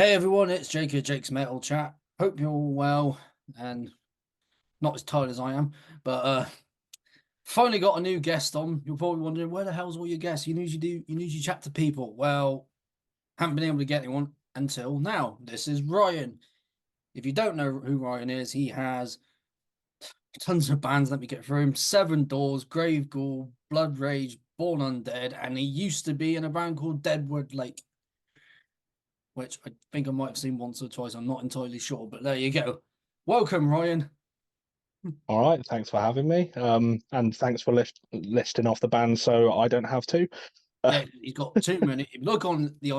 Hey everyone, it's Jake at Jake's Metal Chat. Hope you're all well and not as tired as I am. But finally got a new guest on. You're probably wondering where the hell's all your guests? You usually chat to people. Well, haven't been able to get anyone until now. This is Ryan. If you don't know who Ryan is, he has tons of bands. Let me get through him: Seven Doors, Grave Ghoul, Blood Rage, Born Undead, and he used to be in a band called Deadwood Lake, which I think I might have seen once or twice. I'm not entirely sure, but there you go. Welcome, Ryan. All right, thanks for having me. And thanks for listing off the band so I don't have to. Uh, Yeah, he's got too many. If you look on the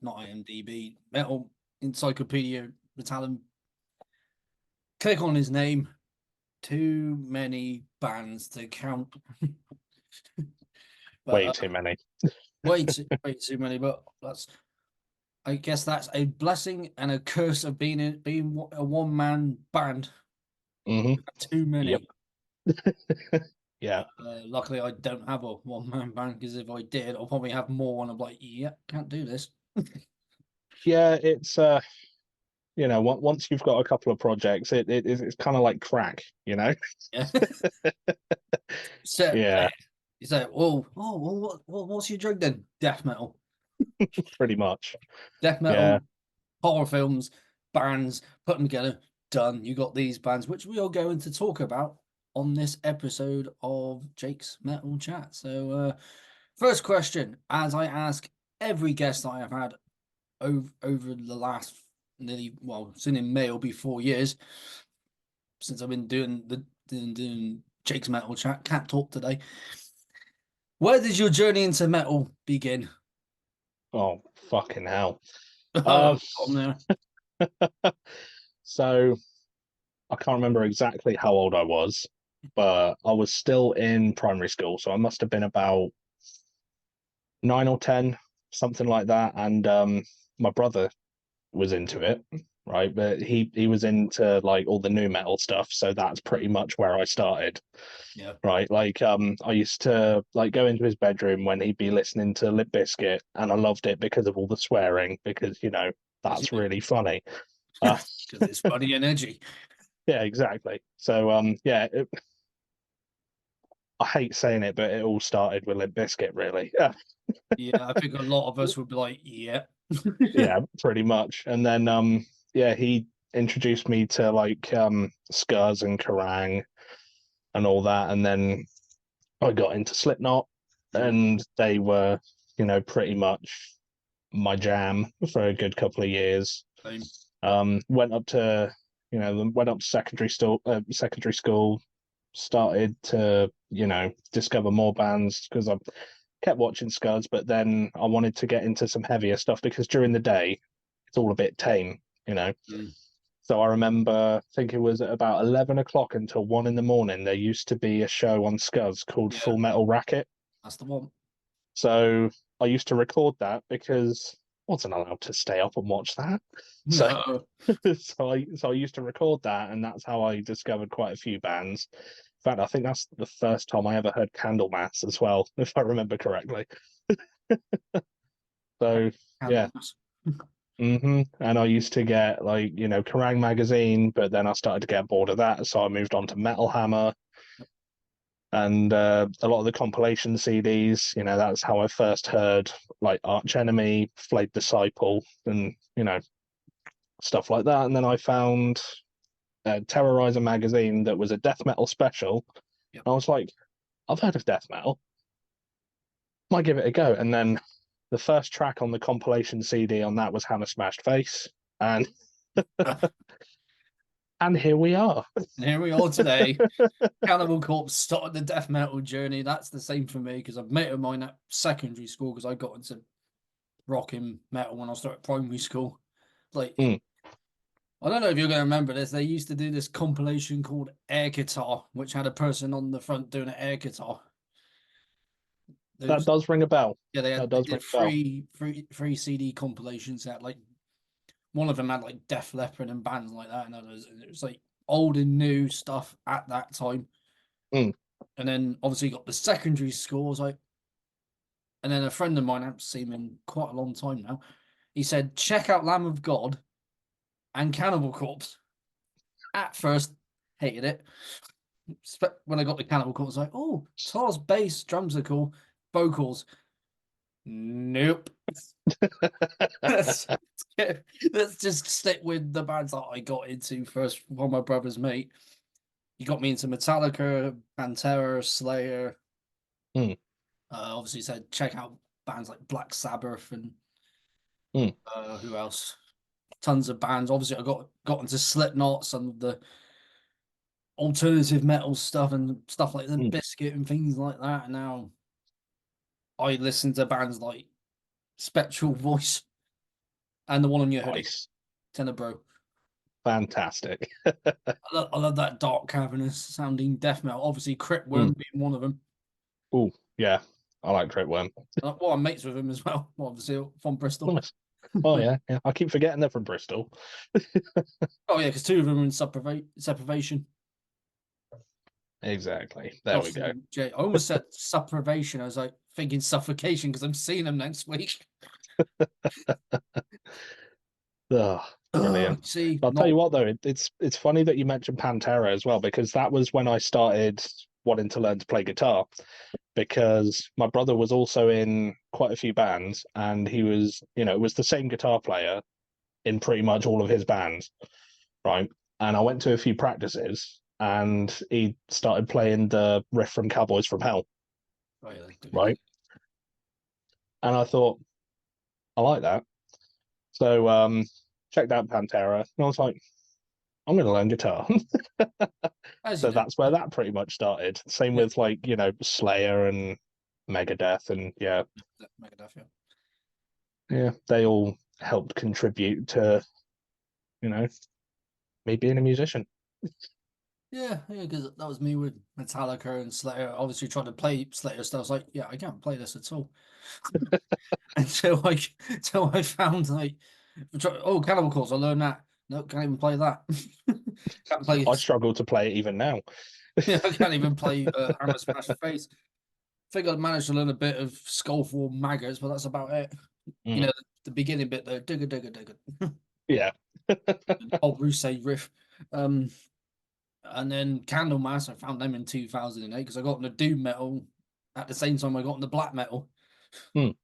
not IMDb, Metal Encyclopedia Metallum, click on his name. Too many bands to count. Way But too many. way too many. But I guess that's a blessing and a curse of being a one man band. Hmm. Too Yep. many. Yeah. Luckily, I don't have a one man band because if I did, I'll probably have more. And I'm like, yeah, can't do this. Yeah, it's once you've got a couple of projects, it's kind of like crack, you know? Yeah. So Yeah, you say, what's your drug then? Death metal, pretty much. death Yeah. metal, horror films, bands, put them together, done. You got these bands, which we are going to talk about on this episode of Jake's Metal Chat. So, first question, as I ask every guest I have had over the last since in May, it'll be 4 years since I've been doing Jake's Metal Chat. Can't talk today. Where did your journey into metal begin? Oh, fucking hell. Oh, Um, on there. so I can't remember exactly how old I was, but I was still in primary school, so I must have been about 9 or 10, something like that. And my brother was into it, right? But he was into like all the new metal stuff, so that's pretty much where I started, Yeah. right? Like I used to like go into his bedroom when he'd be listening to Limp Bizkit, and I loved it because of all the swearing, because that's really funny. Uh, Because it's funny and edgy. yeah, exactly. So yeah, I hate saying it, but it all started with Limp Bizkit, really. Yeah, Yeah, I think a lot of us would be like, yeah. yeah, pretty much. And then yeah, he introduced me to like Scuzz and Kerrang and all that. And then I got into Slipknot, Yeah. and they were, pretty much my jam for a good couple of years. Same. Went up to secondary school, started to, discover more bands because I kept watching Scuzz, but then I wanted to get into some heavier stuff because during the day it's all a bit tame, you know. Mm. So I remember, I think it was at about 11 o'clock until 1 in the morning, there used to be a show on Scuzz called Yeah, Full Metal Racket. that's the one. So I used to record that because I wasn't allowed to stay up and watch that. So No. so I used to record that, and that's how I discovered quite a few bands. In fact, I think that's the first time I ever heard Candlemass as well, if I remember correctly. So yeah. Candles. And I used to get like, Kerrang magazine, but then I started to get bored of that, so I moved on to Metal Hammer and a lot of the compilation CDs. That's how I first heard like Arch Enemy, Flayed Disciple, and stuff like that. And then I found Terrorizer magazine that was a death metal special. Yep. I was like, I've heard of death metal, might give it a go. And then the first track on the compilation CD on that was Hammer Smashed Face, and and here we are. And here we are today. Cannibal Corpse started the death metal journey. That's the same for me because I've met of mine at secondary school because I got into rocking metal when I started primary school. Like, Mm, I don't know if you're going to remember this. They used to do this compilation called Air Guitar, which had a person on the front doing an air guitar. that Those, does ring a bell. yeah, That they does ring did a bell. three CD compilations that like one of them had like Def Leppard and bands like that, and it was like old and new stuff at that time. Mm, And then obviously got the secondary scores, like, and then a friend of mine, I haven't seen him in quite a long time now. He said, check out Lamb of God and Cannibal Corpse. At first, hated it. When I got the Cannibal Corpse, I was like, oh, Tar's bass, drums are cool, vocals. Nope. let's, let's just stick with the bands that I got into first from my brother's mate. He got me into Metallica, Pantera, Slayer. Obviously said check out bands like Black Sabbath and who else? Tons of bands. Obviously, I got into Slipknot, some of the alternative metal stuff and stuff like Limp Bizkit and things like that. And now I listen to bands like Spectral Voice and the one on your hoodie, Nice. Tenebro. Fantastic. I love that dark, cavernous sounding death metal. Obviously, Crypt Worm being one of them. Oh, yeah. I like Crypt Worm. Well, I'm mates with him as well. Obviously, from Bristol. Nice. Oh, yeah. I keep forgetting they're from Bristol. Oh, yeah, because two of them are in Separation. Exactly. There Josh we go. Jay. I almost said Supprivation. I was like thinking suffocation because I'm seeing them next week. Oh, brilliant. See, I'll tell you what, though, it's funny that you mentioned Pantera as well, because that was when I started wanting to learn to play guitar, because my brother was also in quite a few bands, and he was, it was the same guitar player in pretty much all of his bands, right? And I went to a few practices, and he started playing the riff from Cowboys from Hell, right? And I thought, I like that. So checked out Pantera, and I was like, I'm going to learn guitar. So that's where that pretty much started. Same with Slayer and Megadeth, and Megadeth, yeah, they all helped contribute to me being a musician. Yeah, because that was me with Metallica and Slayer. Obviously, trying to play Slayer stuff. I was like, yeah, I can't play this at all. until I found Cannibal Corpse. I learned that. No, can't even play that. Can't play. I struggle to play it even now. Yeah, I can't even play Hammer Smash Face. I think I managed to learn a bit of Skullful Maggots, but that's about it. The beginning bit there, digga digga digga. Yeah. Old Rusey riff. And then Candlemass, I found them in 2008 because I got into doom metal at the same time I got into black metal. And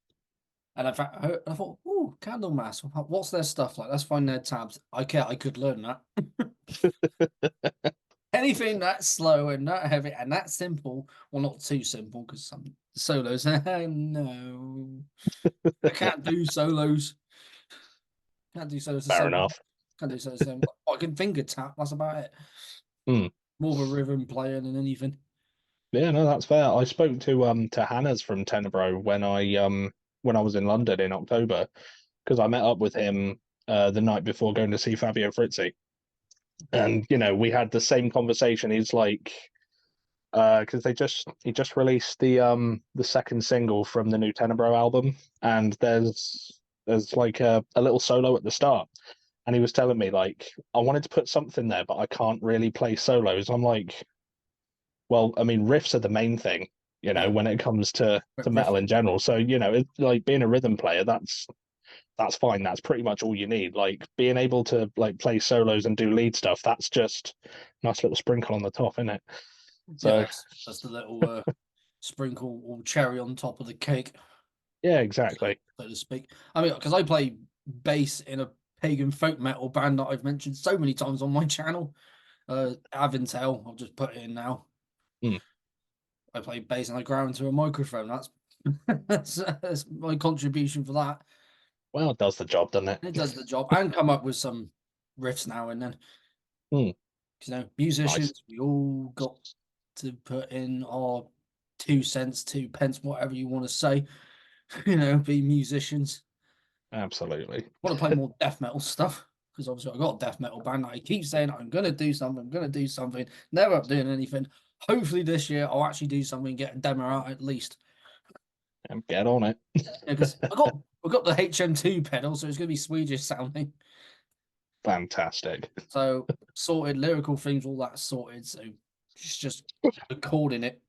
I thought, oh, Candlemass, what's their stuff like? Let's find their tabs. I could learn that. Anything that's slow and that heavy and that simple, well, not too simple because some solos, no, I can't do solos. Can't do solos. Fair enough. Can't do solos. I can finger tap. That's about it. More of a rhythm player than anything. Yeah, no, that's fair. I spoke to Hannah's from Tenebro when I was in London in October, because I met up with him the night before going to see Fabio Frizzi. And we had the same conversation. He's like, because he just released the second single from the new Tenebro album, and there's like a little solo at the start, and he was telling me like I wanted to put something there, but I can't really play solos. I'm like, well, I mean, riffs are the main thing, when it comes to metal in general. So it's like being a rhythm player, that's fine. That's pretty much all you need. Like being able to like play solos and do lead stuff, that's just a nice little sprinkle on the top, isn't it? So yeah, that's the little sprinkle or cherry on top of the cake. yeah, exactly. So to speak. I mean, because I play bass in a pagan folk metal band that I've mentioned so many times on my channel. Avintel, I'll just put it in now. I play bass and I ground into a microphone. That's my contribution for that. Well, it does the job, doesn't it? It does the job, and come up with some riffs now and then. Musicians, Nice. we all got to put in our 2 cents, 2 pence, whatever you want to say. Be musicians. Absolutely. I want to play more death metal stuff because obviously I got a death metal band. I keep saying I'm gonna do something. I'm gonna do something. Never up doing anything. Hopefully this year I'll actually do something. Get a demo out at least. And get on it. Because I got the HM2 pedal, so it's gonna be Swedish sounding. Fantastic. So sorted lyrical themes, all that sorted. So it's just recording it.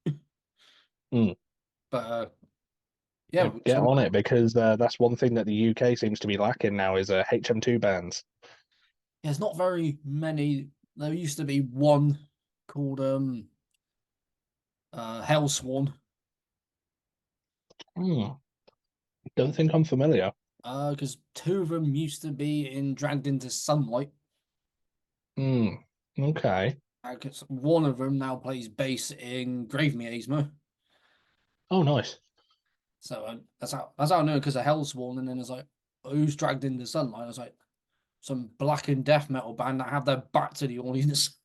But Yeah, Get on it because that's one thing that the UK seems to be lacking now is HM2 bands. there's not very many. There used to be one called Hellsworn. Hmm. Don't think I'm familiar. Because two of them used to be in Dragged into Sunlight. Hmm. Okay. 'Cause one of them now plays bass in Grave Miasma. Oh, nice. So that's how I know because of Hellsworn. And then it's like, who's Dragged into Sunlight? I was like, some black and death metal band that have their back to the audience,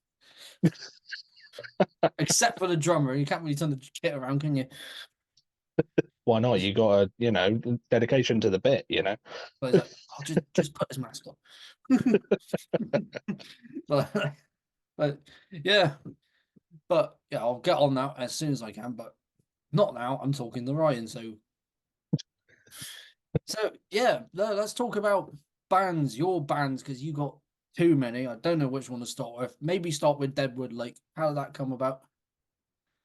except for the drummer. You can't really turn the kit around, can you? Why not? You got a, dedication to the bit, you know. But he's like, oh, just put his mask on. but, but yeah, but yeah, I'll get on that as soon as I can. But not now. I'm talking to Ryan. So yeah, let's talk about bands. Your bands, because you got too many. I don't know which one to start with. Maybe start with Deadwood. Like, how did that come about?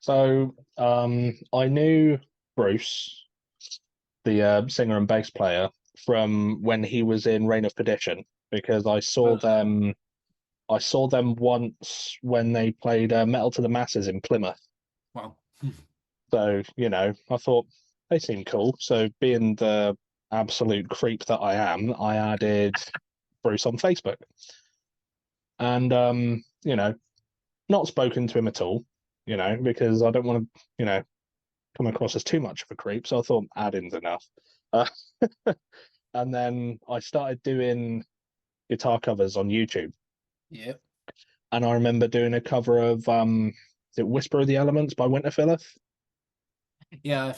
So, I knew Bruce, the singer and bass player, from when he was in Reign of Perdition because I saw Uh, them. I saw them once when they played Metal to the Masses in Plymouth. well, So, I thought they seemed cool. So, being the absolute creep that I am, I added Bruce on Facebook. And, not spoken to him at all, because I don't want to, come across as too much of a creep. So I thought adding's enough. Uh, and then I started doing guitar covers on YouTube. yeah, And I remember doing a cover of is it Whisper of the Elements by Winterfilleth? yeah.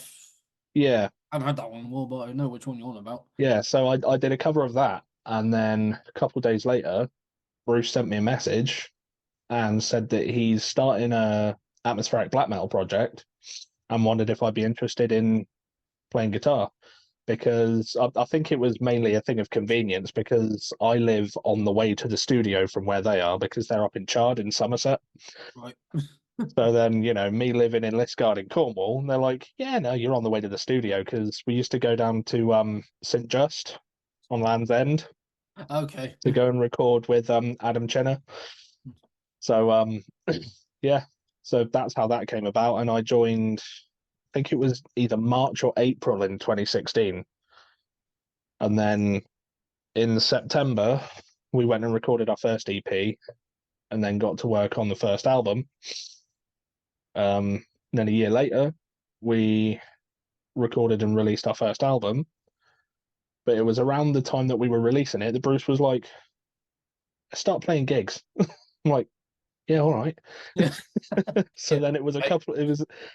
Yeah, I haven't heard that one more, but I know which one you're on about. yeah. So I did a cover of that, and then a couple of days later, Bruce sent me a message and said that he's starting a atmospheric black metal project and wondered if I'd be interested in playing guitar because I think it was mainly a thing of convenience because I live on the way to the studio from where they are because they're up in Chard in Somerset. Right. So then, me living in Liskeard in Cornwall, and they're like, yeah, no, you're on the way to the studio because we used to go down to St Just on Land's End Okay. to go and record with Adam Chenner. So yeah, so that's how that came about, and I joined. I think it was either March or April in 2016, and then in September we went and recorded our first EP, and then got to work on the first album. Then a year later, we recorded and released our first album. But it was around the time that we were releasing it that Bruce was like, "Start playing gigs." I'm like, "Yeah, all right." Yeah. So Yeah. then it was a Right. couple. It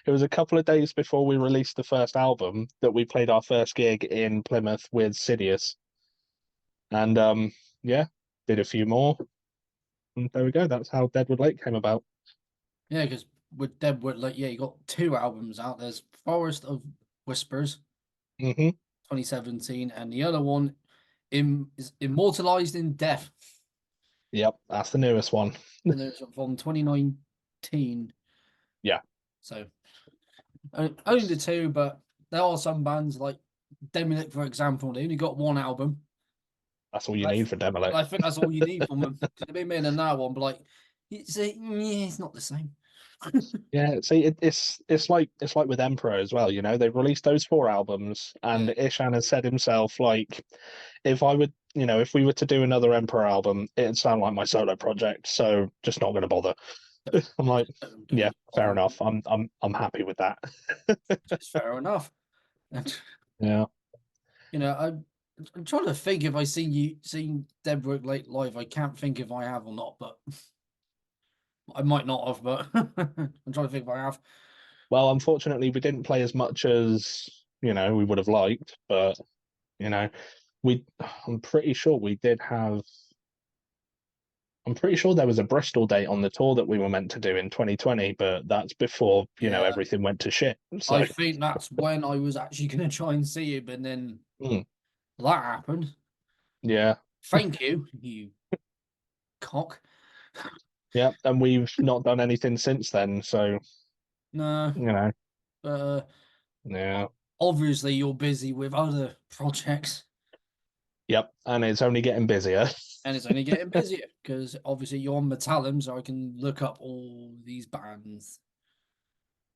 was a couple of days before we released the first album that we played our first gig in Plymouth with Sidious, and yeah, did a few more, and there we go. That's how Deadwood Lake came about. Yeah, because with Deadwood, like, yeah, you got two albums out. There's Forest of Whispers, Hmm. 2017, and the other one is Immortalized in Death. Yep, that's the newest one. And there's from 2019. Yeah, So only the two, but there are some bands like Demolic, for example. They only got one album. that's all you I, need for Demolic. I think that's all you need from them. They've been made another one, but like, it's not the same. Yeah, see, it's like with Emperor as well. They've released those four albums, and Yeah, Ishan has said himself, like, if we were to do another Emperor album, it'd sound like my solo project. So just not going to bother. I'm like, yeah, don't fair bother. enough. I'm happy with that. It's fair enough. And Yeah. I'm trying to think if I seen Deadwood Lake live. I can't think if I have or not, but I might not have. But I'm trying to think if I have. Well, unfortunately, we didn't play as much as we would have liked, but you know, we. I'm pretty sure we did have. I'm pretty sure there was a Bristol date on the tour that we were meant to do in 2020, but that's before, Yeah, everything went to shit. I So, think that's when I was actually going to try and see you, but then mm, that happened. yeah, Thank you, you cock. yeah. And we've not done anything since then. So, No, you know, but yeah. obviously you're busy with other projects, Yep, and it's only getting busier. and it's only getting busier because obviously you're on Metallum, so I can look up all these bands.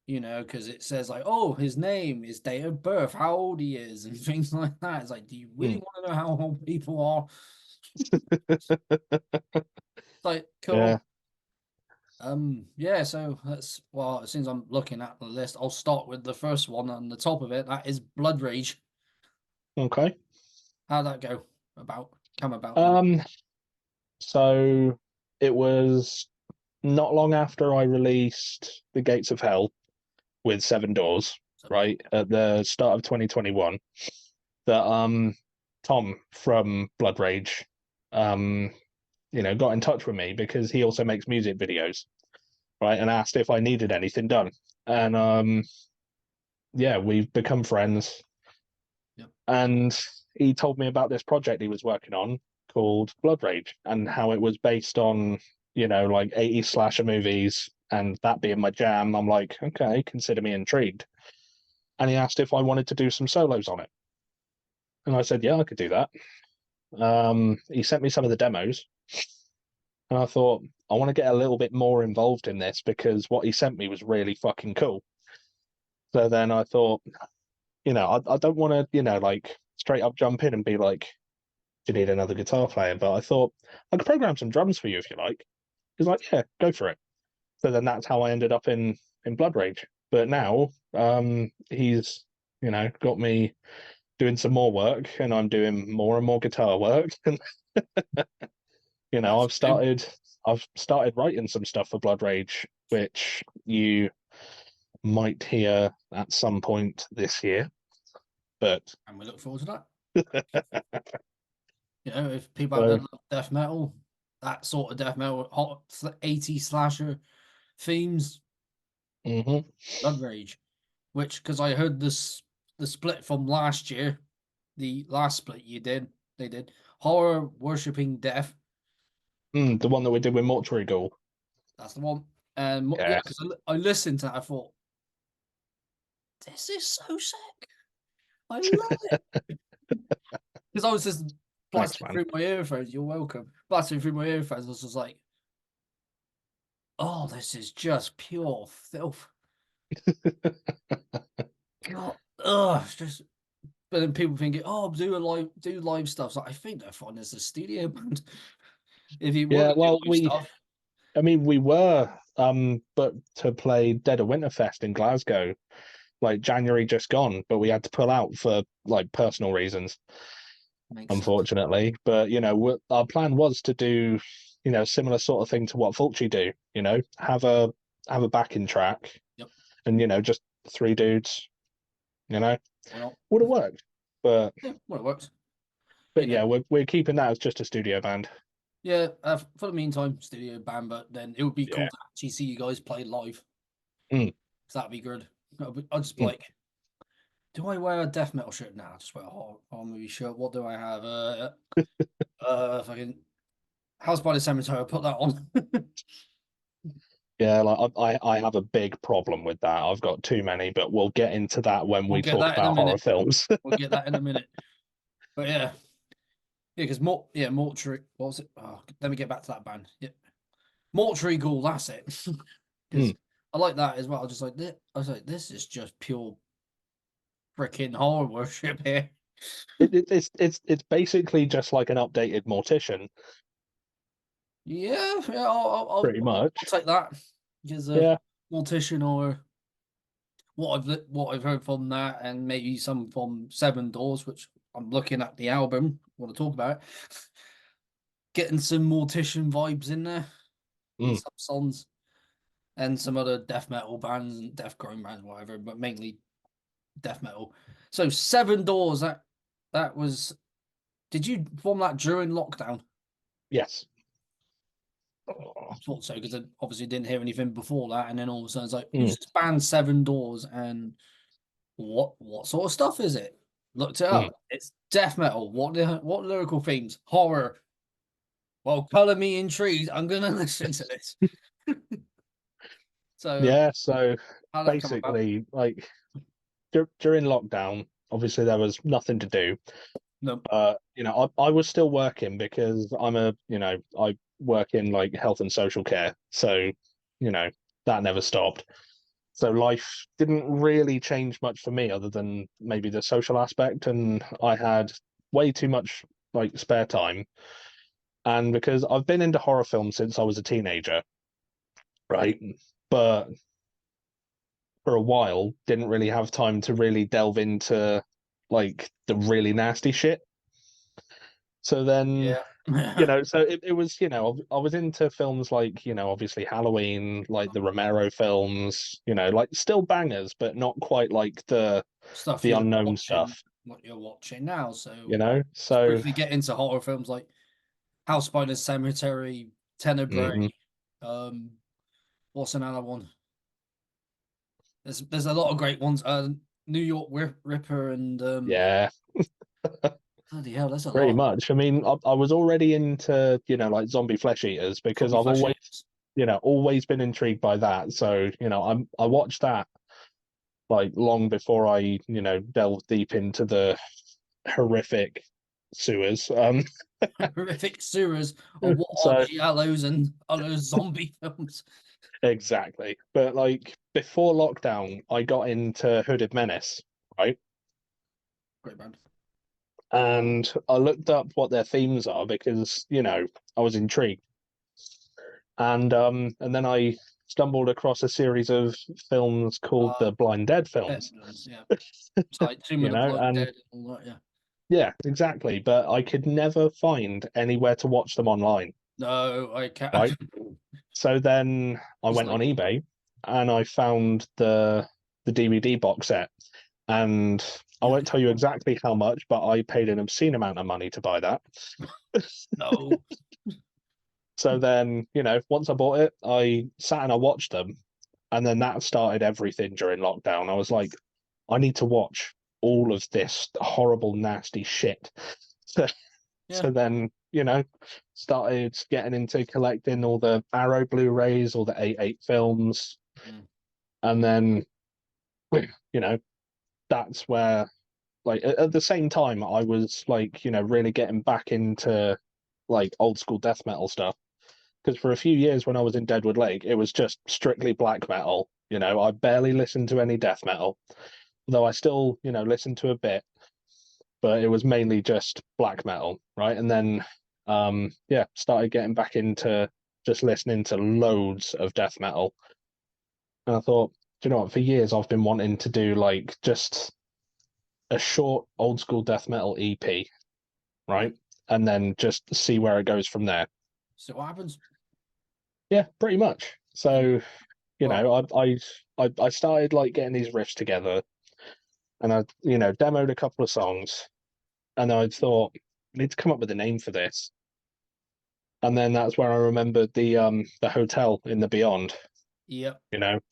You know, because it says like, oh, his name, his date of birth, how old he is, and things like that. It's like, do you really want to know how old people are? It's like, Yeah. cool. Yeah, so that's well, as soon as I'm looking at the list, I'll start with the first one on the top of it. That is Blood Rage. Okay. How'd that go come about then? Um, so it was not long after I released The Gates of Hell with Seven Doors, So, right, at the start of 2021, that Tom from Blood Rage got in touch with me because he also makes music videos, right, and asked if I needed anything done. And yeah, we've become friends. yep. And he told me about this project he was working on called Blood Rage and how it was based on, like 80s slasher movies, and that being my jam. I'm like, okay, consider me intrigued. And he asked if I wanted to do some solos on it. And I said, yeah, I could do that. He sent me some of the demos, and I thought, I want to get a little bit more involved in this because what he sent me was really fucking cool. So then I thought, I don't want to, like straight up jump in and be like, do you need another guitar player? But I thought I could program some drums for you if you like. He's like, yeah, go for it. So then that's how I ended up in Blood Rage. But now he's got me doing some more work, and I'm doing more and more guitar work. And That's I've started writing some stuff for Blood Rage, which you might hear at some point this year. But and we look forward to that. You know, if people out there so love death metal, that sort of death metal, hot 80s slasher themes, mhm. Blood Rage. Which, because I heard the split from last year, the last split they did horror worshipping death. The one that we did with Mortuary Ghoul. That's the one. And yeah, Yeah, because I listened to that, I thought, this is so sick. I love it. Because I was just thanks, blasting man. through my earphones. You're welcome. Blasting through my earphones. I was just like, oh, this is just pure filth. God, it's just. But then people thinking, oh, do live stuff. So I think they're fine as a studio band. If you want Yeah, to do well, live stuff, we were, but to play Dead of Winterfest in Glasgow, like January just gone, but we had to pull out for like personal reasons, makes sense. unfortunately. But our plan was to do, similar sort of thing to what Fulci do. Have a backing track, Yep. and just three dudes. You know, Why not? would have worked. But Yeah, well, it works. but You know, yeah, we're keeping that as just a studio band. yeah. For the meantime, studio band, but then it would be cool Yeah. to actually see you guys play live. Mm, So that'd be good. I'll just be mm. like, do I wear a death metal shirt now? Just wear a horror movie shirt. What do I have? Fucking House by the Cemetery. I'll put that on. Yeah, like I have a big problem with that. I've got too many, but we'll get into that when We'll we get talk that in a about horror minute. films. We'll get that in a minute. But yeah, because Mortuary. What was it? Oh, let me get back to that band. Yeah, Mortuary Ghoul. That's it. Because Mm. I like that as well. I was like, this is just pure freaking horror worship here. It's basically just like an updated Mortician, Yeah, pretty I'll much. take that because Yeah. Mortician or what I've heard from that, and maybe some from Seven Doors, which I'm looking at the album. Want to talk about it. Getting some Mortician vibes in there with Mm. some songs and some other death metal bands and death grime bands, whatever, but mainly death metal. So Seven Doors, that was. Did you form that during lockdown? Yes. I thought so because I obviously didn't hear anything before that, and then all of a sudden it's like, Mm. who's this band Seven Doors, and what sort of stuff is it? Looked it Mm. up. It's death metal. What lyrical themes? Horror. Well, color me intrigued. I'm gonna listen to this. So Yeah, so how did that come about? basically, like during lockdown, obviously there was nothing to do. No. I was still working because I work in like health and social care, so that never stopped. So life didn't really change much for me other than maybe the social aspect, and I had way too much like spare time. And because I've been into horror films since I was a teenager, right? But for a while, didn't really have time to really delve into like the really nasty shit. So then, Yeah. so it was, I was into films like, obviously Halloween, like the Romero films, like still bangers, but not quite like Stuff the you're unknown watching, stuff, what you're watching now. So let's So, briefly get into horror films like House by the Cemetery, Tenebrae. mhm, Um, what's another one? There's a lot of great ones. New York Ripper and yeah, bloody hell, there's a pretty lot. much. I mean, I was already into, like zombie flesh eaters because Zombie I've flesh always, eaters. always been intrigued by that. So, I watched that like long before I, delved deep into the horrific sewers. Horrific sewers of what are So giallos and other zombie films. exactly. But like before lockdown, I got into Hooded Menace, right? Great band. And I looked up what their themes are because, I was intrigued. And then I stumbled across a series of films called the Blind Dead films. Deadlands, yeah. It's like Tomb of the Blood And Dead and all that, yeah. yeah, exactly. But I could never find anywhere to watch them online, No, I can't. right? So then I It's went on like eBay and I found the DVD box set. And I yeah, won't tell you exactly how much, but I paid an obscene amount of money to buy that. no. So then, once I bought it, I sat and I watched them. And then that started everything during lockdown. I was like, I need to watch all of this horrible, nasty shit. So, Yeah. so then, started getting into collecting all the Arrow Blu-rays, all the 8/8 films. Mm. And then, you know, that's where, like, at the same time, I was like, really getting back into like old school death metal stuff. Because for a few years when I was in Deadwood Lake, it was just strictly black metal. I barely listened to any death metal, though I still, listened to a bit, but it was mainly just black metal, right? And then, yeah, started getting back into just listening to loads of death metal. And I thought, do you know what? For years, I've been wanting to do like just a short old school death metal EP, Yeah. right? And then just see where it goes from there. So what happens? Yeah, pretty much. And So, well, I started like getting these riffs together, and I, demoed a couple of songs, and I thought, I need to come up with a name for this. And then that's where I remembered the hotel in the Beyond, yep.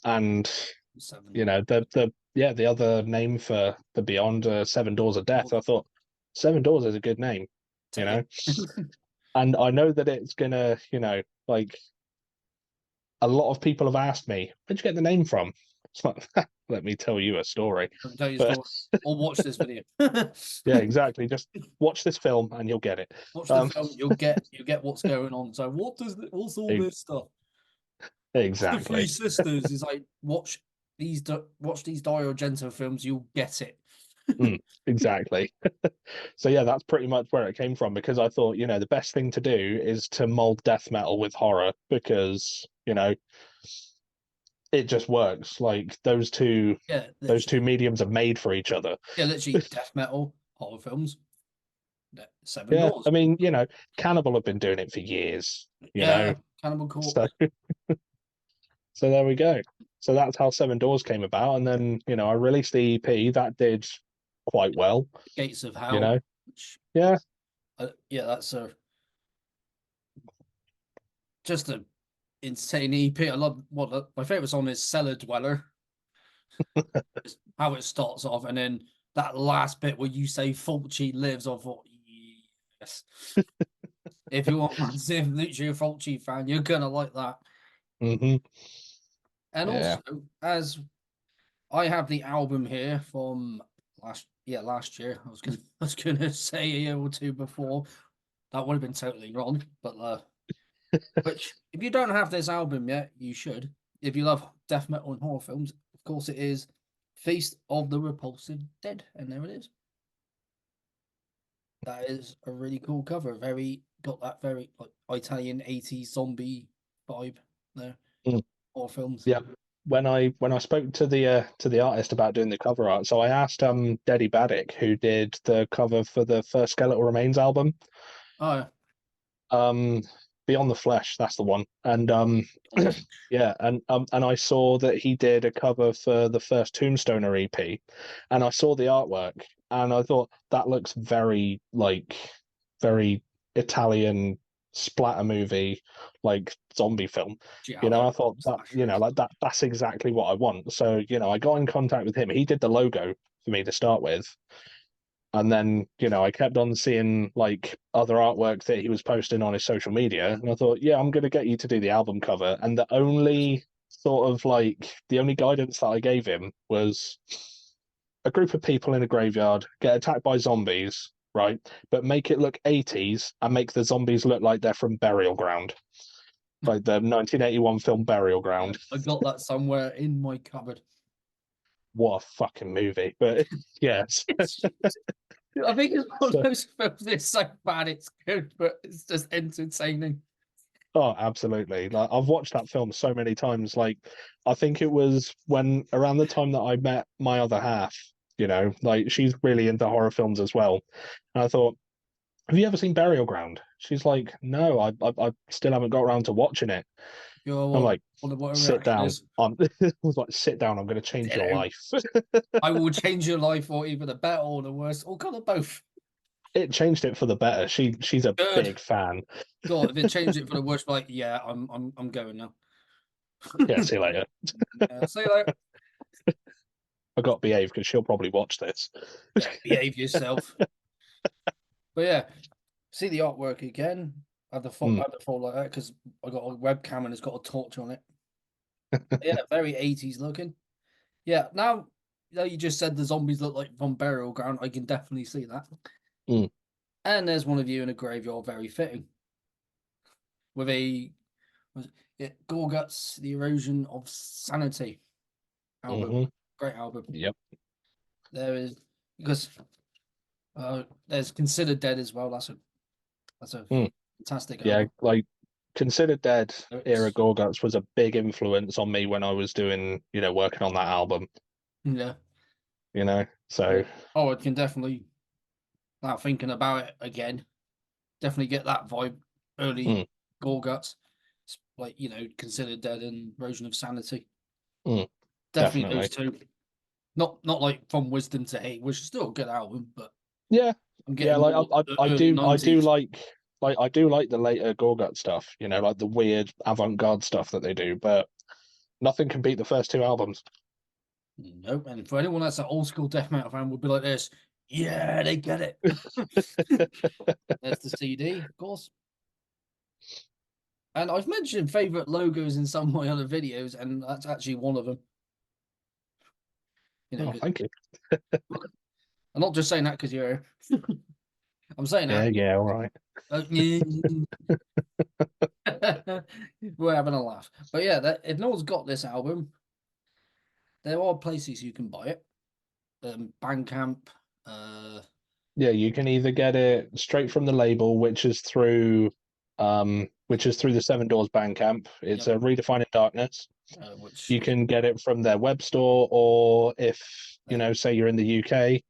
and Seven the other name for the Beyond, Seven Doors of Death. doors. I thought Seven Doors is a good name, you Take know, it. and I know that it's gonna, like a lot of people have asked me, where'd you get the name from? It's like, let me tell you a story. Let me tell you a But story. Or watch this video. yeah, exactly. Just watch this film and you'll get it. Watch the film, you'll get what's going on. So what's all E- this stuff? Watch the Three exactly. Sisters is like watch these Dario Argento films, you'll get it. Mm, exactly. So yeah, that's pretty much where it came from because I thought, the best thing to do is to mold death metal with horror because, it just works. Like Yeah, those two literally. mediums are made for each other. Yeah, literally death metal, horror films. Seven Yeah, I Doors. mean, Cannibal have been doing it for years, Yeah, Cannibal Corpse. so so there we go. So that's how Seven Doors came about, and then I released the EP that did quite well. Gates of You Hell. know, Which, yeah, yeah, that's just a insane EP. I love my favorite song is Cellar Dweller. It's how it starts off, and then that last bit where you say Fulci lives. I thought, yes. If you want massive literally a Fulci fan, you're gonna like that. hmm And yeah, also, as I have the album here from last year. I was gonna say a year or two before. That would have been totally wrong, but which if you don't have this album yet, you should. If you love death metal and horror films, of course it is Feast of the Repulsive Dead, and there it is. That is a really cool cover. Very got that very like Italian 80s zombie vibe there. Mm. Horror films. Yeah. When I spoke to the artist about doing the cover art, so I asked Deddy Baddick, who did the cover for the first Skeletal Remains album. Oh yeah. Um, Beyond the Flesh, that's the one. And yeah, and I saw that he did a cover for the first Tombstoner EP, and I saw the artwork, and I thought that looks very Italian splatter movie, like zombie film. You know, Giallo I thought that, you slasher. know, like that's exactly what I want. So, you know, I got in contact with him. He did the logo for me to start with. And then, you know, I kept on seeing like other artwork that he was posting on his social media. And I thought, yeah, I'm going to get you to do the album cover. And the only the only guidance that I gave him was a group of people in a graveyard get attacked by zombies, right? But make it look 80s and make the zombies look like they're from Burial Ground, like the 1981 film Burial Yeah, Ground. I got that somewhere in my cupboard. What a fucking movie. But yes. I think it's one of So, those films that's so bad it's good, but it's just entertaining. oh, absolutely. Like I've watched that film so many times. Like I think it was when around the time that I met my other half, you know, like she's really into horror films as well. And I thought, have you ever seen Burial Ground? She's like, no, I still haven't got around to watching it. You know I'm like, what a sit reaction down. is. I was like, sit down. I'm going to change your Hello. life. I will change your life for either the better or the worse, or kind of both. It changed it for the better. She's a Good. big fan. God, if it changed it for the worse, like, yeah, I'm going now. Yeah, see you later. Yeah, see you later. I got to behave because she'll probably watch this. Yeah, behave yourself. But yeah, see the artwork again. Mm. I had the fall like that because I got a webcam and it's got a torch on it. Yeah, very 80s looking. Yeah, now you just said the zombies look like from Burial Ground. I can definitely see that. Mm. And there's one of you in a graveyard, very fitting. With Gorguts, The Erosion of Sanity album. Hmm. Great album. Yep. There is because there's Considered Dead as well. That's a Mm. fantastic Yeah, album. like Considered Dead era Lyrics. Gorguts was a big influence on me when I was doing, you know, working on that album, Yeah. you know. Yeah. So Oh, I can definitely now thinking about it again. Definitely get that vibe. Early mm, Gorguts. It's like, Considered Dead and Erosion of Sanity. mm, Definitely those definitely. two. Not like From Wisdom to Hate, which is still a good album, but Yeah. I'm Yeah, getting like more the I early do '90s. I do like the later Gorgut stuff, you know, like the weird avant-garde stuff that they do, but nothing can beat the first two albums. Nope. And for anyone that's an old school death metal fan, would be like this. Yeah, they get it. There's the CD, of course. And I've mentioned favorite logos in some of my other videos, and that's actually one of them. Oh, thank you. I'm not just saying that because you're. I'm saying Yeah, that. yeah, all right. We're having a laugh, but yeah, if no one's got this album, there are places you can buy it. Bandcamp. Yeah, you can either get it straight from the label, which is through the Seven Doors Bandcamp. It's Yep. a Redefining Darkness. Which You can get it from their web store, or if you uh, know, say you're in the UK,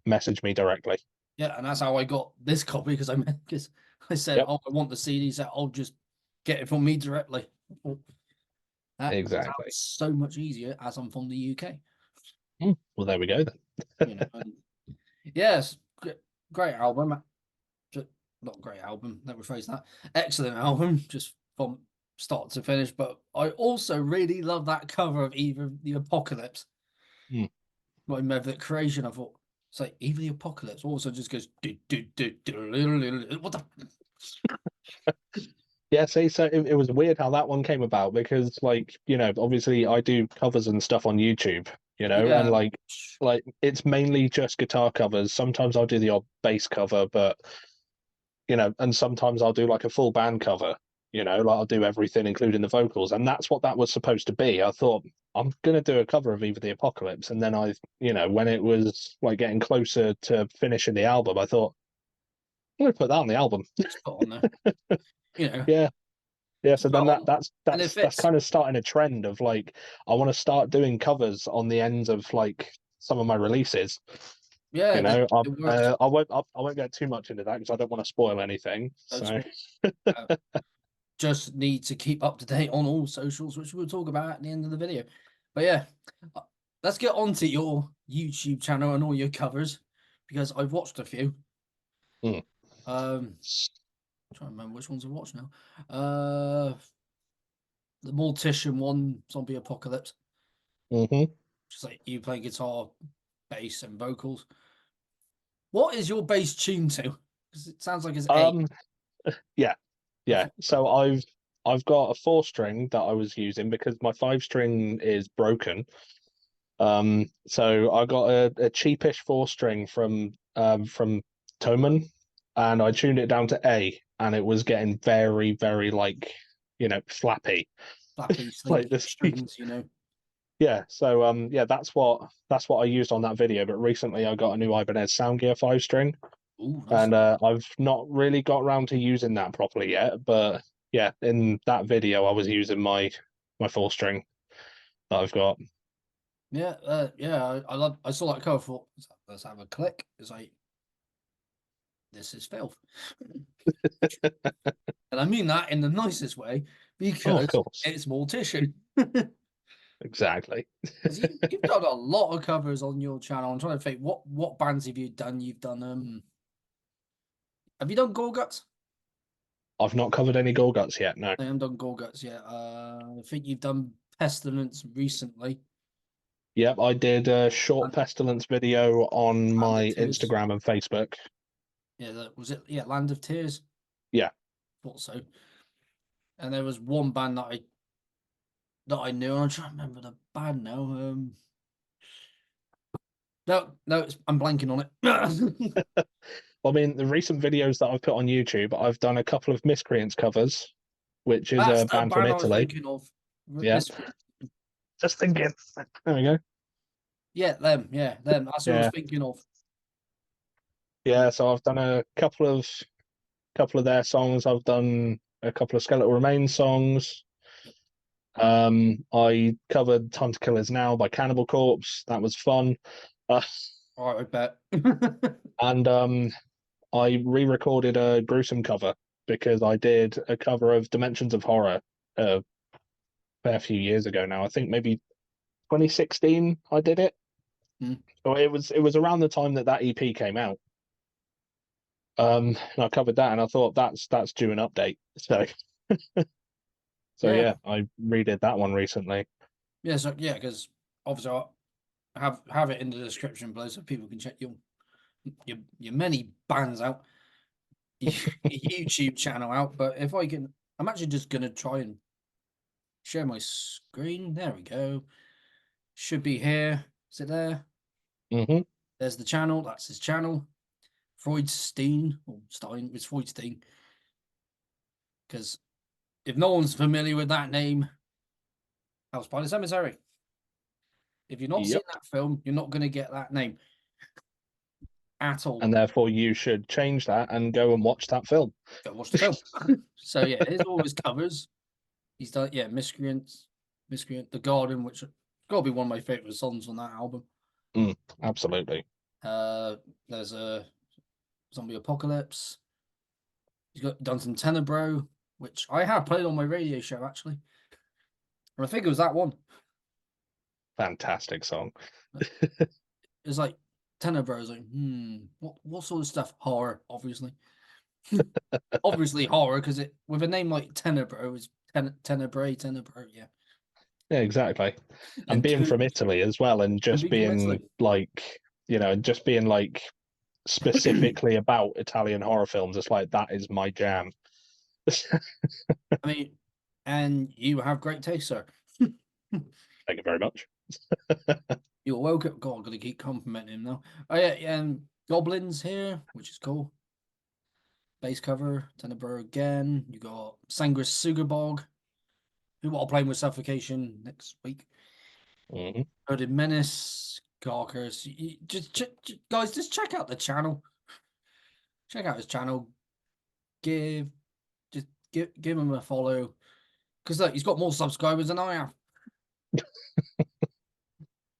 message me directly. yeah, and that's how I got this copy because I said, Yep, "Oh, I want the CD." So I'll just get it from me directly. That's how exactly. it's so much easier as I'm from the UK. Well, there we go then. And yes, great album. Not great album. Let me rephrase that. Excellent album, just from start to finish. But I also really love that cover of Eve the Apocalypse. Mm. My Maverick creation. I thought, it's like Eve the Apocalypse also just goes what the Yeah, see, so it was weird how that one came about because, like, obviously I do covers and stuff on YouTube, and Yeah, like it's mainly just guitar covers. Sometimes I'll do the odd bass cover, but and sometimes I'll do like a full band cover. Like I'll do everything, including the vocals, and that's what that was supposed to be. I thought I'm gonna do a cover of Either the Apocalypse, and then when it was like getting closer to finishing the album, I thought I'm gonna put that on the album. just put on there. You know, Yeah. Yeah, so just put then on, that's and it that's that's fits. kind of starting a trend of like I want to start doing covers on the ends of like some of my releases. Yeah, it works. I won't get too much into that because I don't want to spoil anything. That's So uh, just need to keep up to date on all socials, which we'll talk about at the end of the video. But yeah, uh, let's get on to your YouTube channel and all your covers because I've watched a few. mm, Trying to remember which ones I've watched now. The Mortician one, Zombie Apocalypse. hmm Just like you play guitar, bass, and vocals. What is your bass tuned to? Because it sounds like it's A. um yeah, I yeah. thought so. So I've got a 4 string that I was using because my 5 string is broken. So I got a cheapish 4 string from Toman, and I tuned it down to A, and it was getting very, very like flappy, Flappy, like slinky this. strings, you know. Yeah. So yeah, that's what I used on that video. But recently I got a new Ibanez Soundgear 5 string, Ooh, nice. and I've not really got around to using that properly yet. But yeah, in that video I was using my 4 string that I've got. Yeah, yeah. I love. I saw that cover. Thought, let's have a click. It's like this is filth, and I mean that in the nicest way Oh, of because course. it's Mortician. Exactly. Because you've done a lot of covers on your channel. I'm trying to think what bands have you done? You've done have you done Gorguts? I've not covered any Gorguts yet. No. I haven't done Gorguts yet. I think you've done Pestilence recently. Yep, I did a short And Pestilence video on Land of my Tears. Instagram and Facebook. Yeah, that was it. Yeah, Land of Tears. Yeah. Thought so. And there was one band that I knew. I'm trying to remember the band now. No, I'm blanking on it. I mean, the recent videos that I've put on YouTube, I've done a couple of Miscreants covers, which is That's a the band from band I was Italy. thinking of. Yeah. Miscreant. Just thinking. There we go. Yeah, them. Yeah, them. That's what I was Yeah. thinking of. Yeah. So I've done a couple of their songs. I've done a couple of Skeletal Remains songs. I covered Time to Kill Is Now by Cannibal Corpse. That was fun. Uh, All right, I bet. and I re-recorded a gruesome cover because I did a cover of Dimensions of Horror a fair few years ago now. I think maybe 2016 I did it. Hmm. So it was around the time that EP came out. And I covered that, and I thought that's due an update. So Yeah, yeah, I redid that one recently. yeah, so yeah, because obviously I have it in the description below so people can check your many bands out, your YouTube channel out. But if I can, I'm actually just gonna try and share my screen. There we go. Should be here. Is it there? hmm There's the channel. That's his channel. Freudstein or Stein. It's Freudstein. Because if no one's familiar with that name, House by the Cemetery. If you're not seeing Yep. that film, you're not going to get that name at all. And therefore, you should change that and go and watch that film. Go watch the film. So yeah, here's all his covers. He's done Miscreants, The Garden, which got to be one of my favorite songs on that album. Absolutely. There's a Zombie Apocalypse. He's done some Tenebro, which I have played on my radio show actually. And I think it was that one. Fantastic song. It's like Tenebro is like, what sort of stuff? Horror, obviously. Obviously horror, because it with a name like Tenebro is Tenebrae, yeah. Yeah, exactly. And And being two from Italy as well, and and just being from being Italy. like, just being like specifically about Italian horror films, it's like that is my jam. I mean, and you have great taste, sir. Thank you very much. You're welcome. God, I'm gonna keep complimenting him now. Oh yeah, and goblins here, which is cool. Base cover, Tenebror again. You got Sangris Sugarbog, who are playing with Suffocation next week. Hmm. Hooded Menace, Carcass. Guys, just check out the channel. Check out his channel. Give give him a follow. Because look, he's got more subscribers than I have.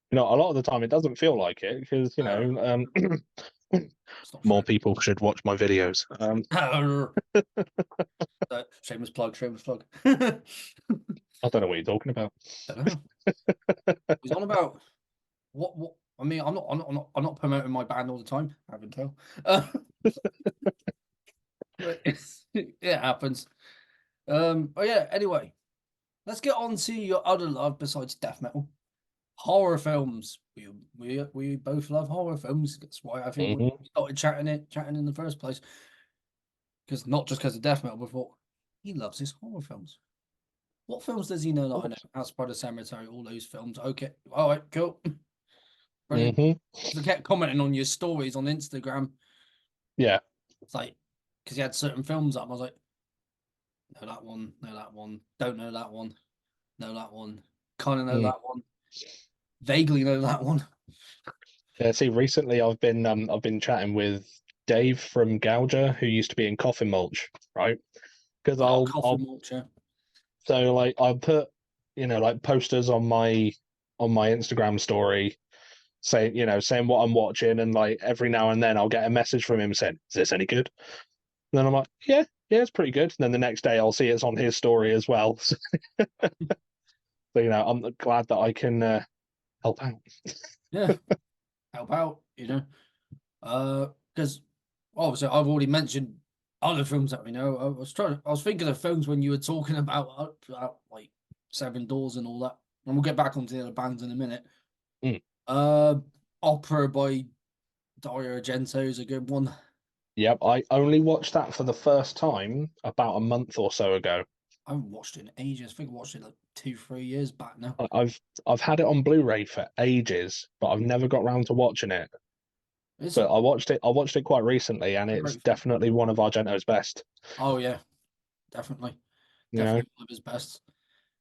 You know, a lot of the time it doesn't feel like it because, you know, It's not more true. people should watch my videos. Shameless plug, shameless plug. I don't know what you're talking about. Don't know. He's on about what I mean, I'm not promoting my band all the time, I can tell. But it happens. Oh yeah, anyway. Let's get on to your other love besides death metal. Horror films. We both love horror films. That's why I think we Hmm. started chatting in the first place. Because not just because of death metal, before he loves his horror films. What films does he know that I know? Outside of Cemetery, all those films. Okay. All right, cool. Brilliant. Hmm. I kept commenting on your stories on Instagram. Yeah. It's like, because he had certain films up. I was like, know that one, know that one, don't know that one, know that one, kind of know Mm. that one, vaguely know that one. Yeah. See, recently I've been chatting with Dave from Gouger, who used to be in Coffin Mulch, right? Because Oh, I'll Coffin Mulcher. so like I'll put, you know, like posters on my Instagram story saying, you know, saying what I'm watching, and like every now and then I'll get a message from him saying, "Is this any good?" And then I'm like, "Yeah, yeah, it's pretty good." And then the next day I'll see it's on his story as well. So, you know, I'm glad that I can help out. Yeah, help out, because obviously I've already mentioned other films that we know. I was thinking of films when you were talking about like Seven Doors and all that, and we'll get back onto the other bands in a minute. Mm. Uh, Opera by Dario Argento is a good one. Yep, I only watched that for the first time about a month or so ago. I haven't watched it in ages. I think I watched it like 2, 3 years back now. I've had it on Blu-ray for ages, but I've never got round to watching it. It's But a I watched it quite recently, and it's great film. definitely one of Argento's best. Oh yeah, definitely, You know, definitely one of his best.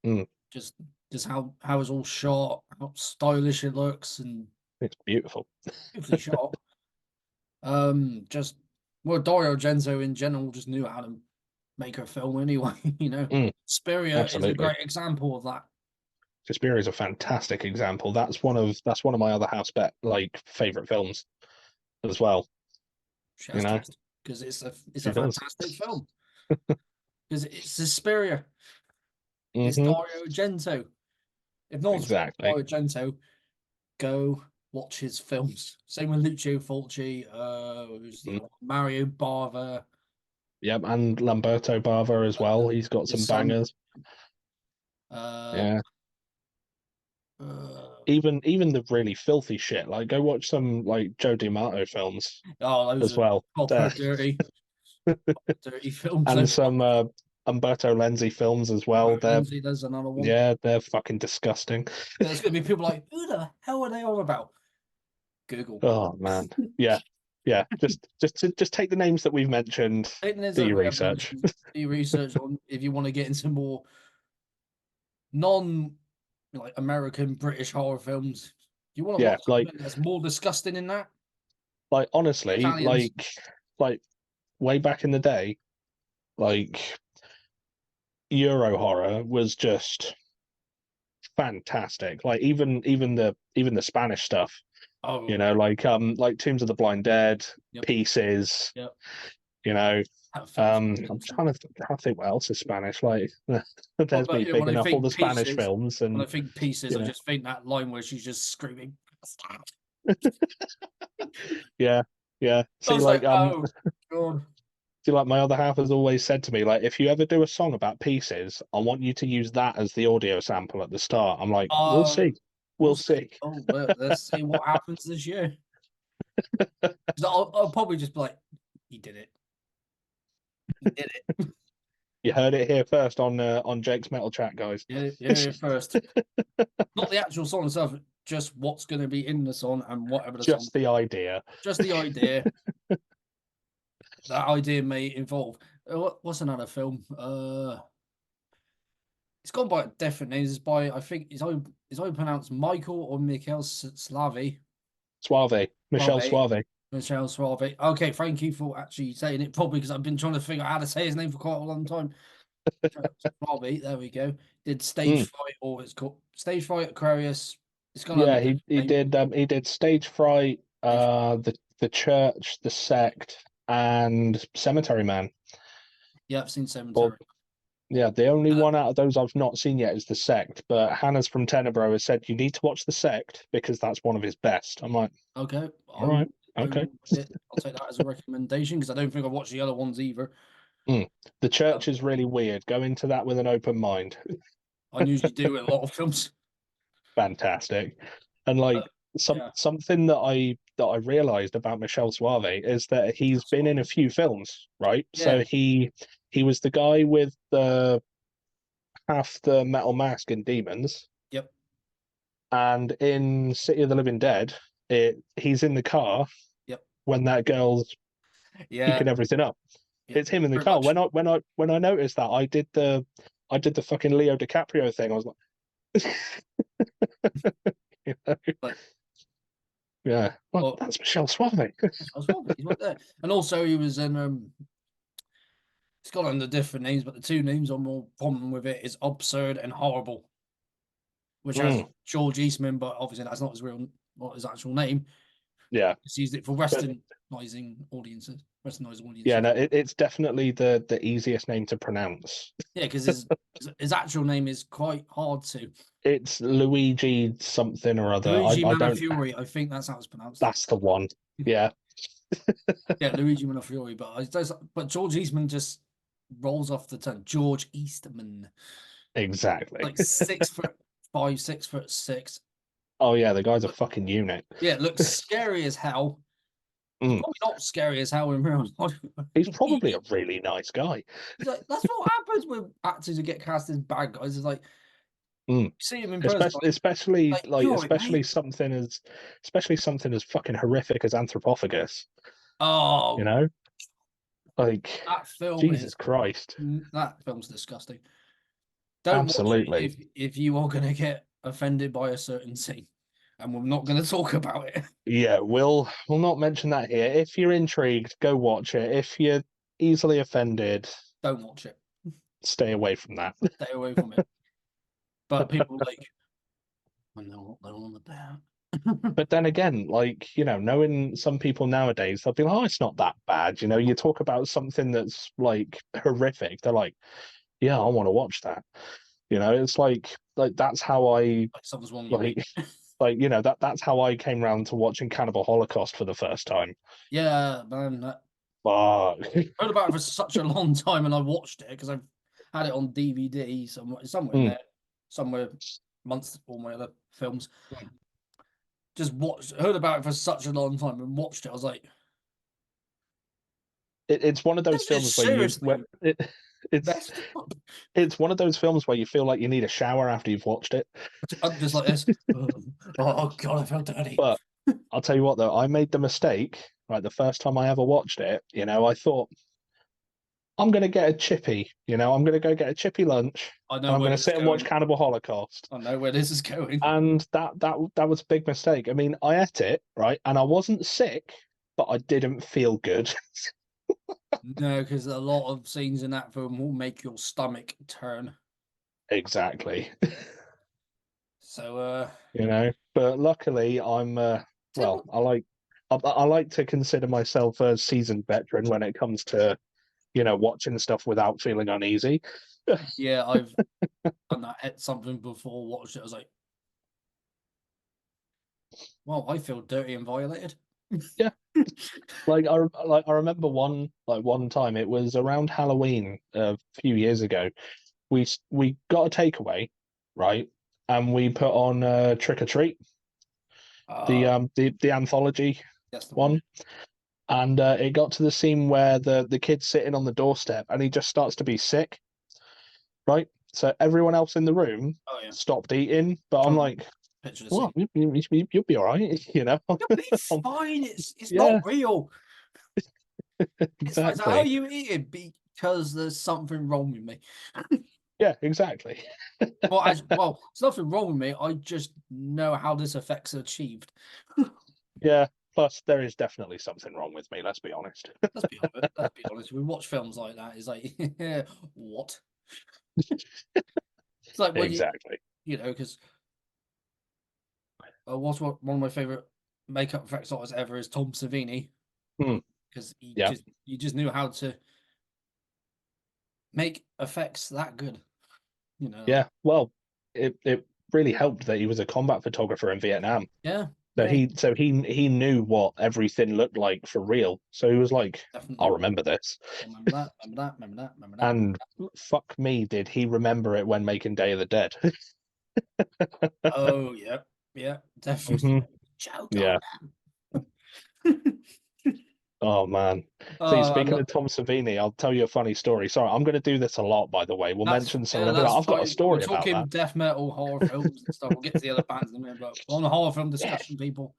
mm, Just just how it's all shot, how stylish it looks, and it's beautiful. beautifully shot. Just well, Dario Argento in general just knew how to make a film anyway. Mm, Spiria is a absolutely. great example of that. Suspiria is a fantastic example. That's one of my other house bet like favorite films as well. She You has know, taste because it's she a does. fantastic film because it's Suspiria. It's Hmm. Dario Argento. If no one's watched Exactly. Dario Argento, go watch his films. Same with Lucio Fulci. Who's the Mm. other one? Mario Bava. Yep, and Lamberto Bava as well. He's got His some son. bangers. Uh, Yeah. uh, Even the really filthy shit. Like go watch some like Joe D'Amato films oh, those as are well. proper dirty films. And Those some Umberto Lenzi films as well. Robert Lindsay, there's another one. They're fucking disgusting. There's going to be people like, who the hell are they on about? Google. Oh man. Yeah. Yeah. Just take the names that we've mentioned, Taking this do that your we have research. mentioned, do your research on if you want to get into more non like American British horror films. You want to Yeah, watch something that's more disgusting than that? like honestly, Italians. like way back in the day, like Euro horror was just fantastic. Like even the Spanish stuff, you Oh, know, like Tombs of the Blind Dead, yep, Pieces, yep. you know. That film's I'm amazing. trying to think what else is Spanish. Like Well, there's but me you know, big when I enough all the think Spanish pieces, films when I and think pieces, you I know. just think that line where she's just screaming. Yeah, yeah. I See was like, oh god. see, like my other half has always said to me, like, if you ever do a song about pieces, I want you to use that as the audio sample at the start. I'm like, we'll Uh, see. we'll We'll see. see. Oh, well, let's see what happens this year. 'Cause I'll probably just be like, he did it. He did it. You heard it here first on Jake's Metal Chat, guys. Yeah, first. Not the actual song itself, just what's going to be in the song and whatever the song. Just the idea. Just the idea. That idea may involve. What's another film? It's gone by different names. It's by, I think it's either pronounced Michael or Mikhail Slavi. Suave. Michelle Suave. Michelle Suave. Okay, thank you for actually saying it properly because I've been trying to figure out how to say his name for quite a long time. Suave, there we go. Did Stage Fright, or it's called Stage Fright Aquarius. It's gone Yeah, under he did Stage Fright, the Church, the Sect, and Cemetery Man. Yeah, I've seen Cemetery. Yeah, the only one out of those I've not seen yet is the Sect, but Hannah's from Tenebro has said you need to watch the Sect because that's one of his best. I'm like, okay, all right, okay. I'll take that as a recommendation because I don't think I've watched the other ones either. The Church is really weird. Go into that with an open mind. I usually do in a lot of films. Fantastic, and like something that I realized about Michel Suave is that he's been in a few films, right? Yeah. So he was the guy with the half the metal mask in Demons. Yep. And in City of the Living Dead, he's in the car. Yep. When that girl's picking everything up. Yep. It's him in the car. Much. When I noticed that, I did the fucking Leo DiCaprio thing. I was like, you know? Yeah. Well, that's Michel Suave. He's right there. And also he was in it's got under different names, but the two names I'm more common with it is Absurd and Horrible, which has George Eastman, but obviously that's not his actual name. Yeah. He's used it for Westernizing audiences. Yeah, no, it's definitely the easiest name to pronounce. Yeah, because his actual name is quite hard to. It's Luigi something or other. Luigi Manafiore, I think that's how it's pronounced. That's the one. Yeah. Yeah, Luigi Manafiore, but George Eastman just rolls off the tongue. George Eastman. Exactly. Like 6'5", 6'6". Oh yeah, the guy's a fucking unit. Yeah, it looks scary as hell. Probably not scary as hell in real life. He's probably a really nice guy. Like, that's what happens with actors who get cast as bad guys. It's like see him in person, especially something as fucking horrific as Anthropophagus. Oh, you know, like that film. Jesus Christ, that film's disgusting. Don't absolutely. watch it if you are going to get offended by a certain scene, and we're not going to talk about it. Yeah, we'll not mention that here. If you're intrigued, go watch it. If you're easily offended, don't watch it. Stay away from that. Stay away from it. But people I know what they're on about. But then again, like, you know, knowing some people nowadays, they'll be like, oh, it's not that bad. You know, you talk about something that's like horrific. They're like, yeah, I want to watch that. You know, it's like that's how I something's wrong like, you know, that's how I came around to watching Cannibal Holocaust for the first time. Yeah, man. I heard about it for such a long time, and I watched it because I've had it on DVD somewhere in there, somewhere amongst all my other films. Just heard about it for such a long time and watched it. I was like, it's one of those films it's one of those films where you feel like you need a shower after you've watched it. I'm just like this. Oh God, I felt dirty. But I'll tell you what, though, I made the mistake. Right, the first time I ever watched it, you know, I thought, I'm going to get a chippy. You know, I'm going to go get a chippy lunch. I'm going to sit and watch Cannibal Holocaust. I know where this is going. And that was a big mistake. I mean, I ate it, right, and I wasn't sick, but I didn't feel good. No, because a lot of scenes in that film will make your stomach turn. Exactly. So, you know, but luckily I'm I like to consider myself a seasoned veteran when it comes to, you know, watching stuff without feeling uneasy. Yeah, I've done that at something before, watched it. I was like, well, I feel dirty and violated. Yeah. I remember one time, it was around Halloween a few years ago. We got a takeaway, right? And we put on Trick or Treat. The anthology one. And it got to the scene where the kid's sitting on the doorstep and he just starts to be sick. right? So everyone else in the room Oh yeah. stopped eating, but I'm like, Picture the well, scene. you'll be all right, you know. You'll be fine. It's not Yeah, real. It's fine. So how are exactly. you eating? Because there's something wrong with me. Yeah, exactly. Well, there's nothing wrong with me. I just know how this effect's achieved. Yeah. Plus, there is definitely something wrong with me. Let's be honest. Let's be honest. Let's be honest. We watch films like that. It's like, what? It's like when Exactly. because what's one of my favorite makeup effects artists ever is Tom Savini, Hmm. because he Yeah. just knew how to make effects that good. Yeah. Well, it really helped that he was a combat photographer in Vietnam. Yeah, So yeah, he knew what everything looked like for real. So he was like, I'll definitely. remember this. Remember that. Remember that. Remember that. Remember that. And fuck me, did he remember it when making Day of the Dead? Oh yeah, yeah, definitely. Hmm. Choke on Yeah. them. Oh man. See, Oh, speaking of Tom Savini, I'll tell you a funny story. Sorry, I'm going to do this a lot, by the way. We'll mention someone and be that's like, I've got a fine. We're story about talking that. death metal horror films and stuff. We'll get to the other bands in a minute, but on the horror film discussion, people.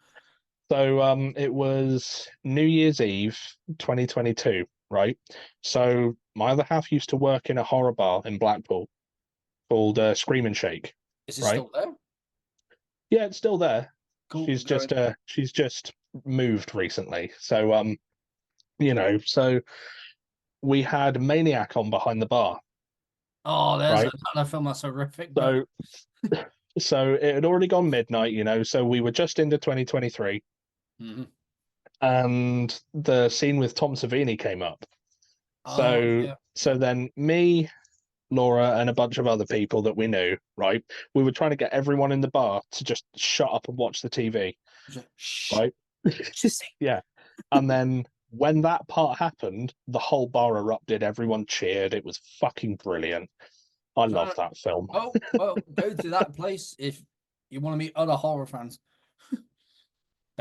So it was New Year's Eve 2022, right? So my other half used to work in a horror bar in Blackpool called Scream and Shake, Is it right? still there? Yeah, it's still there. Cool. Going. She's just moved recently. So so we had Maniac on behind the bar, Oh, there's right? another film that's horrific, but So so it had already gone midnight, so we were just into 2023, Mhm. and the scene with Tom Savini came up. Oh So yeah, yeah. so then me, Laura, and a bunch of other people that we knew, right? We were trying to get everyone in the bar to just shut up and watch the TV, Shh. right? Just say. Yeah. And then when that part happened, the whole bar erupted. Everyone cheered. It was fucking brilliant. I love that film. Oh, well, go to that place if you want to meet other horror fans,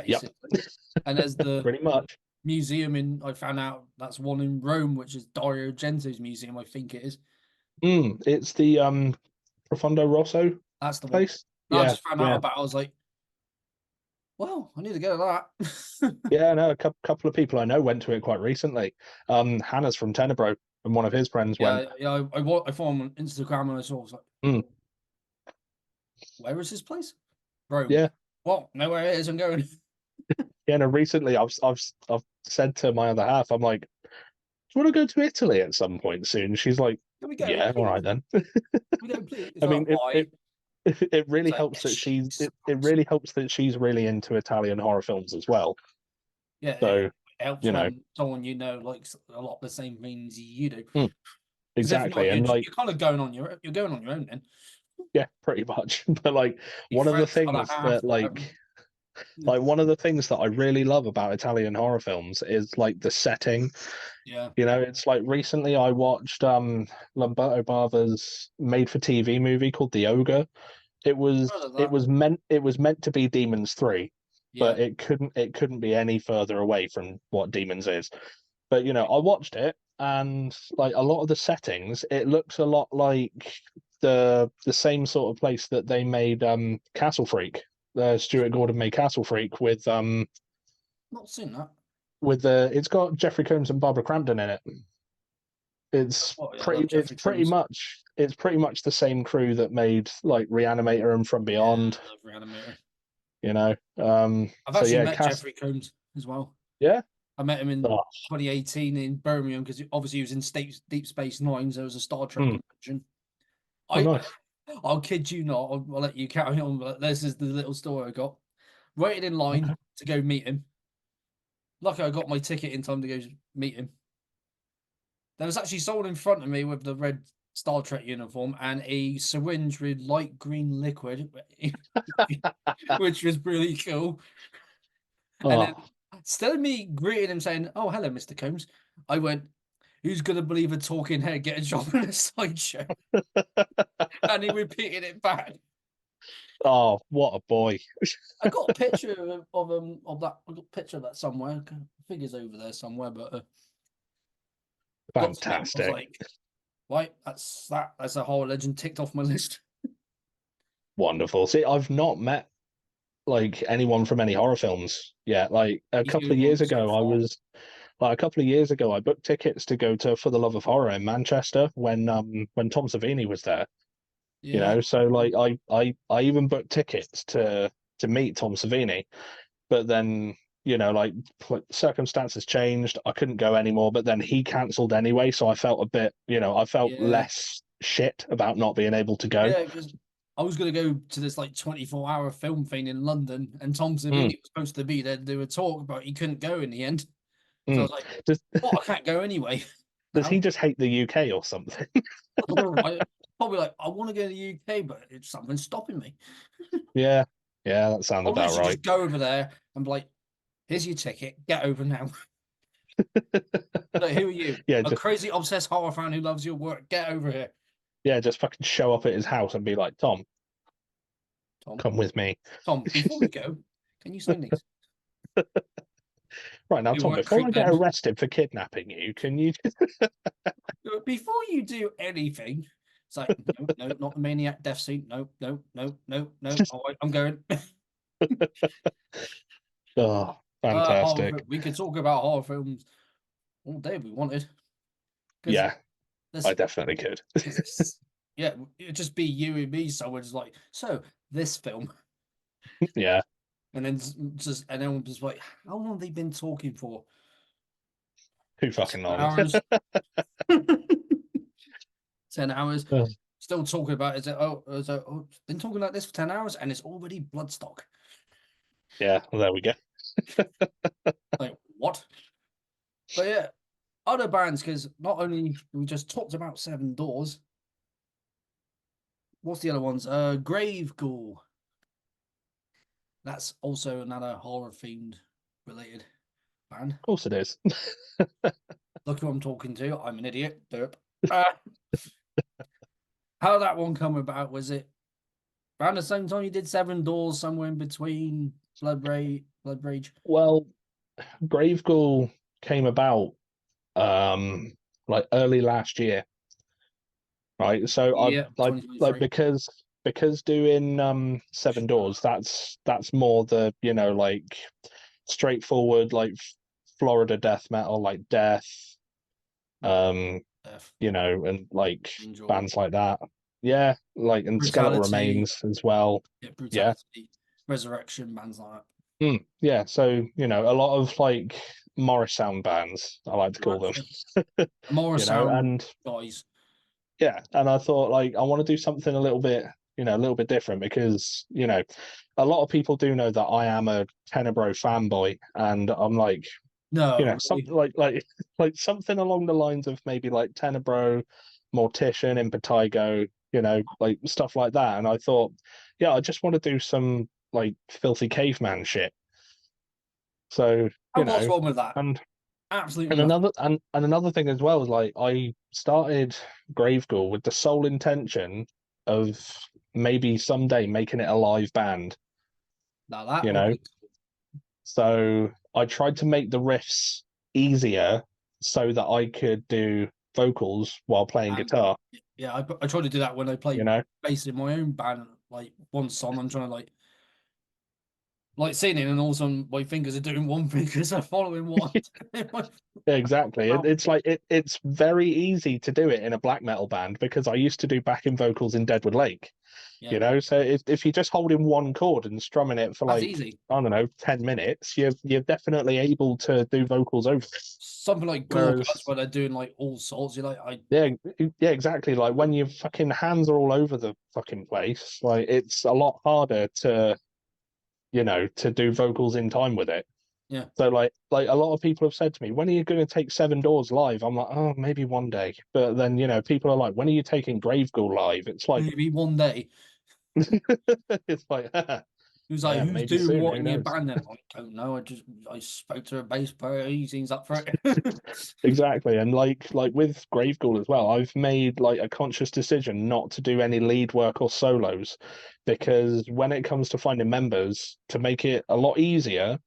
Yep, basically. And there's the pretty much. museum I found out that's one in Rome, which is Dario Argento's museum, I think it is. It's the Profondo Rosso That's the one. place. I Yeah, just found out yeah, about it. I was like, well, I need to go to that. yeah. No, a couple of people I know went to it quite recently. Hannah's from Tenebro, and one of his friends went. Yeah, I found him on Instagram and I was like, Mm, where is this place? Rome. yeah, Well, know where it is. I'm going. yeah. No, recently I've said to my other half, I'm like, do you want to go to Italy at some point soon? She's like, Can we go, yeah, all please? right then. Can we go, please? It's I like, mean, why? it really It's like, helps that shh, it really helps that she's really into Italian horror films as well. yeah, So, it helps you know, when someone likes a lot of the same things you do. mm, Because if exactly. not, And like, you're kind of going on you're going on your own then. yeah, pretty much. But like, Your one of the friends, other things half, that whatever. one of the things that I really love about Italian horror films is like the setting. Yeah, It's like recently I watched Lamberto Bava's made for TV movie called The Ogre. heard of that. It was meant to be Demons 3, Yeah, but it couldn't be any further away from what Demons is. But I watched it, and like a lot of the settings, it looks a lot like the same sort of place that they made Castle Freak. Stuart Gordon made Castle Freak not seen that. with the it's got Jeffrey Combs and Barbara Crampton in it. Oh yeah, I love Jeffrey Combs. It's pretty much the same crew that made like Reanimator and From Yeah, Beyond. I love Reanimator. You know, I've so actually yeah, met Jeffrey Combs as well. yeah. I met him in Oh, 2018 in Birmingham because obviously he was in Deep Space Nine, so it was a Star Trek mm. convention. Oh, I, nice. I'll kid you not. I'll let you carry on. But this is the little story I got. Waited in line Okay. to go meet him. Lucky I got my ticket in time to go meet him. There was actually someone in front of me with the red Star Trek uniform and a syringe with light green liquid, which was really cool. And then Oh, instead of me greeting him saying, "Oh, hello, Mr. Combs," I went, "Who's gonna believe a talking head get a job in a sideshow?" And he repeated it back. oh, what a boy! I got a picture of that. I got a picture of that somewhere. I think it's over there somewhere, but got to meet him. I was Fantastic. like, Right, that's that. That's a horror legend ticked off my list. Wonderful. See, I've not met like anyone from any horror films yet. Like a He's the couple only of one years so ago, far. a couple of years ago, I booked tickets to go to For the Love of Horror in Manchester when Tom Savini was there. You Yeah, know, so like I even booked tickets to meet Tom Savini, but then like circumstances changed. I couldn't go anymore, but then he cancelled anyway, so I felt a bit, I felt yeah, less shit about not being able to go. yeah. Because I was gonna go to this like 24-hour film thing in London, and Tom Mm, Savini was supposed to be there to do a talk, but he couldn't go in the end. So I mm. was like, Does "Well, I can't go anyway." does he Now just hate the UK or something? I don't know. Probably like I want to go to the UK, but it's something stopping me. Yeah, yeah, that sounds I'll about literally right. just go over there and be like, "Here's your ticket. Get over now." Like, who are you? Yeah, A crazy obsessed horror fan who loves your work. Get over here, just fucking show up at his house and be like, Tom, Tom. come with me. Tom, before we go, can you sign these? Right now, You Tom, weren't before I creep get then. arrested for kidnapping you, can you Before you do anything, it's like, no, no, not the maniac death scene. No, no, no, no, no. just All right, I'm going. Oh, fantastic. We could talk about horror films all day if we wanted, because Yeah, I there's, definitely could. because yeah, it'd just be you and me. Someone's like, so this film, Yeah, and then just and then just like, how long have they been talking for? too fucking 10 long. hours. 10 hours. Oh, Still talking about oh, been talking like this for 10 hours, and it's already Bloodstock. yeah, well, there we go. Like what? But yeah, other bands, because not only we just talked about Seven Doors. What's the other ones? Grave Ghoul. That's also another horror themed related band. Of course it is. Look who I'm talking to. I'm an idiot. Derp. Uh, how that one come about? Was it around the same time you did Seven Doors, somewhere in between Blood Rage? Well, Graveghoul came about um like early last year, right? So I Yeah, like 2023. because doing Seven Doors, that's more the, like straightforward like Florida death metal, like Death, Yep. um, Death, and like Enjoy, bands like that. Yeah, like and Skeletal Brutality, Remains as well. yeah, Yeah. Brutality, Resurrection, bands like Yeah, so a lot of like Morris sound bands, I like to call them. that. More sound And guys. yeah, and I thought like I want to do something a little bit, a little bit different because, a lot of people do know that I am a Tenebro fanboy, and I'm like, No, really. something like something along the lines of maybe like Tenebro, Mortician, Impetigo, like stuff like that. And I thought, yeah, I just want to do some like filthy caveman shit. So, And what's wrong with that? and Absolutely and nothing. another thing as well is like I started Graveghoul with the sole intention of maybe someday making it a live band, Now that you would know. be So I tried to make the riffs easier so that I could do vocals while playing and guitar, yeah, I try to do that when I you play know. bass in my own band. Like one song, I'm trying to like singing, and all of a sudden my fingers are doing one thing because I'm following what I'm doing. Exactly. It's like it's very easy to do it in a black metal band because I used to do backing vocals in Deadwood Lake. Yeah, So if you're just holding one chord and strumming it for that's like, easy. I don't know, 10 minutes, you're definitely able to do vocals over it. Something like Ghoul cuts Whereas, where they're doing like all sorts. You're like, yeah, yeah, exactly. Like when your fucking hands are all over the fucking place, like it's a lot harder to do vocals in time with it. yeah, So like a lot of people have said to me, when are you going to take Seven Doors live? I'm like, oh, maybe one day. But then, people are like, when are you taking Graveghoul live? It's like, maybe one day. it's like, Who's like, yeah, who's maybe doing soon. what Who in your knows? band? Then I don't know. I spoke to a bass player. He seems up for it. Exactly. And like with Graveghoul as well, I've made like a conscious decision not to do any lead work or solos because when it comes to finding members, to make it a lot easier,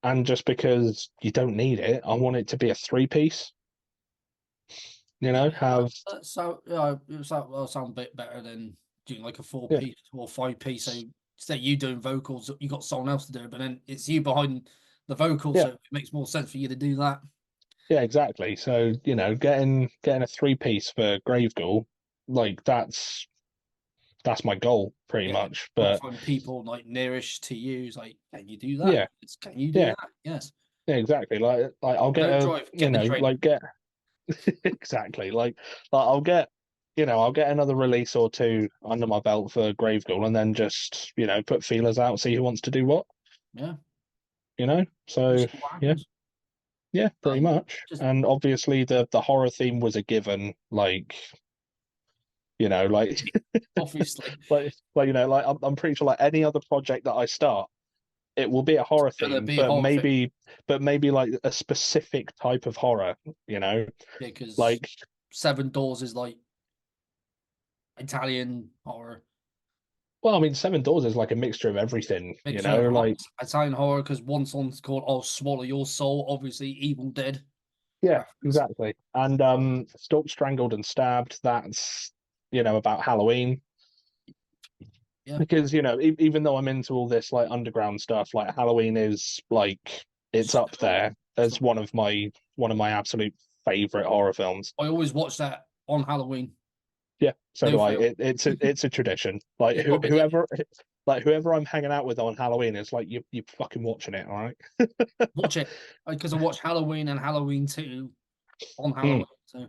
and just because you don't need it, I want it to be a three piece. You Yeah, know, have that'll sound a bit better than doing like a four yeah, piece or five piece. So instead you doing vocals, you got someone else to do it, but then it's you behind the vocals, yeah, so it makes more sense for you to do that. yeah, exactly. So, getting a three-piece for Grave Ghoul, like that's my goal pretty Yeah, much. got to But find people like nearest to you. It's like, can you do that? yeah, Can you do yeah, that? Yes. yeah, exactly. Like I'll get Don't a drive. Get the train. like get exactly like I'll get another release or two under my belt for Grave Ghoul, and then just put feelers out, see who wants to do what. Yeah. So Just see what yeah, happens. yeah, pretty Um, much. just And obviously the horror theme was a given. Like obviously like I'm pretty sure like any other project that I start, it will be a horror gonna theme, be a but horror thing maybe like a specific type of horror. because Like Seven Doors is like Italian horror. well, I mean, Seven Doors is like a mixture of everything. Mixture of Like Italian horror because one song's called "I'll Swallow Your Soul," obviously Evil Dead yeah, reference. exactly. And Stalked, Strangled, and Stabbed. That's about Halloween. Yeah, Because even though I'm into all this like underground stuff, like Halloween is like it's up still, there as still. one of my absolute favorite horror films. I always watch that on Halloween. Yeah, so No do I. fail. It's a tradition. Like It's got to be the whoever I'm hanging out with on Halloween, it's like you fucking watching it, all right? watch it because I watch Halloween and Halloween 2 on Mm, Halloween, so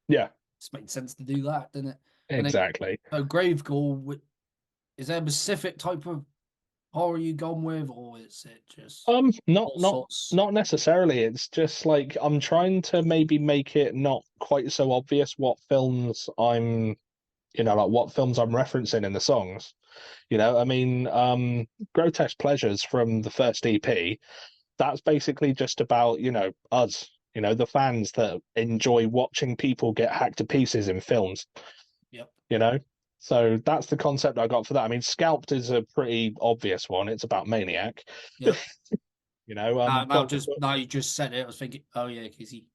yeah, it's made sense to do that, didn't it? And then exactly. so Grave Ghoul, is there a specific type of horror you gone with, or is it just Not all not sorts? not necessarily. It's just like I'm trying to maybe make it not quite so obvious what films like what films I'm referencing in the songs. I mean, Grotesque Pleasures from the first EP, that's basically just about, us, the fans that enjoy watching people get hacked to pieces in films, Yep, you know? So that's the concept I got for that. I mean, Scalped is a pretty obvious one. It's about Maniac. yep. Doctor, Now you just said it. I was thinking, oh yeah, because he.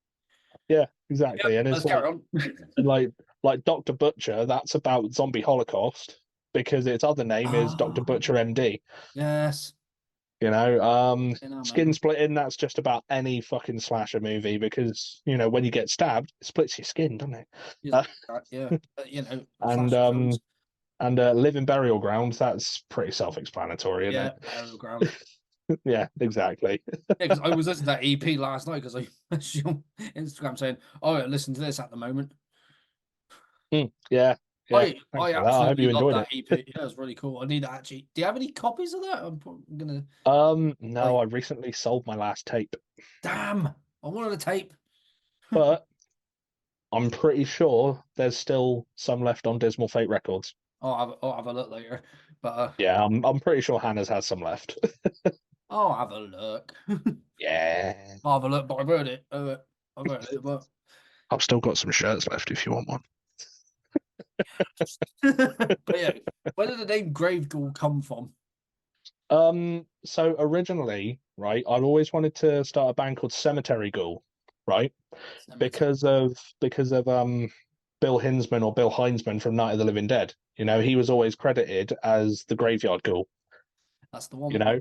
yeah, Yep, exactly. And it's let's carry on. like Doctor Butcher. That's about zombie Holocaust because its other name is Doctor Ah, Butcher MD. yes. Skin Man. splitting, that's just about any fucking slasher movie because, when you get stabbed, it splits your skin, doesn't it? Yes, Uh, yeah. and Slasher films. Live in Burial Ground, that's pretty self-explanatory, isn't Yeah, Burial Ground. it? Yeah, exactly. Yeah, because I was listening to that EP last night because I messaged you on Instagram saying, "Oh, yeah, listen to this at the moment." Yeah, yeah. Thanks I for that. I hope you absolutely love enjoyed that it. EP. Yeah, it was really cool. I need to actually. Do you have any copies of that? I'm gonna No, like. I recently sold my last tape, Damn, I wanted a tape. but I'm pretty sure there's still some left on Dismal Fate Records. I'll have a look later, but Yeah, I'm pretty sure Hannah's has some left. I'll have a look. Yeah. I'll have a look, but I've heard it. I've heard it, but I've still got some shirts left if you want one. but yeah, where did the name Grave Ghoul come from? So originally, right, I'd always wanted to start a band called Cemetery Ghoul, right? Cemetery. Because of Bill Hinsman or Bill Heinsman from Night of the Living Dead. He was always credited as the Graveyard Ghoul, That's the you one. know?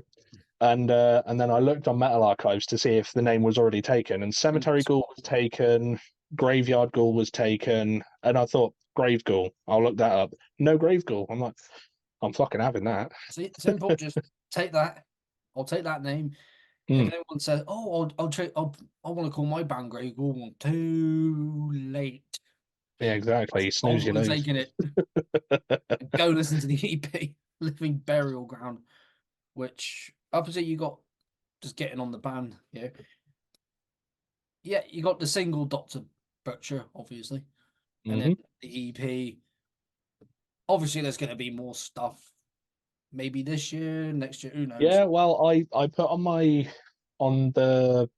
And then I looked on Metal Archives to see if the name was already taken, and And Cemetery guess Ghoul what? was taken, Graveyard Ghoul was taken, and I thought Grave Ghoul. I'll look that up. No Grave Ghoul. I'm like, I'm fucking having that. See, simple. Just take that. I'll take that name. If Mm, anyone says, "Oh, I want to call my band Grey Ghoul," too late. yeah, exactly. Snooze, you Probably lose. taking it. Go listen to the EP, Living Burial Ground, which obviously you got just getting on the band here. Yeah, you got the single Doctor Butcher, obviously, and then Hmm. the EP. Obviously, there's going to be more stuff. Maybe this year, next year, who knows? Yeah, well, I put on the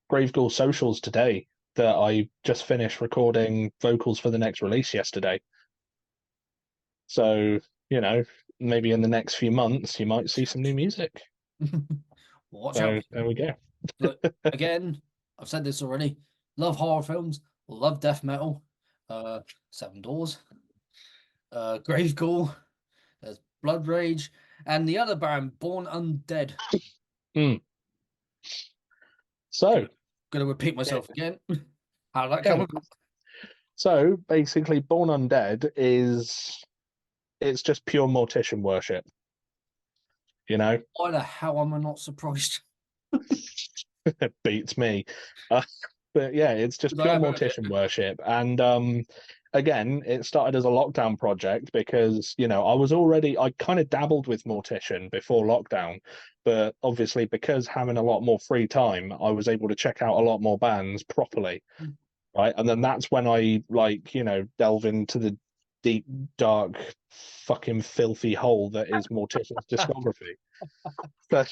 Grave Ghoul socials today that I just finished recording vocals for the next release yesterday. So, you know, maybe in the next few months you might see some new music. Watch out. So there we go. Look, again, I've said this already. Love horror films. love death metal. Seven Doors, Grave Ghoul, there's Blood Rage, and the other band, Born Undead. Mm. So, Gonna repeat myself again. How did that yeah. come about? So basically, Born Undead it's just pure mortician worship. You know, Why the hell am I not surprised? it beats me. Uh, but yeah, it's just 'Cause I pure have heard it. mortician worship. And again, it started as a lockdown project because, I kind of dabbled with mortician before lockdown. But obviously, because having a lot more free time, I was able to check out a lot more bands properly. Right. And then that's when I, delve into the deep, dark, fucking filthy hole that is Mortician's discography. So,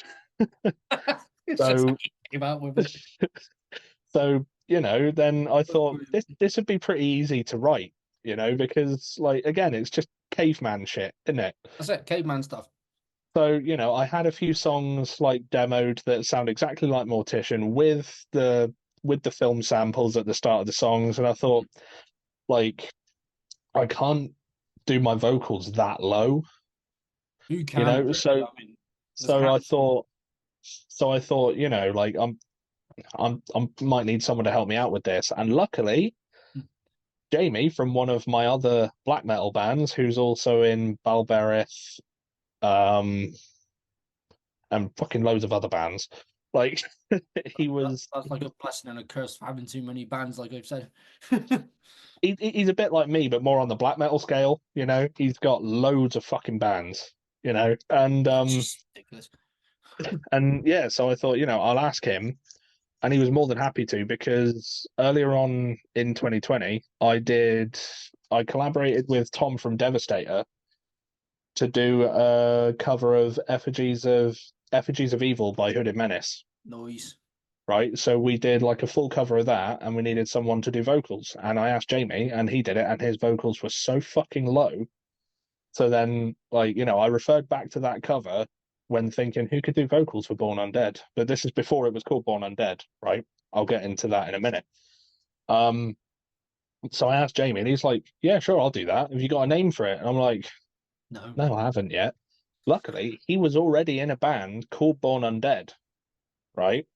It's just so came out with it. So, then I That's thought brilliant. this would be pretty easy to write, because like again, it's just caveman shit, isn't it? That's it, caveman stuff. So, I had a few songs like demoed that sound exactly like Mortician with the film samples at the start of the songs, and I thought, like, I can't do my vocals that low, You can really, so I mean, there's so I hands. thought like I might need someone to help me out with this, and luckily Jamie from one of my other black metal bands, who's also in Balberith, um, and fucking loads of other bands. Like he was, That's like a blessing and a curse for having too many bands, like I've said. he's a bit like me, but more on the black metal scale. He's got loads of fucking bands. And It's just ridiculous. yeah, so I thought, I'll ask him, and he was more than happy to because earlier on in 2020, I collaborated with Tom from Devastator to do a cover of Effigies of Evil by Hooded Menace. Noise. Right. So we did like a full cover of that and we needed someone to do vocals. And I asked Jamie and he did it and his vocals were so fucking low. So then I referred back to that cover when thinking who could do vocals for Born Undead. But this is before it was called Born Undead, right? I'll get into that in a minute. Um so I asked Jamie and he's like, yeah, sure, I'll do that. Have you got a name for it? And I'm like, No. no, I haven't yet. Luckily, he was already in a band called Born Undead, right?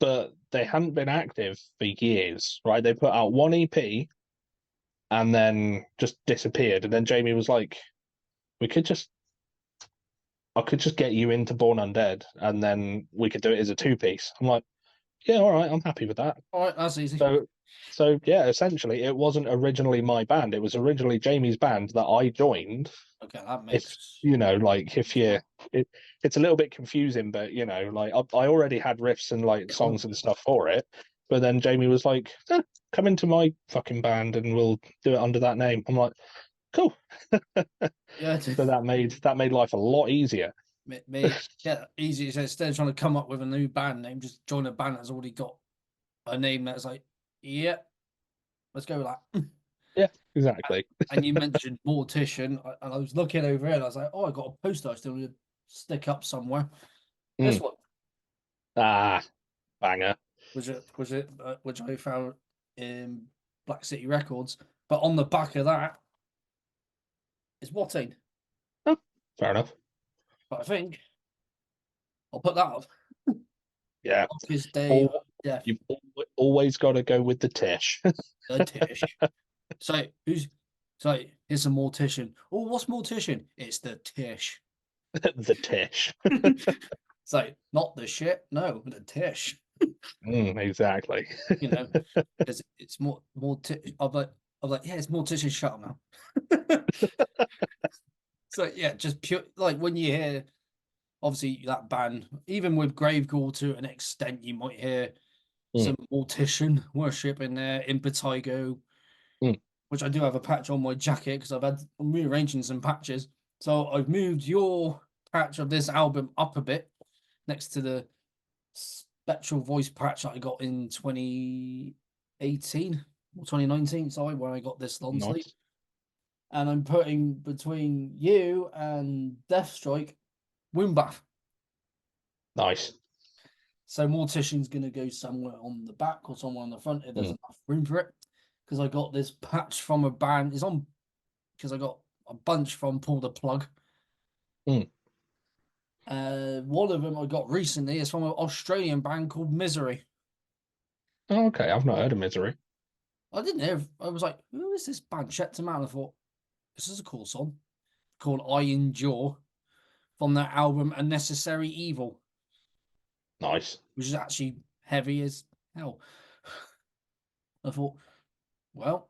But they hadn't been active for years, right? They put out one EP and then just disappeared. And then Jamie was like, "We could just, I could just get you into Born Undead, and then we could do it as a two-piece." I'm like, "Yeah, all right, I'm happy with that." All right, that's easy. So, so yeah, essentially, it wasn't originally my band. It was originally Jamie's band that I joined. Okay, that If makes like if you it, it's a little bit confusing, but like I already had riffs and like songs and stuff for it, but then Jamie was like, come into my fucking band and we'll do it under that name. I'm like, cool. yeah. So that made life a lot easier. Yeah, easy. So instead of trying to come up with a new band name, just join a band that's already got a name that's like, yeah, let's go with that. Yeah, exactly. And you mentioned Mortician, and I was looking over it, and I was like, oh, I got a poster I still need to stick up somewhere. This Mm. one Ah, banger. which I found in Black City Records, but on the back of that is Watain. Oh, fair enough. But I think I'll put that up. Yeah. His Day of All, Death, you've always got to go with the Tish. the Tish. So here's a Mortician. Oh, what's Mortician? It's the Tish. The Tish. So not the shit, no, the Tish. Exactly. Because it's more. I'm like, yeah, it's Mortician. Shut up now. So yeah, just pure like when you hear obviously that band, even with Grave Ghoul to an extent, you might hear Mm, some Mortician worship in there, Impetigo, mm. which I do have a patch on my jacket because I'm rearranging some patches. So I've moved your patch of this album up a bit next to the Spectral Voice patch that I got in 2018 or 2019, sorry, when I got this long sleeve. Nice. And I'm putting between you and Deathstrike Wound Bath. Nice. So Mortician's going to go somewhere on the back or somewhere on the front if there's Mm. enough room for it. Because I got this patch from a band. It's on because I got a bunch from Pull the Plug. Mm. One of them I got recently is from an Australian band called Misery. Oh, okay, I've not heard of Misery. I didn't hear. I was like, who is this band? Checked them out. And I thought, this is a cool song called I Endure from their album Unnecessary Evil, Nice. which is actually heavy as hell. I thought, well,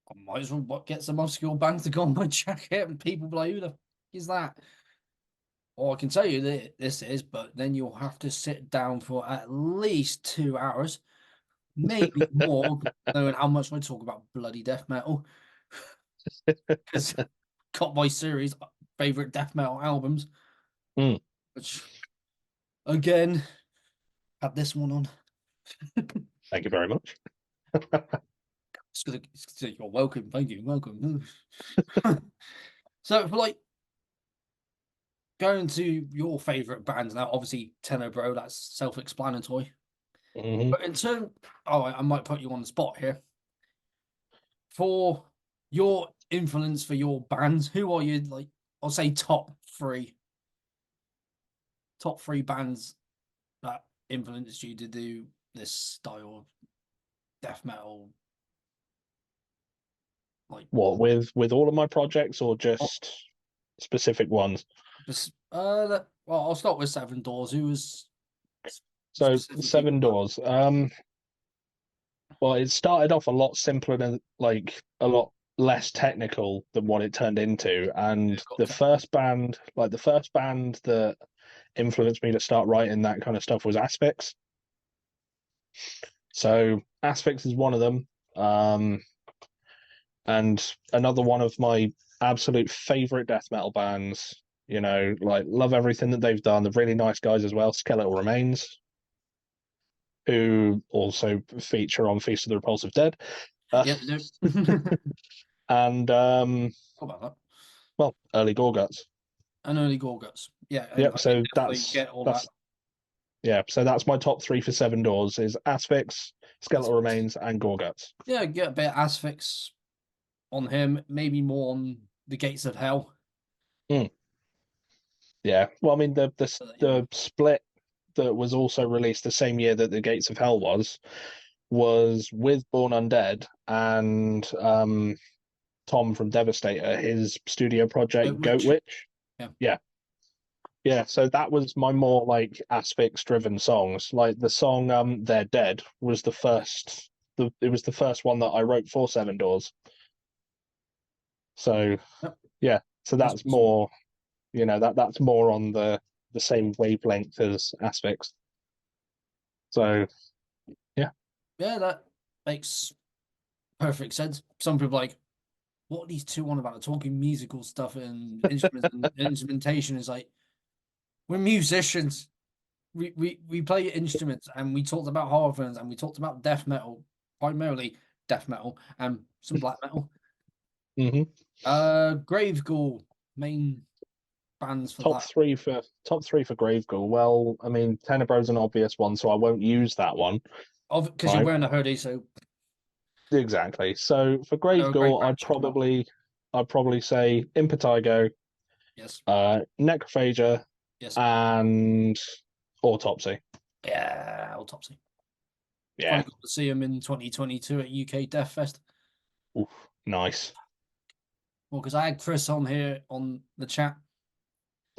I might as well get some obscure bands to go on my jacket, and people be like, who the f is that? Or I can tell you that this is, but then you'll have to sit down for at least 2 hours, maybe more, knowing how much I talk about bloody death metal. Because got my series favorite death metal albums, Mm. which again had this one on. Thank you very much. You're welcome, thank you, welcome. So for like going to your favorite bands now, obviously Tenebro, that's self-explanatory. Hmm. But in turn, oh, I might put you on the spot here. For your influence for your bands, who are you like? I'll say top three bands that influenced you to do this style of death metal. Like, What, with all of my projects or oh, just specific ones? well, I'll start with Seven Doors. Who was So specifically your Seven band? Doors. Well, it started off a lot simpler than like a lot less technical than what it turned into. And Got the first band, like the first band that influenced me to start writing that kind of stuff was Asphyx. So Asphyx is one of them. And another one of my absolute favorite death metal bands. You know, like love everything that they've done. They're really nice guys as well. Skeletal Remains, who also feature on Feast of the Repulsive Dead. Yeah, they do. And How about that? well, early Gorguts. And early Gorguts. Yeah, I Yep. can So definitely get all that. that's yeah. So that's my top three for Seven Doors: is Asphyx, Skeletal Remains, and Gorguts. Yeah, get a bit of Asphyx on him, maybe more on the Gates of Hell. Mm. Yeah. Well, I mean You know, the split that was also released the same year that the Gates of Hell was with Born Undead and Tom from Devastator, his studio project Goat Witch. Witch. Yeah. Yeah. Yeah, so that was my more like aspects driven songs. Like the song They're Dead was it was the first one that I wrote for Seven Doors. So Yep. yeah, so That's that's awesome. more, you know, that's more on the same wavelength as aspects. So yeah. Yeah, that makes perfect sense. Some people are like, what are these two on about? Talking musical stuff and instruments and instrumentation is like, we're musicians. We play instruments and we talked about horror films and we talked about death metal, primarily death metal and some black metal. Hmm. Grave Ghoul, main bands for Top that. three for Grave Ghoul. Well, I mean, Tenebro's an obvious one, so I won't use that one. Of because you're Right. wearing a hoodie, so Exactly. So for they're Grave a great Ghoul, band. Check them out. I'd probably say Impetigo, Yes, Necrophagia, yes, and Autopsy. yeah, Autopsy. Yeah. Finally got to see them in 2022 at UK Death Fest. Oof, nice. Well, because I had Chris on here on the chat.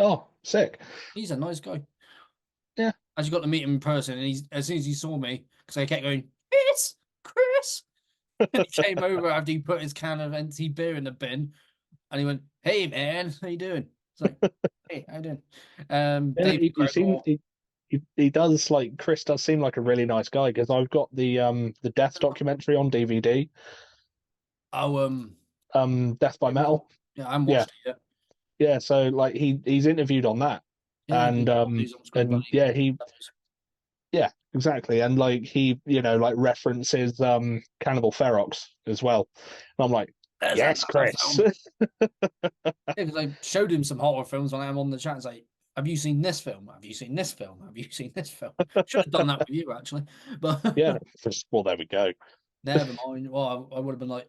Oh, sick. He's a nice guy. Yeah. I just got to meet him in person, and he's as soon as he saw me, because I kept going, Chris, and he came over after he put his can of empty beer in the bin, and he went, "Hey man, how you doing?" It's like, "Hey, how you doing?" Yeah, David Gregor. he does like Chris does seem like a really nice guy because I've got the Death documentary on DVD, Oh, Death by Death Metal. Metal. Yeah, I haven't Yeah. watched it yet. Yeah, so like he's interviewed on that. Yeah, because he's on Screen And Buddy. yeah, yeah, exactly. And like he, you know, like references Cannibal Ferox as well. And I'm like, There's yes, another Chris. film. Yeah, because I showed him some horror films when I'm on the chat. It's like, have you seen this film? Have you seen this film? Have you seen this film? Should have done that with you actually, but Yeah. Well, there we go. never mind. Well, I would have been like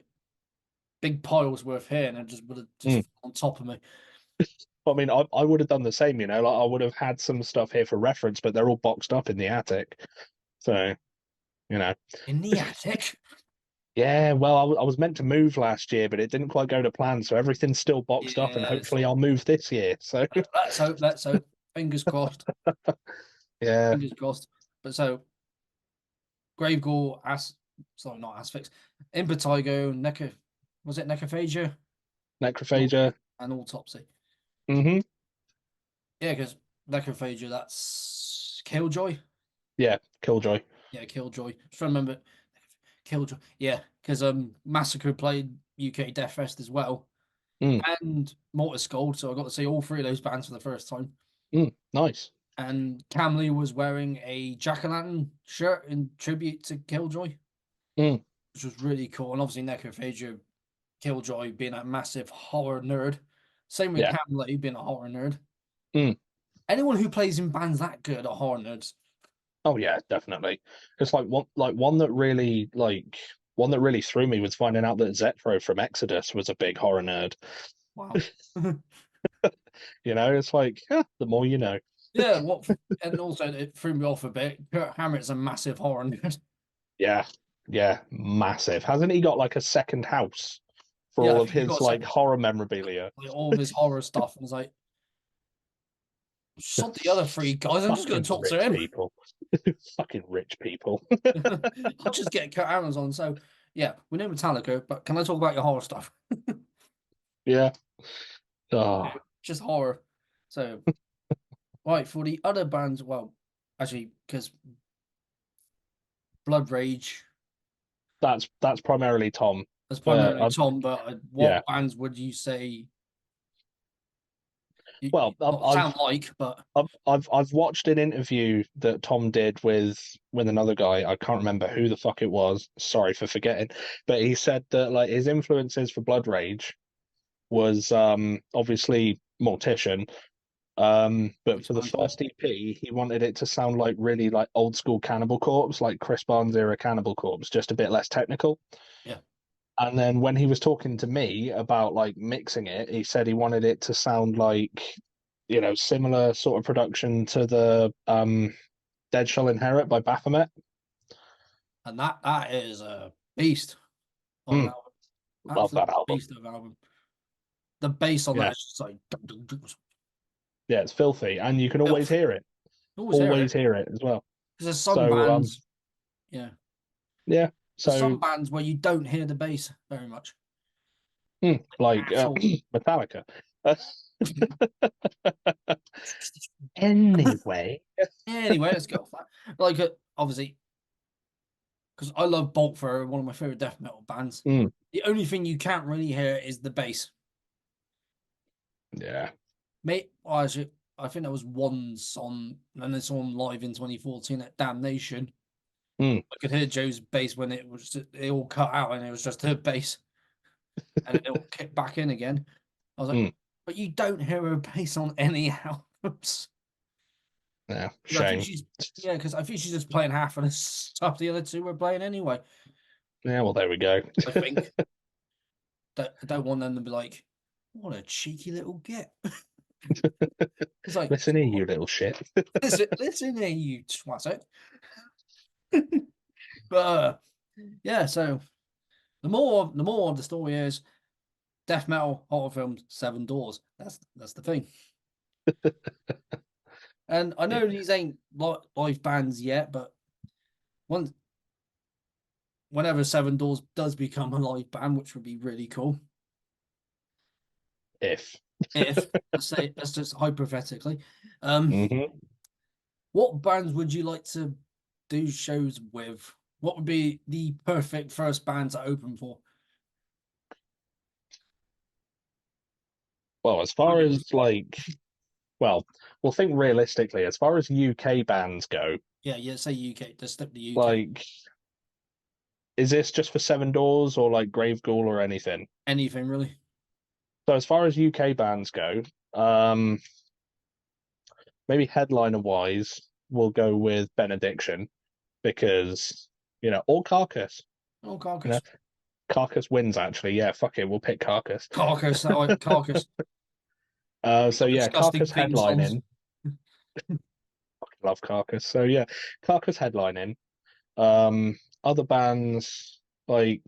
big piles worth here, and it just would have just Mm. on top of me. I mean, I would have done the same, you know, like I would have had some stuff here for reference, but they're all boxed up in the attic. So, you know. In the attic. Yeah, well, I was meant to move last year, but it didn't quite go to plan, so everything's still boxed up, and Yeah, hopefully I'll move this year. So, let's hope. Let's hope. Fingers crossed. yeah, Fingers crossed. But so Grave Ghoul, sorry, not Asphyx, Impetigo, was it Necrophagia? necrophagia. And Autopsy. Hmm. Yeah, because Necrophagia, that's Killjoy. Yeah, Killjoy. Yeah, Killjoy. Just remember Killjoy. Yeah, because Massacre played UK Death Fest as well. Mm, And Mortis Gold, so I got to see all three of those bands for the first time. nice. And Camley was wearing a Jack-o'-lantern shirt in tribute to Killjoy, Mm, which was really cool. And obviously Necrophagia, Killjoy being a massive horror nerd. Same with yeah. Camley being a horror nerd. Mm. Anyone who plays in bands that good are horror nerds. Oh yeah, definitely. It's one that really threw me was finding out that Zetro from Exodus was a big horror nerd. Wow. You know, it's like, yeah, the more you know. Yeah, and also it threw me off a bit. Kurt Hammett's a massive horror nerd. Yeah, yeah, massive. Hasn't he got like a second house for Yeah, I all of think he's his got like second, horror memorabilia? like all of his horror stuff, and it's like, sod the other three guys. I'm just going to Fucking talk to rich him. people. Fucking rich people. I'll just get Kurt Hammett's on. So yeah, we know Metallica, but can I talk about your horror stuff? Yeah. Oh, Just horror. So right for the other bands, well, actually, because Blood Rage. that's primarily Tom. That's But primarily Tom, but what yeah. bands would you say Well, not sound like, but I've watched an interview that Tom did with another guy. I can't remember who the fuck it was. Sorry for forgetting. But he said that like his influences for Blood Rage was obviously Mortician. But which for the sounds cool. first EP, he wanted it to sound like really like old school Cannibal Corpse, like Chris Barnes era Cannibal Corpse, just a bit less technical. Yeah. And then when he was talking to me about like mixing it, he said he wanted it to sound like, you know, similar sort of production to the Dead Shall Inherit by Baphomet. And that is a beast of an Mm, album. love Absolute that album. beast of an album. The bass on that Yeah, is just like yeah, it's filthy, and you can always filth. hear it. Always hear it. Always hear it as well. Because there's some So bands, yeah. yeah, There's some so bands where you don't hear the bass very much. like At all. Metallica. Anyway. Anyway, let's go off that. Like obviously, because I love Bolt for one of my favorite death metal bands. Mm, The only thing you can't really hear is the bass. yeah. Mate, well, actually, I think there was one song, and they saw him live in 2014 at Damnation. Mm, I could hear Joe's bass when it all cut out and it was just her bass, and it all kicked back in again. I was like, mm, but you don't hear her bass on any albums. yeah. 'Cause I think Shame. because I think she's just playing half of the stuff the other two were playing anyway. Yeah, well there we go. I think that I don't want them to be like, what a cheeky little git. It's like, Listen here, you little shit. listen here, you twat. But yeah, so the more of the story is death metal horror films, seven doors. That's the thing. And I know these ain't live bands yet, but once whenever Seven Doors does become a live band, which would be really cool. If. If let's just hypothetically, Hmm. what bands would you like to do shows with? What would be the perfect first band to open for? Well, as far as like, well, we'll think realistically, as far as UK bands go, Yeah, say UK. Just stick the UK. like, is this just for Seven Doors or like Grave Ghoul or anything? Anything really? So as far as UK bands go, um, maybe headliner wise, we'll go with Benediction because or Carcass. Oh, You know, Carcass. Carcass wins actually. Yeah, fuck it, we'll pick Carcass. Carcass, that like Carcass. So yeah, Disgusting Carcass theme songs. headlining. Love Carcass. So yeah, Carcass headlining. Other bands like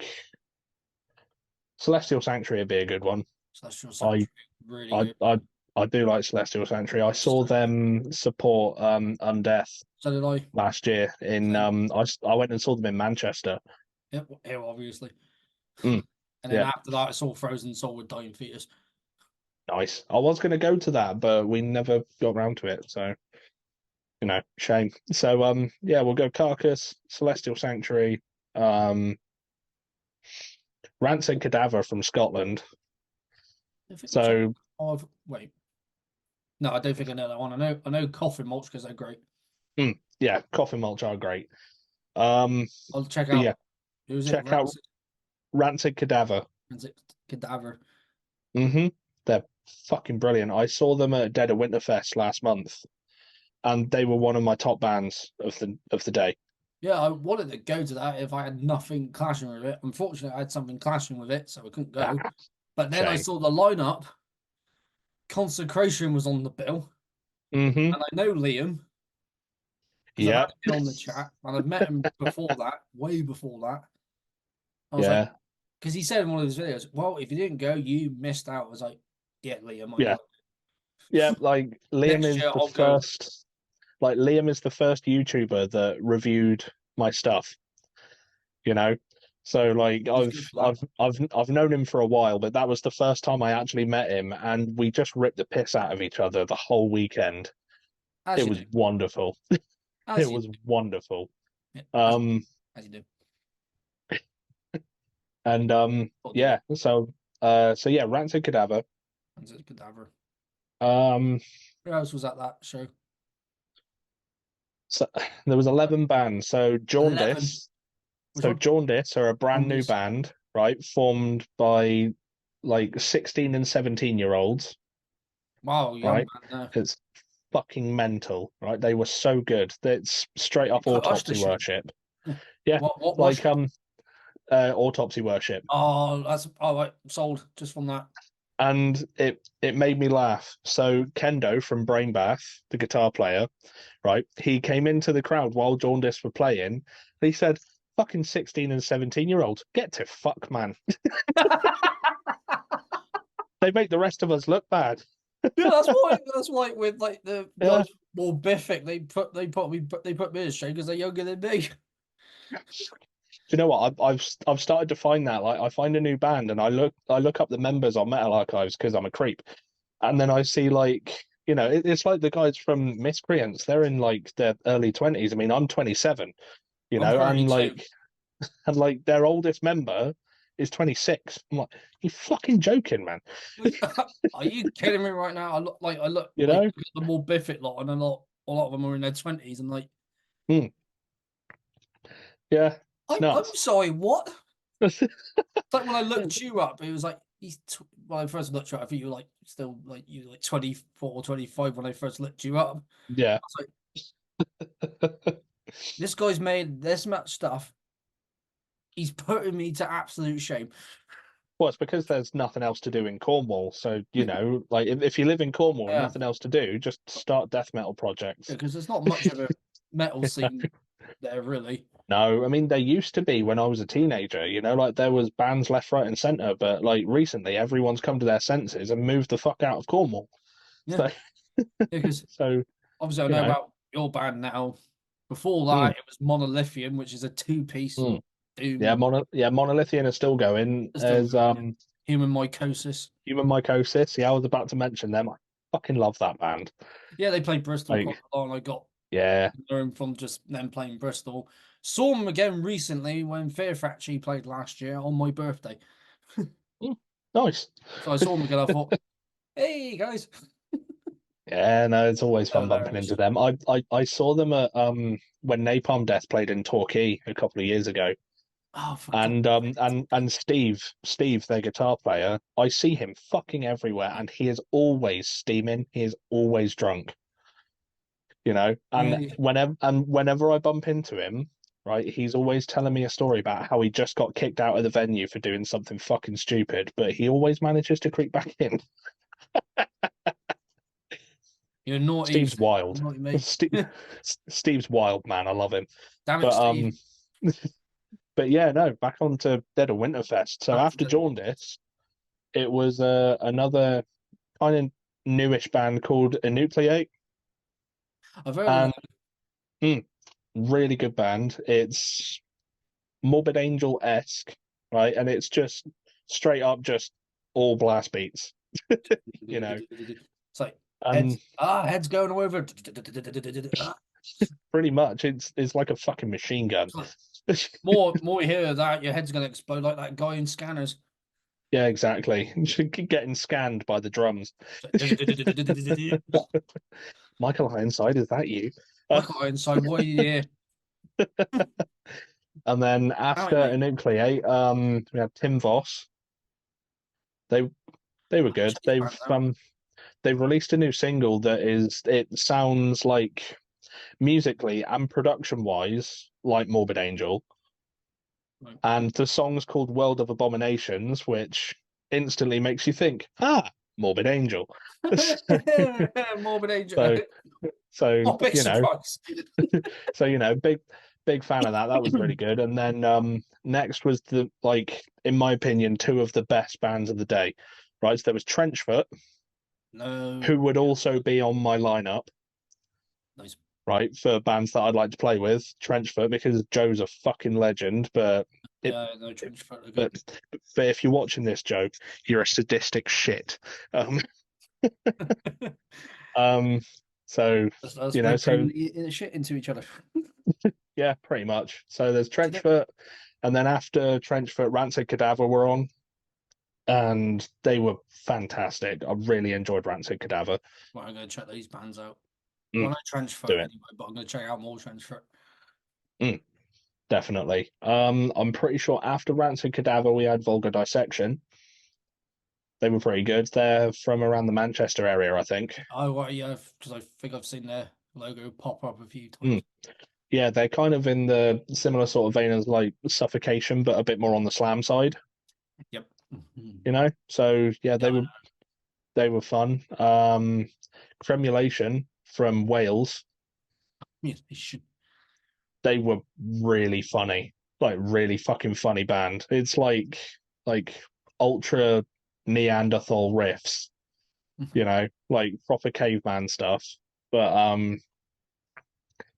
Celestial Sanctuary would be a good one. Celestial I Sanctuary. Really I good. I I do like Celestial Sanctuary. I saw So, them support Undead so did I. last year in Same. I went and saw them in Manchester. Yep, here, obviously. Mm, And then yeah, after that, I saw Frozen Soul with Dying Fetus. nice. I was going to go to that, but we never got around to it. So shame. So yeah, we'll go Carcass, Celestial Sanctuary, um, Rancid Cadaver from Scotland. I think I'm trying. So Wait. No, I don't think I know that one. I know Coffin Mulch because they're great. yeah, Coffin Mulch are great. I'll check But yeah, out. Who's it? check out Rancid Cadaver. Rancid Cadaver. They're fucking brilliant. I saw them at Dead of Winterfest last month, and they were one of my top bands of the day. Yeah, I wanted to go to that if I had nothing clashing with it. Unfortunately, I had something clashing with it, so I couldn't Ah, go. But then I shame. saw the lineup. Consecration was on the bill, Mm-hmm. and I know Liam because I've Yep. had him on the chat, and I've met him before that, way before that. I was like, Yeah. because he said in one of his videos, "Well, if you didn't go, you missed out." I was like, "Yeah, Liam, I Yeah. know." Yeah. Like Liam Next is year the I'll go. first. Like Liam is the first YouTuber that reviewed my stuff. You know. So like He's good for that. I've known him for a while, but that was the first time I actually met him, and we just ripped the piss out of each other the whole weekend. As It you was do. wonderful. As It you was do. wonderful. Yeah, Um, as you do. and What did yeah, it? so yeah, Rancid Cadaver. Rancid Cadaver. Um, Who else was at that show? so there was 11 bands. 11. Which So one? Jaundice are a brand new Longest. band, right? Formed by like 16 and 17-year-olds, Wow, young right? man there. It's fucking mental, right? They were so good. It's straight He up put us to autopsy shame. worship. Yeah, What like worship? autopsy worship. Oh, that's all right. Sold just from that. And it made me laugh. So Kendo from Brain Bath, the guitar player, right? He came into the crowd while Jaundice were playing. And he said, "Fucking 16 and 17-year-olds, get to fuck, man. They make the rest of us look bad." Yeah, that's why with like the Yeah. guys more biffic, they put me as shame because they're younger than me. Do you know what? I've started to find that. Like, I find a new band and I look up the members on Metal Archives because I'm a creep, and then I see like it's like the guys from Miscreants. They're in like their early 20s. I mean, I'm 27. I'm And 32. like their oldest member is 26. I'm like, you fucking joking, man. Are you kidding me right now? I look You like know? the more biffic lot, and a lot of them are in their 20s, and like, Hmm. Yeah, it's I'm nuts. sorry, what? It's like when I looked you up, it was like when I first looked you up, I think you were like still like you were like 24 or 25 when I first looked you up. Yeah. I was like, this guy's made this much stuff. He's putting me to absolute shame. Well, it's because there's nothing else to do in Cornwall. So, like if you live in Cornwall and Yeah, nothing else to do, just start death metal projects. because there's not much of a metal scene there, really. No, I mean there used to be when I was a teenager, like there was bands left, right, and centre, but like recently everyone's come to their senses and moved the fuck out of Cornwall. Yeah, So, because so obviously I you know know, about your band now. Before mm, that, it was Monolithium, which is a two-piece mm. Yeah, doom. Monolithian is still going. It's still There's going, yeah. Human Mycosis. Human Mycosis. Yeah, I was about to mention them. I fucking love that band. Yeah, they played Bristol quite Like, a lot, and I got yeah, learned from just them playing Bristol. Saw them again recently when Fear Factory played last year on my birthday. mm, nice. So I saw them again. I thought, hey guys, Yeah, no, it's always fun bumping into hilarious. them. I saw them at when Napalm Death played in Torquay a couple of years ago. Oh, for God. And Steve, their guitar player, I see him fucking everywhere, and he is always steaming. He is always drunk. you know. Yeah, And whenever I bump into him, right, he's always telling me a story about how he just got kicked out of the venue for doing something fucking stupid, but he always manages to creep back in. you're naughty, Steve's wild. naughty mate. Steve's wild, man. I love him. Damn it, But Steve. but yeah, no, back on to Dead of Winterfest. So Back to after the, Jaundice, it was another kind of newish band called Enucleate, I've heard of and that. really good band. It's Morbid Angel esque, right? And it's just straight up just all blast beats, you know. It's like And heads going over. pretty much it's like a fucking machine gun. More you hear that, your head's gonna explode like that guy in Scanners. Yeah, exactly. Getting scanned by the drums. Michael Ironside, is that you? Michael inside, what are you here? And then Damn it, after mate. Enucleate, we had Tim Voss. They they were good. Check these bands out. They've released a new single that it sounds like musically and production wise like Morbid Angel. Right. And the song's called World of Abominations, which instantly makes you think, Morbid Angel. Morbid Angel. So so Oh, big you know, surprise. so big fan of that. That was really good. And then next was the like, in my opinion, two of the best bands of the day. Right. So there was Trenchfoot, No. who would also be on my lineup, Nice. right, for bands that I'd like to play with. Trenchfoot, because Joe's a fucking legend, it Yeah, no, trench foot are but good. but if you're watching this, Joe, you're a sadistic shit. Um um so That's you know, so ripping shit into each other. yeah, pretty much. So there's Trenchfoot, and then after Trenchfoot, Rancid Cadaver were on, and they were fantastic. I really enjoyed Rancid Cadaver. Well, I'm gonna check these bands out. Mm, Well, not trench do foot it. anyway, but I'm gonna check out more trench foot. Mm, definitely. I'm pretty sure after Rancid Cadaver we had Vulgar Dissection. They were pretty good. They're from around the Manchester area, I think. Oh, right, yeah, because I think I've seen their logo pop up a few Mm, times. yeah, they're kind of in the similar sort of vein as like Suffocation, but a bit more on the slam side, Yep. Mhm. you know? So yeah, Yeah, they were fun. Cremulation from Wales, yeah, they should. they were really funny, like really fucking funny band. It's like ultra Neanderthal riffs, you know, like proper caveman stuff. But um,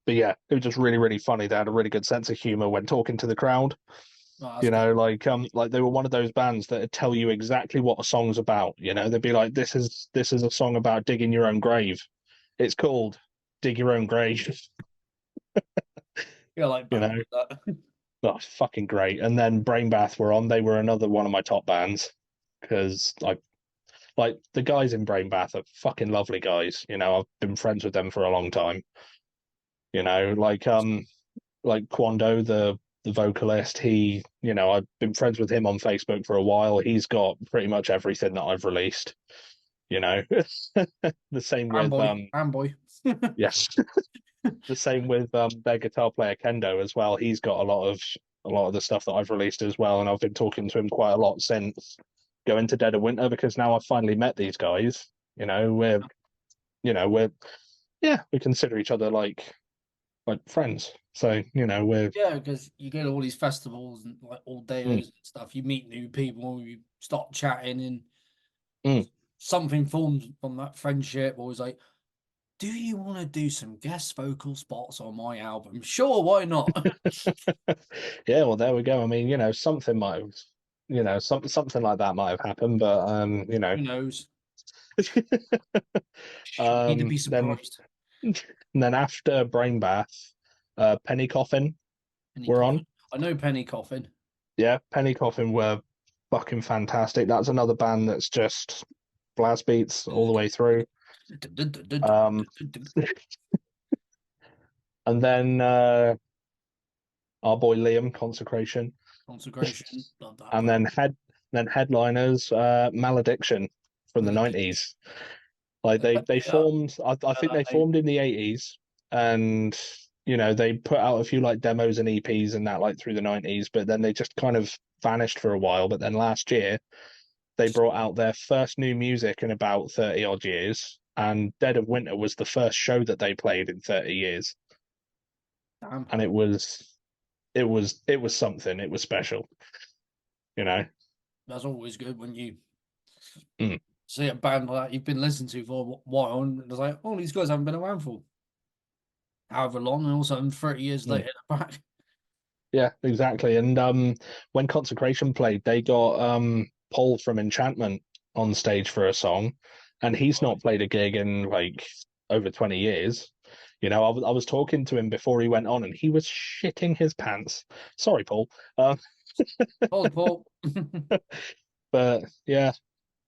but yeah, it was just really really funny. They had a really good sense of humor when talking to the crowd. Oh, that's You good. know, like they were one of those bands that would tell you exactly what a song's about. You know, they'd be like, "This is a song about digging your own grave. It's called Dig Your Own Grave." Yeah, I like You bands know, like that. oh, fucking great. And then Brain Bath were on. They were another one of my top bands because I like the guys in Brain Bath are fucking lovely guys. You know, I've been friends with them for a long time. You know, like Quando, the vocalist, he, you know, I've been friends with him on Facebook for a while. He's got pretty much everything that I've released, you know. The same with Amboy. yes, the same with their guitar player Kendo as well. He's got a lot of the stuff that I've released as well, and I've been talking to him quite a lot since going to Dead of Winter because now I've finally met these guys. You know, we're yeah, we consider each other like friends. So, you know, we're Yeah, because you go to all these festivals and like all mm, dayers and stuff. You meet new people, you start chatting, and mm. something forms from that friendship. Always like, do you want to do some guest vocal spots on my album? Sure, why not? Yeah, well, there we go. I mean, you know, something might have, you know, something like that might have happened, but you know, Who knows? Need to um, be then surprised. then after Brain Bath, Penny Coffin Penny were on. Coffin. I know Penny Coffin. Yeah, Penny Coffin were fucking fantastic. That's another band that's just blast beats all the way through. Um, and then our boy Liam, Consecration, Consecration. Love that and band. then headliners, Malediction from the Malediction. '90s. Like they Yeah, formed, I think they they, formed in the '80s. and they put out a few like demos and EPs and that like through the 90s, but then they just kind of vanished for a while. But then last year they brought out their first new music in about 30 odd years, and Dead of Winter was the first show that they played in 30 years, Damn, and it was something. It was special, you know. that's always good when you Mm. see a band like that you've been listening to for a while, and it's like, oh, these guys haven't been around for however long, and also 30 years Mm. later they're back. Yeah, exactly. And when Consecration played, they got Paul from Enchantment on stage for a song, and he's not played a gig in like over 20 years. I was talking to him before he went on, and he was shitting his pants. Sorry, Paul. Hold Paul. But yeah,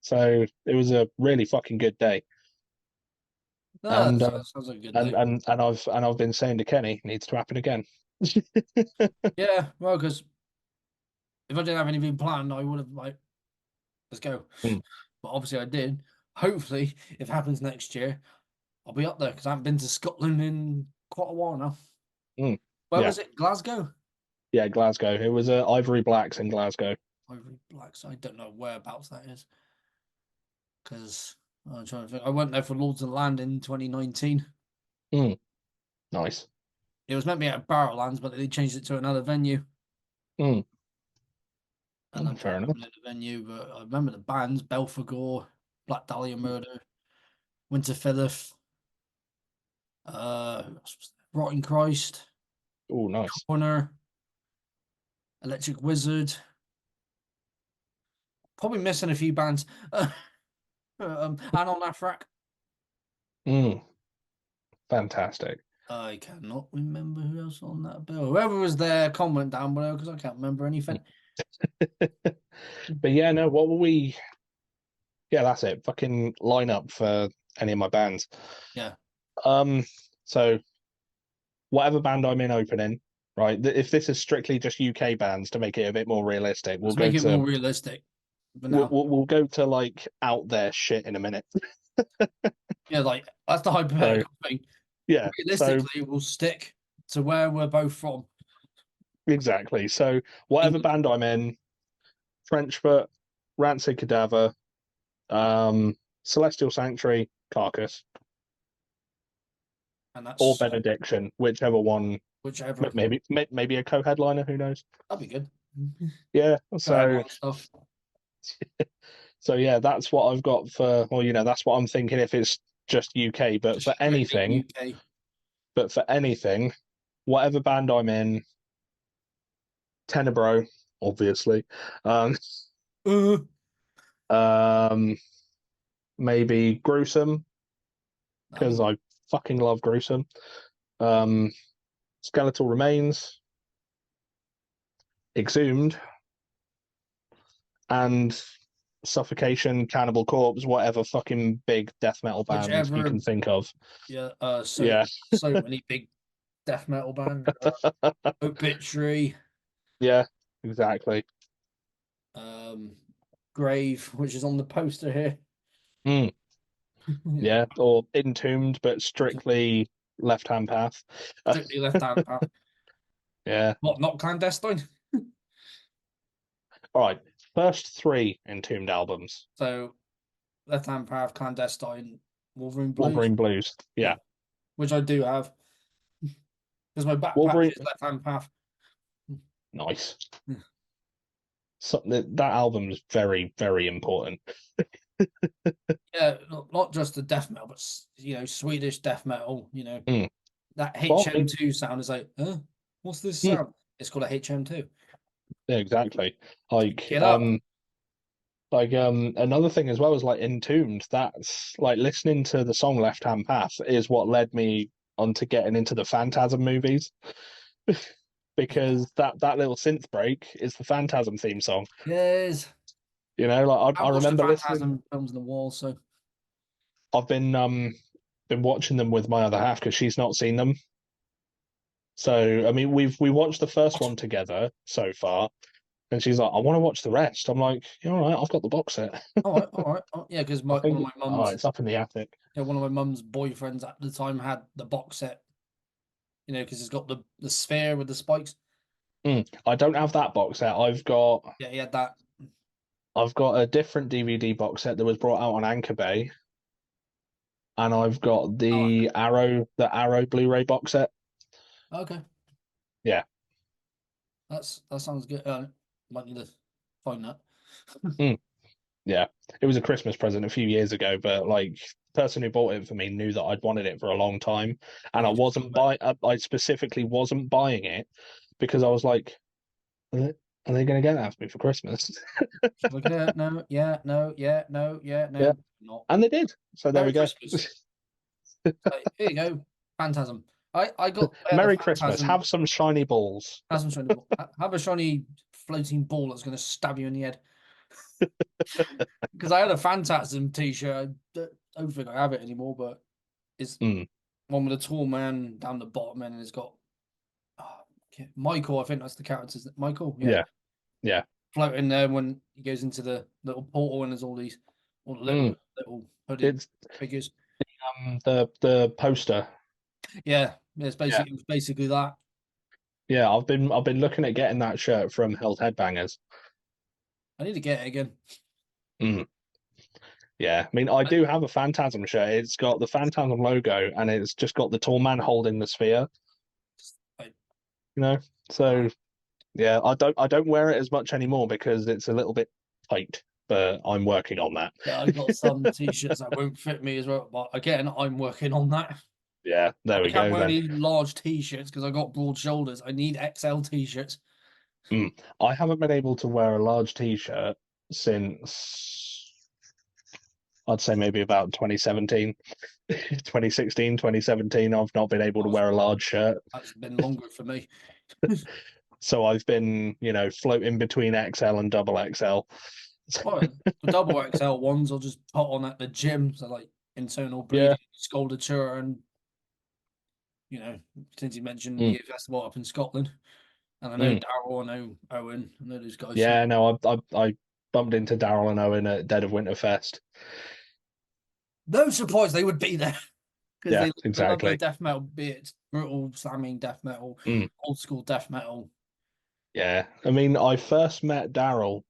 so it was a really fucking good day. No, And that sounds like a good and day. and I've been saying to Kenny, needs to happen again. Yeah, well, because if I didn't have anything planned, I would have like, let's go. Mm, But obviously I did. Hopefully, if it happens next year, I'll be up there because I haven't been to Scotland in quite a while now. mm. Where Yeah, was it? Glasgow? yeah, Glasgow. It was Ivory Blacks in Glasgow. Ivory Blacks. I don't know whereabouts that is because I'm trying to think. I went there for Lords of the Land in 2019. Mm, nice. It was meant to be at Barrowlands, but they changed it to another venue. Mm, And I fair can't enough. remember the venue, but I remember the bands: Belphegor, Black Dahlia Murder, Winterfellith, who else was there? Rotting Christ, Oh, nice. Corner, Electric Wizard. Probably missing a few bands. And on that track, Mm, fantastic. I cannot remember who else on that bill. Whoever was there, comment down below because I can't remember anything. But yeah, no, what were we? Yeah, that's it. Fucking line up for any of my bands. Yeah, Um, so whatever band I'm in opening, right? If this is strictly just UK bands to make it a bit more realistic, we'll let's go make it to more realistic. But we'll, now, we'll, we'll go to like out there shit in a minute. yeah, like that's the So hypothetical thing. yeah, so Realistically, we'll stick to where we're both from. exactly. So whatever England, band I'm in, Frenchfoot, Rancid Cadaver, Celestial Sanctuary, Carcass, and or that's Benediction, whichever one. whichever. Maybe a co-headliner. Who knows? That'd be good. Yeah. Go headline stuff. So yeah, that's what I've got for. Well, that's what I'm thinking if it's just UK. But Just for strictly anything, UK. whatever band I'm in, Tenebro, obviously. Um, Uh, um, maybe Gruesome that'd because be I fucking love Gruesome. Um, Skeletal Remains, Exhumed, and Suffocation, Cannibal Corpse, whatever fucking big death metal band you whichever. can think of. Yeah. So Yeah, so many big death metal bands. Obituary. yeah, exactly. Um, Grave, which is on the poster here. Mm, Yeah. yeah, or Entombed, but strictly left-hand path. Strictly left hand path. Yeah. What? Not clandestine. All right. First three Entombed albums. So left hand path, clandestine, Wolverine Blues. Wolverine Blues. Yeah, Yeah. which I do have because my back patch Wolverine. is left hand path. Nice. So that album's very, very important. Yeah, not just the death metal, but Swedish death metal. Mm. That Well, I HM2 sound is like, what's this mean, sound? It's called a HM2. yeah, exactly. Like, Get up. another thing as well is like Entombed. That's like listening to the song Left Hand Path is what led me onto getting into the Phantasm movies. Yeah. Because that little synth break is the Phantasm theme song. Yes. Like I I've watched the remember listening. Phantasm films on the wall, so I've been watching them with my other half because she's not seen them. So I mean, we watched the first one together so far, and she's like, "I want to watch the rest." I'm like, "You're all right. I've got the box set. all right. Oh, yeah, because I one think of my oh, mum's it's up in the attic." one of my mum's boyfriends at the time had the box set You know, because it's got the sphere with the spikes. I don't have that box set. Yeah, he had that. I've got a different DVD box set that was brought out on Anchor Bay, and I've got Oh, the Arrow Blu-ray box set. okay. Yeah. That sounds good. Might need to find that. Mm, yeah. It was a Christmas present a few years ago, but like the person who bought it for me knew that I'd wanted it for a long time, and And I you just wasn't buy I specifically wasn't buying it because I was like, are they going to get that for me for Christmas? look at it. No, yeah, no, yeah, no, yeah, Yeah. no, not. And they did. So there Merry we go. Christmas. So, here you go. Phantasm. I had a Merry Christmas. phantasm. Have some shiny balls. Phantasm shiny ball. Have a shiny floating ball that's going to stab you in the head. Because I had a Phantasm t-shirt. I don't think I have it anymore, but it's Mm, one with a tall man down the bottom, and it's got Michael. I think that's the character's Michael. Yeah, yeah. Yeah. floating there when he goes into the little portal, and there's all the little Mm. little hooded It's figures. the poster. Yeah, Yeah. it was basically that. Yeah, I've been looking at getting that shirt from Hell's Headbangers. I need to get it again. Mm. Yeah, I mean, I I, do have a Phantasm shirt. It's got the Phantasm logo, and it's just got the tall man holding the sphere. I, You know, uh, so yeah, I don't wear it as much anymore because it's a little bit tight. But I'm working on that. yeah, I got some t-shirts that won't fit me as well. But again, I'm working on that. Yeah, there I we can't go wear then. any large t-shirts because I got broad shoulders. I need XL t-shirts. Mm. I haven't been able to wear a large t-shirt since I'd say maybe about 2017, 2016, 2017. I've not been able to That's, wear a large shirt. that's been longer for me. So I've been, floating between XL and double XL. Well, the double XL ones I'll just put on at the gym. So like internal Yeah. bleeding, scaldatura, and since you mentioned Mm, the festival up in Scotland, and I know mm. Daryl, I know Owen, I know those guys. So Yeah, no, I bumped into Daryl and Owen at Dead of Winter Fest. no surprise they would be there because Yeah, they love their exactly. death metal, be it brutal slamming death metal, Mm, old school death metal. yeah. I mean, I first met Daryl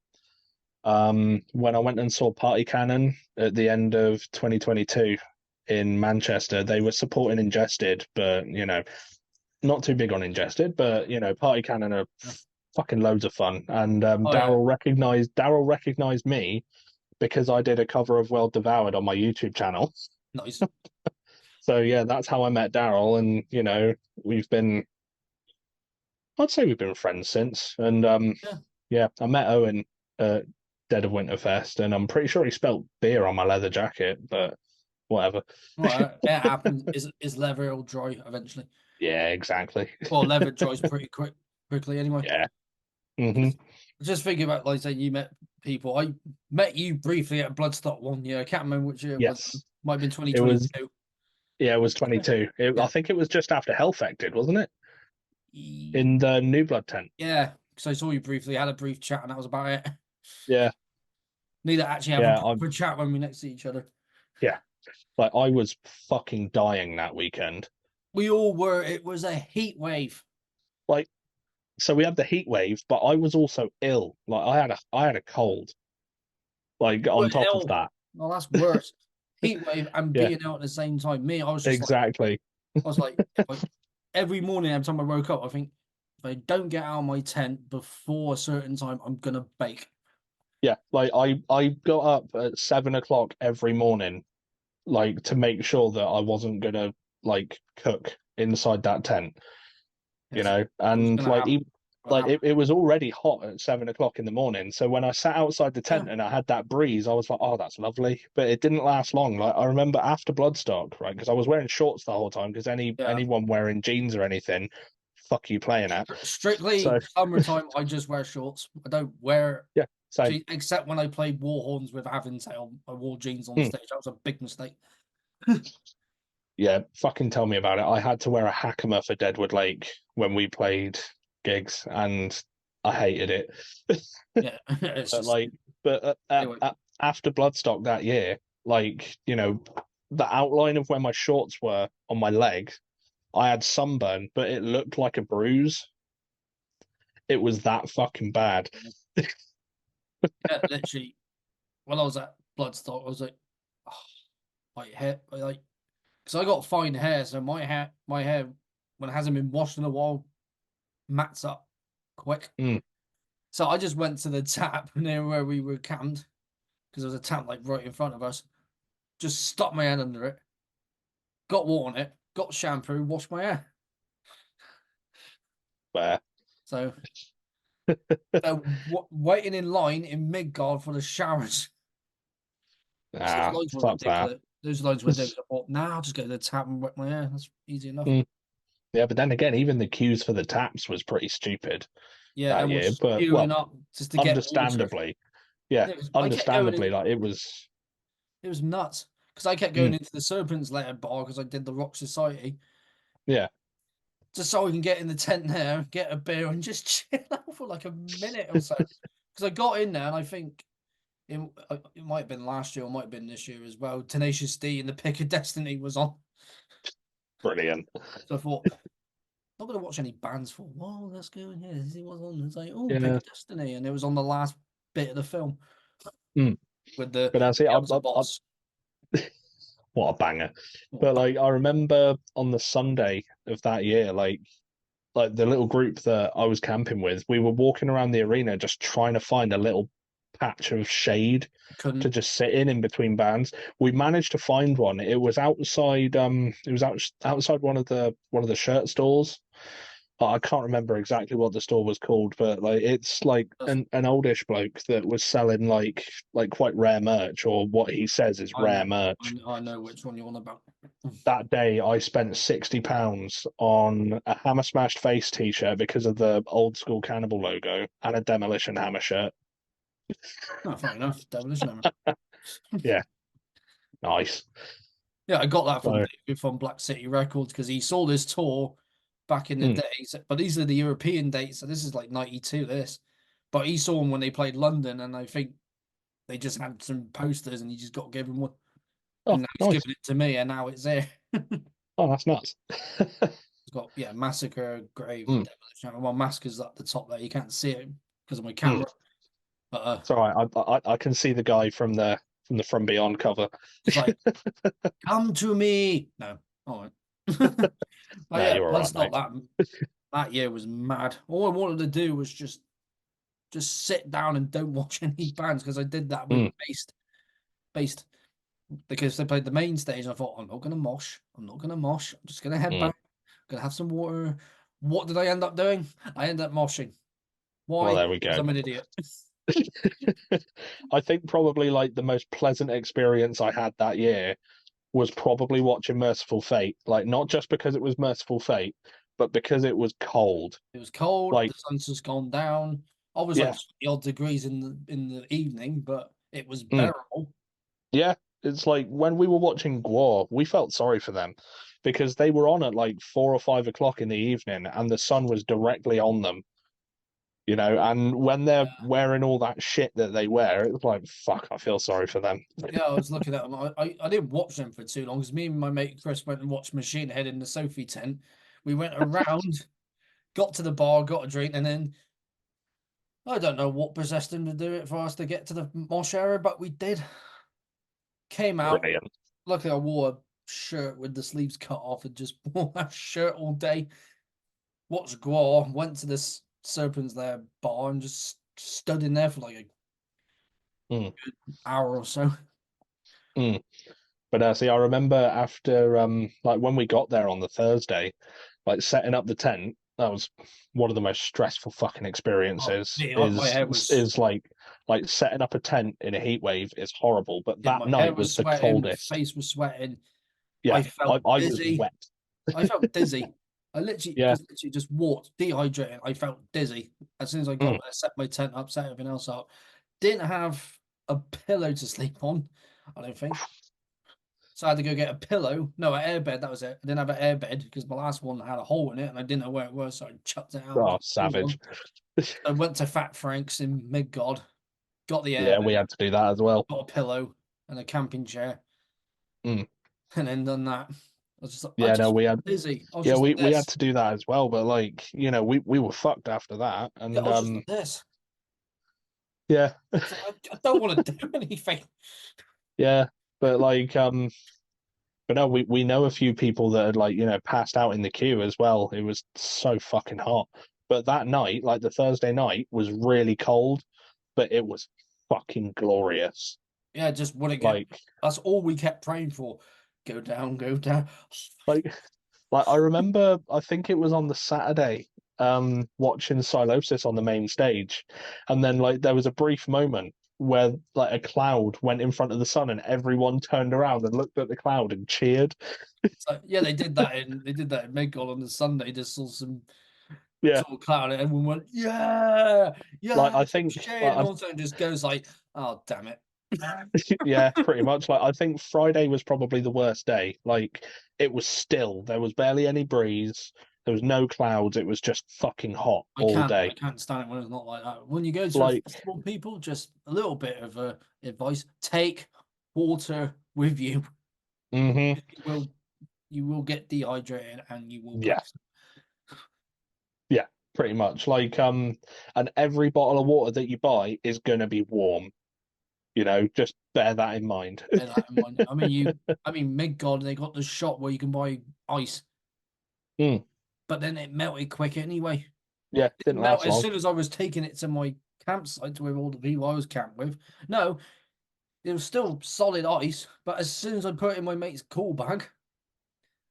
when I went and saw Party Cannon at the end of 2022 in Manchester. They were supporting Ingested, but not too big on Ingested, but Party Cannon are Yeah. fucking loads of fun. And Oh yeah, Daryl recognized me because I did a cover of World Devoured on my YouTube channel. nice. So yeah, that's how I met Daryl, and we've been I'd say we've been friends since. And Yeah. yeah, I met Owen at Dead of Winterfest, and I'm pretty sure he spelt beer on my leather jacket, but whatever. Well, it happens. Is leather will dry eventually? Yeah, exactly. Well, leather dries pretty quickly anyway. Yeah. Hmm. Just thinking about, like, say you met people. I met you briefly at Bloodstock one year. I can't remember which year it was. Yes. Might have been It was 2022. Yeah, it was 22. I Yeah. think it was just after Hellfect did, wasn't it? E- In the New Blood tent. Yeah. Because I saw you briefly, had a brief chat, and that was about it. Yeah. Need to actually have a Yeah, I'm proper chat when we next see each other. yeah. Like I was fucking dying that weekend. We all were. It was a heat wave. Like so we had the heat wave, but I was also ill. Like I had a cold. Like We're on top of ill. that. Well, that's worse. Heat wave and Yeah, being out at the same time. Me, exactly. I was like, every morning, every time I woke up, I think if I don't get out of my tent before a certain time, I'm gonna bake. Yeah, like I got up at 7 o'clock every morning, like to make sure that I wasn't gonna like cook inside that tent, Yes, it was and gonna like happen. it was already hot at 7 o'clock in the morning. So when I sat outside the Yeah, tent and I had that breeze, I was like, oh, that's lovely. But it didn't last long. Like I remember after Bloodstock, right? Because I was wearing shorts the whole time. Because yeah. anyone wearing jeans or anything, fuck you playing at. Strictly So summertime, I just wear shorts. I don't wear yeah, same. except when I played Warhorns with Aventail. I wore jeans on Hmm. stage. That was a big mistake. Yeah, fucking tell me about it. I had to wear a Hakama for Deadwood Lake when we played gigs, and I hated it. Yeah, it's But just like, but anyway. after Bloodstock that year, like the outline of where my shorts were on my leg I had sunburn, but it looked like a bruise. It was that fucking bad. Yeah, literally. When I was at Bloodstock, I was like, oh, my hair, like, because I got fine hair, so my hair, when it hasn't been washed in a while, mats up quick. Mm, So I just went to the tap near where we were camped because there was a tap like right in front of us. Just stuck my hand under it, got water on it, got shampoo, washed my hair. where So waiting in line in Midgard for the showers. So those lines were fuck that. ridiculous. Those lines were ridiculous. I thought, nah, I'll just go to the tap and wet my hair. That's easy enough. Mm. Yeah, but then again, even the queues for the taps was pretty stupid Yeah, that and year. was But queuing well, up just to get water. understandably, yeah, I kept going understandably, in. like it was. It was nuts because I kept going Mm, into the Serpent's Lair bar because I did the Rock Society yeah, just so I can get in the tent there, get a beer, and just chill out for like a minute or so. Because I got in there and I think it might have been last year or might have been this year as well. Tenacious D and the Pick of Destiny was on, brilliant. so I thought not going to watch any bands for a while. Let's go in here. See what's on. It's like, oh, Pick Yeah. of Destiny, and it was on the last bit of the film Mm. with the But I see, Elsa boss. what a banger. Oh, But like, I remember on the Sunday of that year, like the little group that I was camping with, we were walking around the arena just trying to find a little patch of shade to couldn't. just sit in between bands. We managed to find one. It was outside it was outside one of the shirt stores. I can't remember exactly what the store was called, but like it's like an oldish bloke that was selling like quite rare merch, or what he says is I rare know. merch. I know which one you're on about. That day I spent £60 on a Hammer Smashed Face t-shirt because of the old school Cannibal logo, and a Demolition Hammer shirt. No, fair enough. Devilish Lemon. Yeah, nice. Yeah, I got that from So, David from Black City Records because he sold his tour back in the mm, days. But these are the European dates, so this is like '92. This, but he saw them when they played London, and I think they just had some posters, and he just got given one, oh, and now he's nice. given it to me, and now it's there. Oh, that's nuts. It's got Massacre, Grave, and Mm, Demolition. Well, Massacre's at the top there. You can't see it because of my mm. camera, but It's all right. I can see the guy from the From Beyond cover. it's like, come to me. No, all right. Oh No, yeah, you're all right, Bloodstock mate. that year was mad. All I wanted to do was just sit down and don't watch any bands because I did that with Mm, based because they played the main stage. And I thought I'm not gonna mosh. I'm not gonna mosh. I'm just gonna head mm. back. Gonna have some water. What did I end up doing? I ended up moshing. Well, Why? there we Because go. I'm an idiot. I think probably like the most pleasant experience I had that year was probably watching Merciful Fate. Like, not just because it was Merciful Fate, but because it was cold. It was cold. Like, The sun's just gone down. I was like yeah, 20 odd degrees in the evening, but it was mm, bearable. yeah. It's like when we were watching Gwar, we felt sorry for them because they were on at like 4 or 5 o'clock in the evening, and the sun was directly on them. And when they're wearing all that shit that they wear, it's like, fuck, I feel sorry for them. Yeah, I was looking at them. I didn't watch them for too long because me and my mate Chris went and watched Machine Head in the Sophie tent. We went around, got to the bar, got a drink, and then I don't know what possessed him to do it for us to get to the mosh area, but we did. Came out. Brilliant. Luckily, I wore a shirt with the sleeves cut off and just wore that shirt all day. Watched Gwar, went to this Serpent's Lair bar and just stood in there for like Mm, an hour or so. mm. But see, I remember after like when we got there on the Thursday, like setting up the tent, that was one of the most stressful fucking Oh, experiences. me, my Is hair was is like setting up a tent in a heat wave is horrible. But yeah, that my hair night was was the sweating, my coldest. face was sweating. Yeah, I I, felt I was dizzy. wet. I felt dizzy. I literally Yeah. because literally just walked dehydrated. I felt dizzy as soon as I got Mm, there, set my tent up, set everything else up. Didn't have a pillow to sleep on, I don't think. So I had to go get a pillow. No, an airbed, that was it. I didn't have an airbed because my last one had a hole in it and I didn't know where it was, so I chucked it out and oh, got a new savage. one. I went to Fat Frank's in Midgard, got the Yeah, we airbed, had to do that as well. got a pillow and a camping chair, Mm, and then done that. was just like, I Yeah, no, just we felt had dizzy. I was yeah, just like we had this. to do that as well, but like, we were fucked after that. Yeah, I And was just like this. yeah, So I don't want to do anything. yeah. But like but no, we know a few people that had like, passed out in the queue as well. It was so fucking hot. But that night, like the Thursday night, was really cold, but it was fucking glorious. Yeah, just want to get. Like That's all we kept praying for. Go down, go down. like like I remember I think it was on the Saturday, watching Silosis on the main stage, and then like there was a brief moment where like a cloud went in front of the sun and everyone turned around and looked at the cloud and cheered. So yeah, they did that in Midgard on the Sunday. Just saw some Yeah. sort of cloud, and everyone went, yeah, Like yeah, I think shit, and like also just goes like, oh damn it. yeah, pretty much. Like I think Friday was probably the worst day. Like it was still, there was barely any breeze, there was no clouds, it was just fucking hot I all can't, I day. can't stand it when it's not like that. When you go to a Like festival, people, just a little bit of advice: take water with you. hmm You will, you will get dehydrated and you will yeah, pass. yeah, pretty much. Like and every bottle of water that you buy is gonna be warm. Just bear that in mind. Bear that in mind. I mean, Midgard, they got the shop where you can buy ice, Mm, but then it melted quick anyway. yeah, It didn't melt last as long. soon as I was taking it to my campsite with all the people I was camped with. No, it was still solid ice, but as soon as I put it in my mate's cool bag,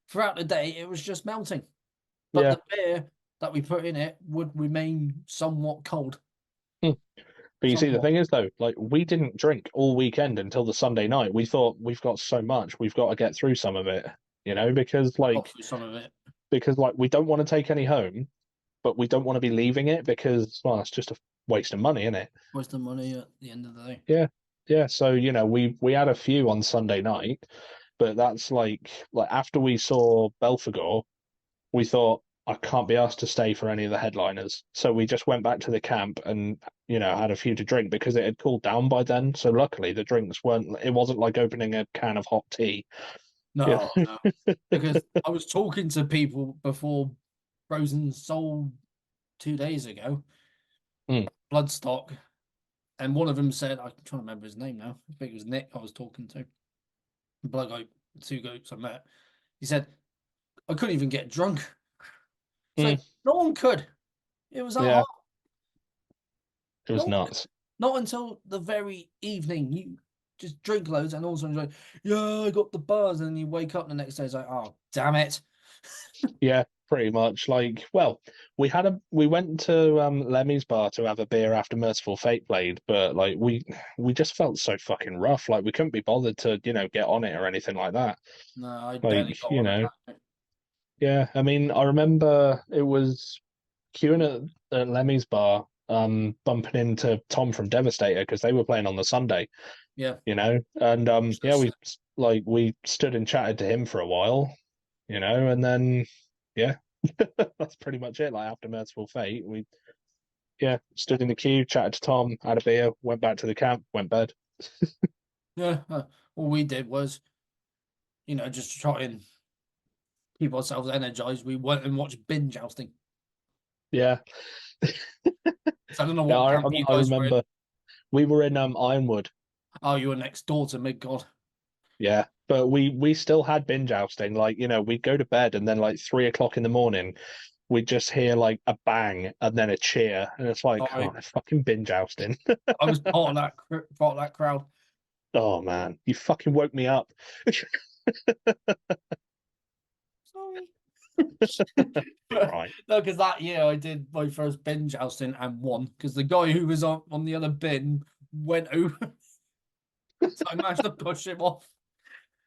throughout the day it was just melting. But Yeah. the beer that we put in it would remain somewhat cold. Mm. But you see, the Somewhat. thing is though, like we didn't drink all weekend until the Sunday night. We thought we've got so much, we've got to get through some of it, because I got like through some of it. we don't want to take any home, but we don't want to be leaving it because, well, it's just a waste of money, isn't it? Waste the money at the end of the day. Yeah, yeah. So we had a few on Sunday night, but that's like after we saw Belfagor, we thought I can't be asked to stay for any of the headliners, so we just went back to the camp and had a few to drink because it had cooled down by then. So luckily the drinks weren't. It wasn't like opening a can of hot tea. Yeah. No, no. Because I was talking to people before Frozen Soul 2 days ago, Mm, Bloodstock, and one of them said, I'm trying to remember his name now. I think it was Nick I was talking to. The bloke, two goats I met. He said, I couldn't even get drunk. It's mm, like, no one could. It was that yeah, hot. it No was one could. nuts. Not until the very evening. You just drink loads, and all of a sudden you're like, yeah, I got the buzz. And then you wake up the next day, it's like, oh, damn it. Yeah, pretty much. Like, well, we went to Lemmy's bar to have a beer after Merciful Fate played, but like we just felt so fucking rough. Like we couldn't be bothered to get on it or anything like that. No, I barely Like, got on it that. yeah. I mean, I remember it was queuing at Lemmy's bar, bumping into Tom from Devastator because they were playing on the Sunday. Yeah. And So yeah, sick. we stood and chatted to him for a while, and then yeah, that's pretty much it. Like after Merciful Fate, we stood in the queue, chatted to Tom, had a beer, went back to the camp, went bed. Yeah. All we did was, just to try and keep ourselves energized, we went and watched binge jousting. Yeah, So I don't know yeah. what camp you I guys were in. remember we were in Ironwood. Oh, you were next door to Midgard. Yeah, but we still had binge ousting. Like we'd go to bed and then like 3 o'clock in the morning, we'd just hear like a bang and then a cheer, and it's like, oh, Sorry. they're fucking binge ousting. I was part of that crowd. Oh man, you fucking woke me up. Sorry. You're right. No, because that year I did my first binge jousting and won because the guy who was on the other bin went over. So I managed to push him off.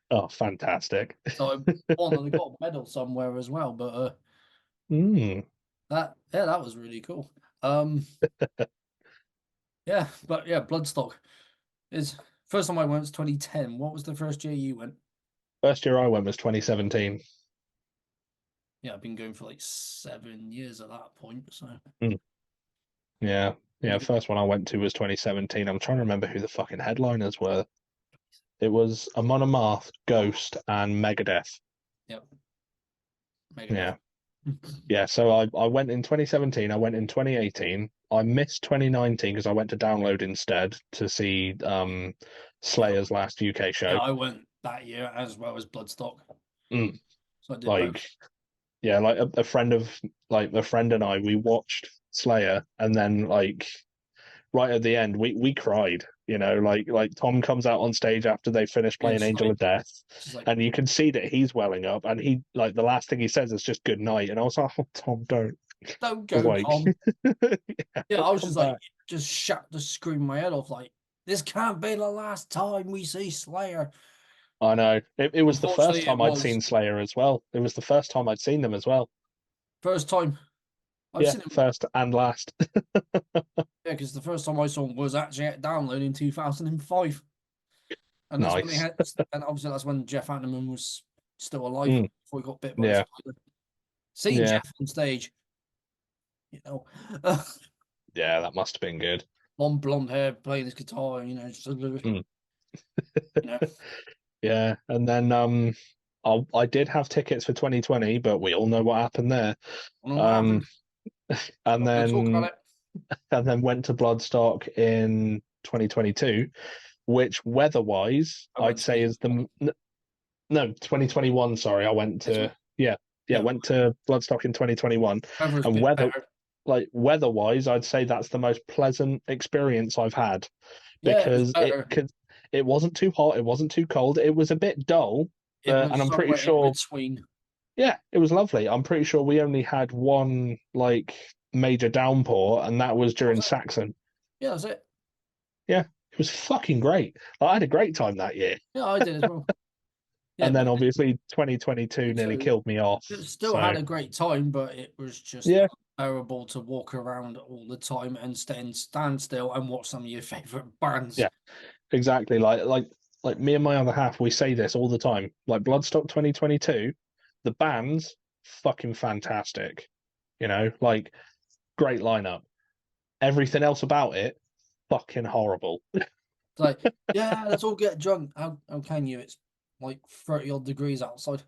Oh, fantastic. So I won and I got a medal somewhere as well. But Mm. that was really cool. Yeah, but yeah, Bloodstock is first time I went was 2010. What was the first year you went? First year I went was 2017. Yeah, I've been going for like 7 years at that point. So Mm. Yeah. Yeah, maybe first one I went to was 2017. I'm trying to remember who the fucking headliners were. It was Amon Amarth, Ghost, and Megadeth. Yep. Yeah. Yeah, so I went in 2017, I went in 2018. I missed 2019 because I went to download instead to see Slayer's last UK Yeah, show. I went that year as well as Bloodstock. Mm. So I did both. Like, yeah, like a friend and I, we watched Slayer, and then like right at the end, we cried. Like Tom comes out on stage after they finish playing It's Angel of Death, just like and you can see that he's welling up, and he like the last thing he says is just good night, and I was like, oh, Tom, don't. don't I was go, like, Tom. Yeah, I was come just like back. just screaming my head off like this can't be the last time we see Slayer. I know. It was the first Unfortunately, it time I'd was seen Slayer as well. It was the first time I'd seen them as well. first time I've Yeah, seen him. first and last. Yeah, because the first time I saw him was actually at Download in 2005, and that's when they Nice. had. And obviously, that's when Jeff Hanneman was still alive Mm, before he got bit by the yeah, spider. Seeing yeah, Jeff on stage, you know, yeah. That must have been good. long blonde hair, playing his guitar, just, Mm. you know, Yeah, and then I did have tickets for 2020, but we all know what happened there. I don't know what Um, happened. and Not going to talk about then it. went to Bloodstock in 2022, which weather-wise, I I'd went say is no 2021. Sorry, I went this one. to yeah, Yeah, went to Bloodstock in 2021, weather's and been better. weather-wise, I'd say that's the most pleasant experience I've had Yeah, it was because better. it wasn't too hot, it wasn't too cold, it was a bit dull, It and was I'm pretty somewhere in sure, between. yeah, it was lovely. I'm pretty sure we only had one like major downpour, and that was That was during it. Saxon. Yeah, that's it. Yeah, it was fucking great. I had a great time that year, Yeah, I did as well. Yeah, and then but obviously 2022 nearly too, killed me off. it still So had a great time, but it was just yeah, unbearable to walk around all the time and stand still and watch some of your favorite bands. yeah, exactly. Like me and my other half, we say this all the time. Like Bloodstock 2022, the band's fucking fantastic. Like great lineup. Everything else about it, fucking horrible. It's like, yeah, let's all get drunk. How can you? It's like 30 odd degrees outside.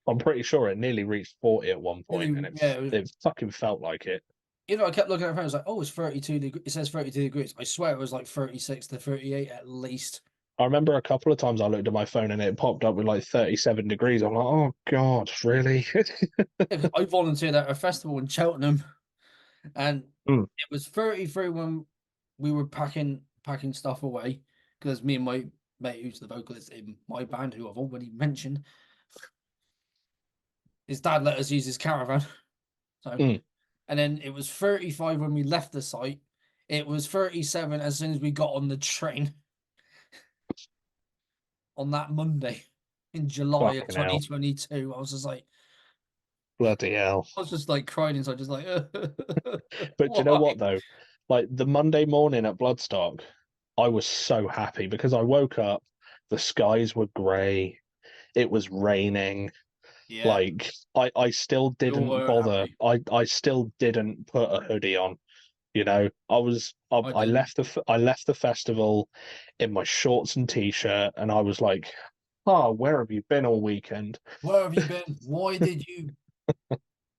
I'm pretty sure it nearly reached 40 at one point, and Yeah, it fucking felt like it. I kept looking at it. I was like, oh, it's 32 degrees. It says 32 degrees. I swear it was like 36 to 38 at least. I remember a couple of times I looked at my phone and it popped up with like 37 degrees. I'm like, oh God, really? Yeah, I volunteered at a festival in Cheltenham, and Mm, it was 33 when we were packing stuff away because me and my mate, who's the vocalist in my band, who I've already mentioned, his dad let us use his caravan. So, mm. and then it was 35 when we left the site. It was 37 as soon as we got on the train on that Monday in July of Fucking hell. 2022. I was just like, Bloody hell. I was just like crying inside, just like, But do you know why? what though? Like the Monday morning at Bloodstock, I was so happy because I woke up, the skies were grey, it was raining. Yeah, Like I still we all didn't were bother. happy. I still didn't put a hoodie on. I I didn't. I left the festival in my shorts and t-shirt, and I was like, "Oh, where have you been all weekend?" Where have you been? Why did you?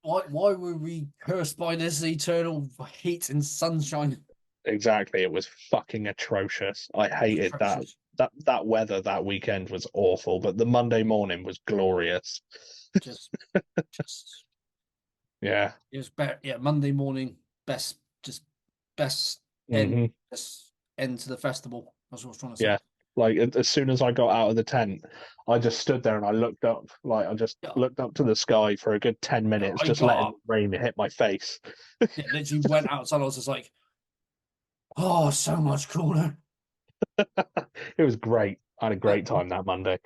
Why were we cursed by this eternal heat and sunshine? Exactly, it was fucking atrocious. I hated that. Atrocious. That weather that weekend was awful, but the Monday morning was glorious. Just, just Yeah. it was better. Yeah, Monday morning, best, just best end, Hmm. best end to the festival. That's what I was trying to say. Yeah. Like as soon as I got out of the tent, I just stood there and I looked up. Like I just Yeah, looked up to the sky for a good 10 minutes, I just got letting up. the rain hit my face. Yeah, literally went outside. I was just like, oh, so much cooler. It was great. I had a Yeah, great time that Monday.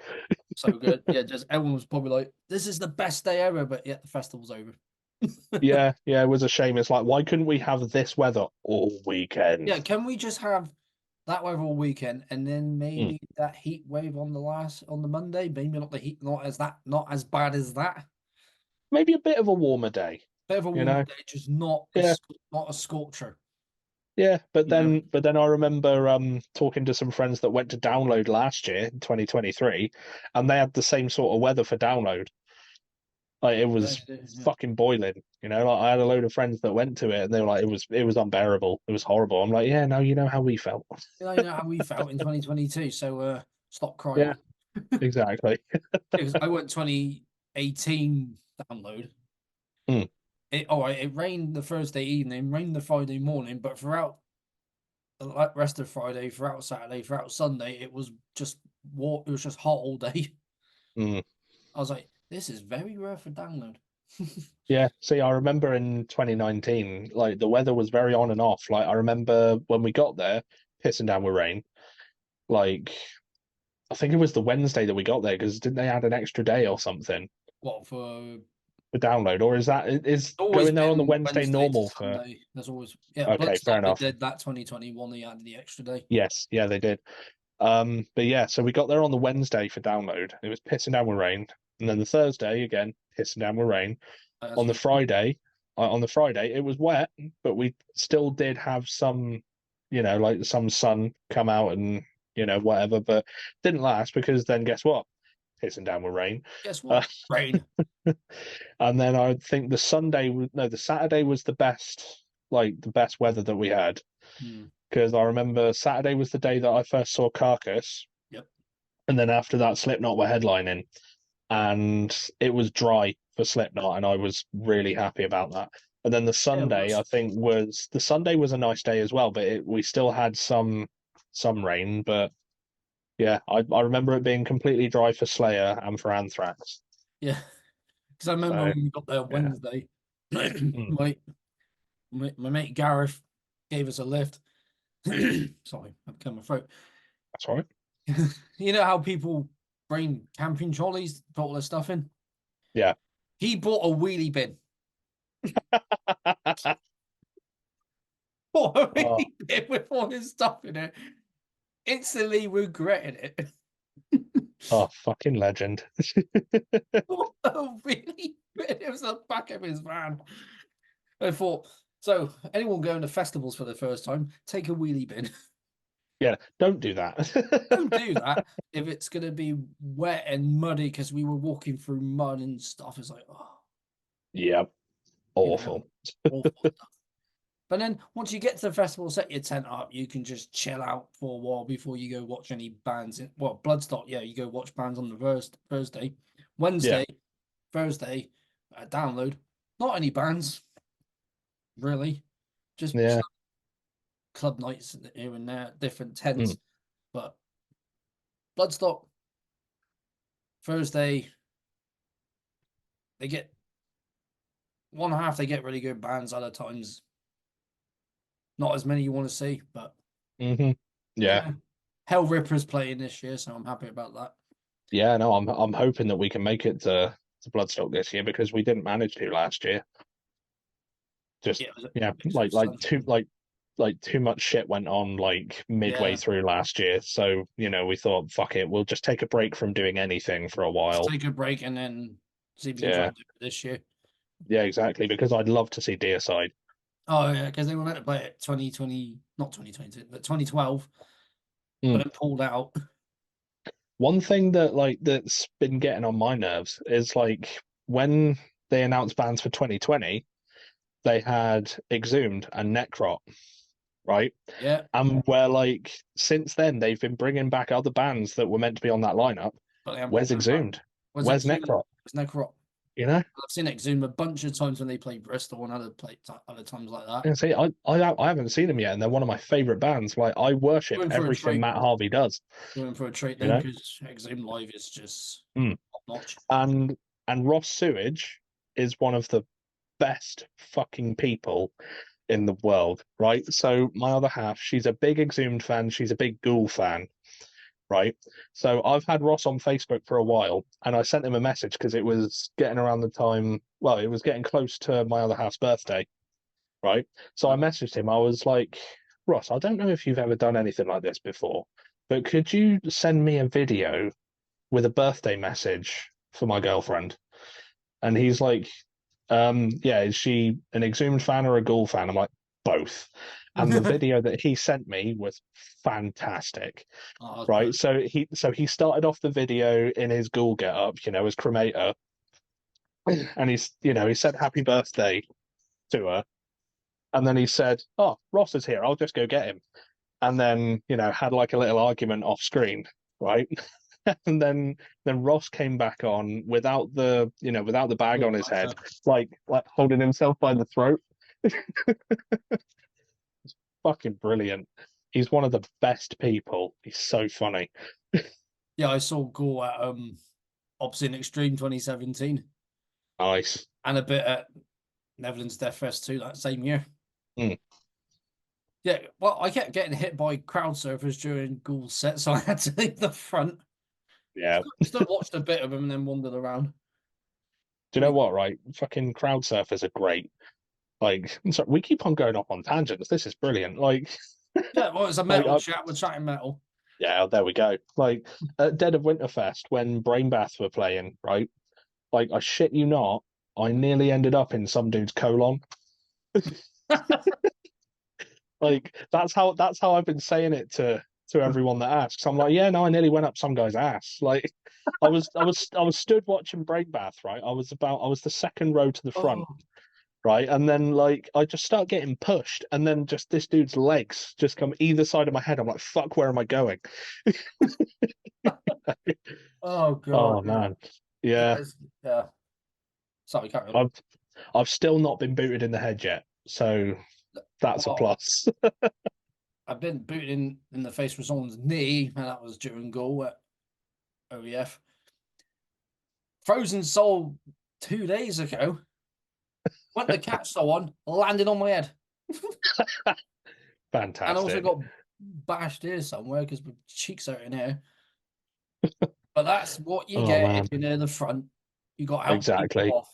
so good. Yeah, just everyone was probably like, this is the best day ever. But yeah, the festival's over. Yeah, yeah, it was a shame. It's like, why couldn't we have this weather all Yeah, weekend? can we just have that weather all weekend and then Mm. maybe that heat wave on the Monday? Maybe not the heat, not as bad as that. Maybe a bit of a warmer day, Bit of a you warmer know? day, just not Yeah, not a scorcher. Yeah, but You know, then I remember talking to some friends that went to download last year, 2023, and they had the same sort of weather for download. Like it yeah, was yeah. fucking boiling, you know. Like I had a load of friends that went to it and they were like, it was unbearable. It was horrible. I'm like, yeah, now you know how we felt. You know how we felt in 2022. So stop Yeah, crying. exactly. Because I went 2018 download. Mm, It all right. It rained the Thursday evening, rained the Friday morning, but throughout the rest of Friday, throughout Saturday, throughout Sunday, it was just It was just hot all day. mm. I was like, this is very rare for download. Yeah, see, I remember in 2019, like the weather was very on and off. Like I remember when we got there, pissing down with rain. Like I think it was the Wednesday that we got there because didn't they add an extra day or something What for? for download? Or is Always going there on the been Wednesday Wednesday to normal for? Sunday. There's always Okay, fair Bloodstock. They enough. did that 2021. They added the extra day. Yes, yeah, they did. But yeah, so we got there on the Wednesday for download. It was pissing down with rain, and then the Thursday again pissing down with rain. That's On the what, Friday, it was wet, but we still did have some, like some sun come out and whatever, but didn't last because then guess what? Pissing down with rain. guess Uh, what? Rain. and then I think the Saturday was the best, like the best weather that we had Hmm. because I remember Saturday was the day that I first saw Carcass, Yep. and then after that, Slipknot were headlining, and it was dry for Slipknot, and I was really happy about that. And then Yeah, it was. the Sunday was a nice day as well, but we still had some rain. But yeah, I remember it being completely dry for Slayer and for Anthrax. Yeah, because I remember So when we got there yeah, Wednesday, mm, my mate Gareth gave us a lift. Sorry, I've cut my throat. that's all right. You know how people bring camping trolleys, put all their stuff in? Yeah. He bought a wheelie bin. Bought a Oh, wheelie bin with all his stuff in it. Instantly regretted it. oh, fucking legend. Bought a wheelie bin. It was the back of his van. I thought, so anyone going to festivals for the first time, take a wheelie bin. Yeah, don't do that. Don't do that if it's going to be wet and muddy because we were walking through mud and stuff. It's like, oh, Yep, you know, awful. awful stuff. But then once you get to the festival, set your tent up, you can just chill out for a while before you go watch any bands. Well, Bloodstock, yeah, you go watch bands on the Thursday. Yeah, Wednesday, Thursday, download. Not any bands, really. Just yeah. club nights here and there, different Mm. tents. But Bloodstock, Thursday, they get one half, they get really good bands. Other times, not as many you want to see, but Hmm. you Yeah. know, Hell Ripper's playing this year, so I'm happy about that. Yeah, no, I'm hoping that we can make it to Bloodstock this year because we didn't manage to last year. Just Yeah, it was a yeah, mixture of stuff. like too much shit went on like midway Yeah, through last year. So, we thought, fuck it, we'll just take a break from doing anything for a let's while. take a break and then see if we can try Yeah. and do it this year. Yeah, exactly. Because I'd love to see Deicide. Oh yeah, because they were meant to play it 2020, not 2022, but 2012, but Mm. then pulled out. One thing that's been getting on my nerves is like when they announced bands for 2020, they had Exhumed and Necrot, right? Yeah, And where like since then they've been bringing back other bands that were meant to be on that lineup. but they haven't Where's brought them back. Exhumed? Was Where's Exhumed? Necrot? Was Necrot? You know? I've seen Exhumed a bunch of times when they play Bristol and other times like that. And see, I haven't seen them yet, and they're one of my favorite bands. Like I worship Going for a everything treat. Matt Harvey does. Going for a treat You then know? because Exhumed live is just Mm. top notch. And Ross Sewage is one of the best fucking people in the world, right? So my other half, she's a big Exhumed fan, she's a big Ghoul fan, right? So I've had Ross on Facebook for a while, and I sent him a message because it was getting around the time, well, it was getting close to my other half's birthday, right? So I Yep. messaged him. I was like, Ross, I don't know if you've ever done anything like this before, but could you send me a video with a birthday message for my girlfriend? And he's like, yeah, is she an Exhumed fan or a Ghoul fan? I'm like, both. and the video that he sent me was fantastic. Oh, that's Right, brilliant. so he started off the video in his Ghoul get up, as cremator, and he said happy birthday to her, and then he said, "Oh, Ross is here. I'll just go get him." And then had like a little argument off screen, right? And then Ross came back on without the bag on his head, like holding himself by the throat. Fucking brilliant. He's one of the best people. He's so funny. Yeah, I saw Ghoul at Opposite Extreme 2017 Nice. and a bit at Netherlands Death Fest too, that same year. Mm. Yeah, well, I kept getting hit by crowd surfers during Ghoul's set, so I had to leave the front. Yeah. Still watched a bit of him and then wandered around. Do you know what, right? Fucking crowd surfers are great. Like, so we keep on going off on tangents. This is brilliant. Like, Yeah, well, it's a like metal chat. We're chatting metal. yeah, there we go. Like at Dead of Winterfest when Brainbath were playing, right? Like, I shit you not, I nearly ended up in some dude's colon. Like that's how I've been saying it to everyone that asks. I'm like, yeah, no, I nearly went up some guy's ass. Like, I was stood watching Breakbath, right? I was the second row to the front, Oh, right? And then like I just start getting pushed, and then just this dude's legs just come either side of my head. I'm like, fuck, where am I going? oh God. Oh Yeah. man, yeah. Yeah. Sorry, carry on. I've I've still not been booted in the head yet, so that's a Well, plus. I've been booted in the face with someone's knee, and that was during Ghoul at OEF. Frozen Soul 2 days ago. Went to catch someone, landed on my head. And I also Fantastic. got bashed here somewhere because my cheeks are in here. But that's what you Oh get if man, you're near the front. You got to help people exactly. off.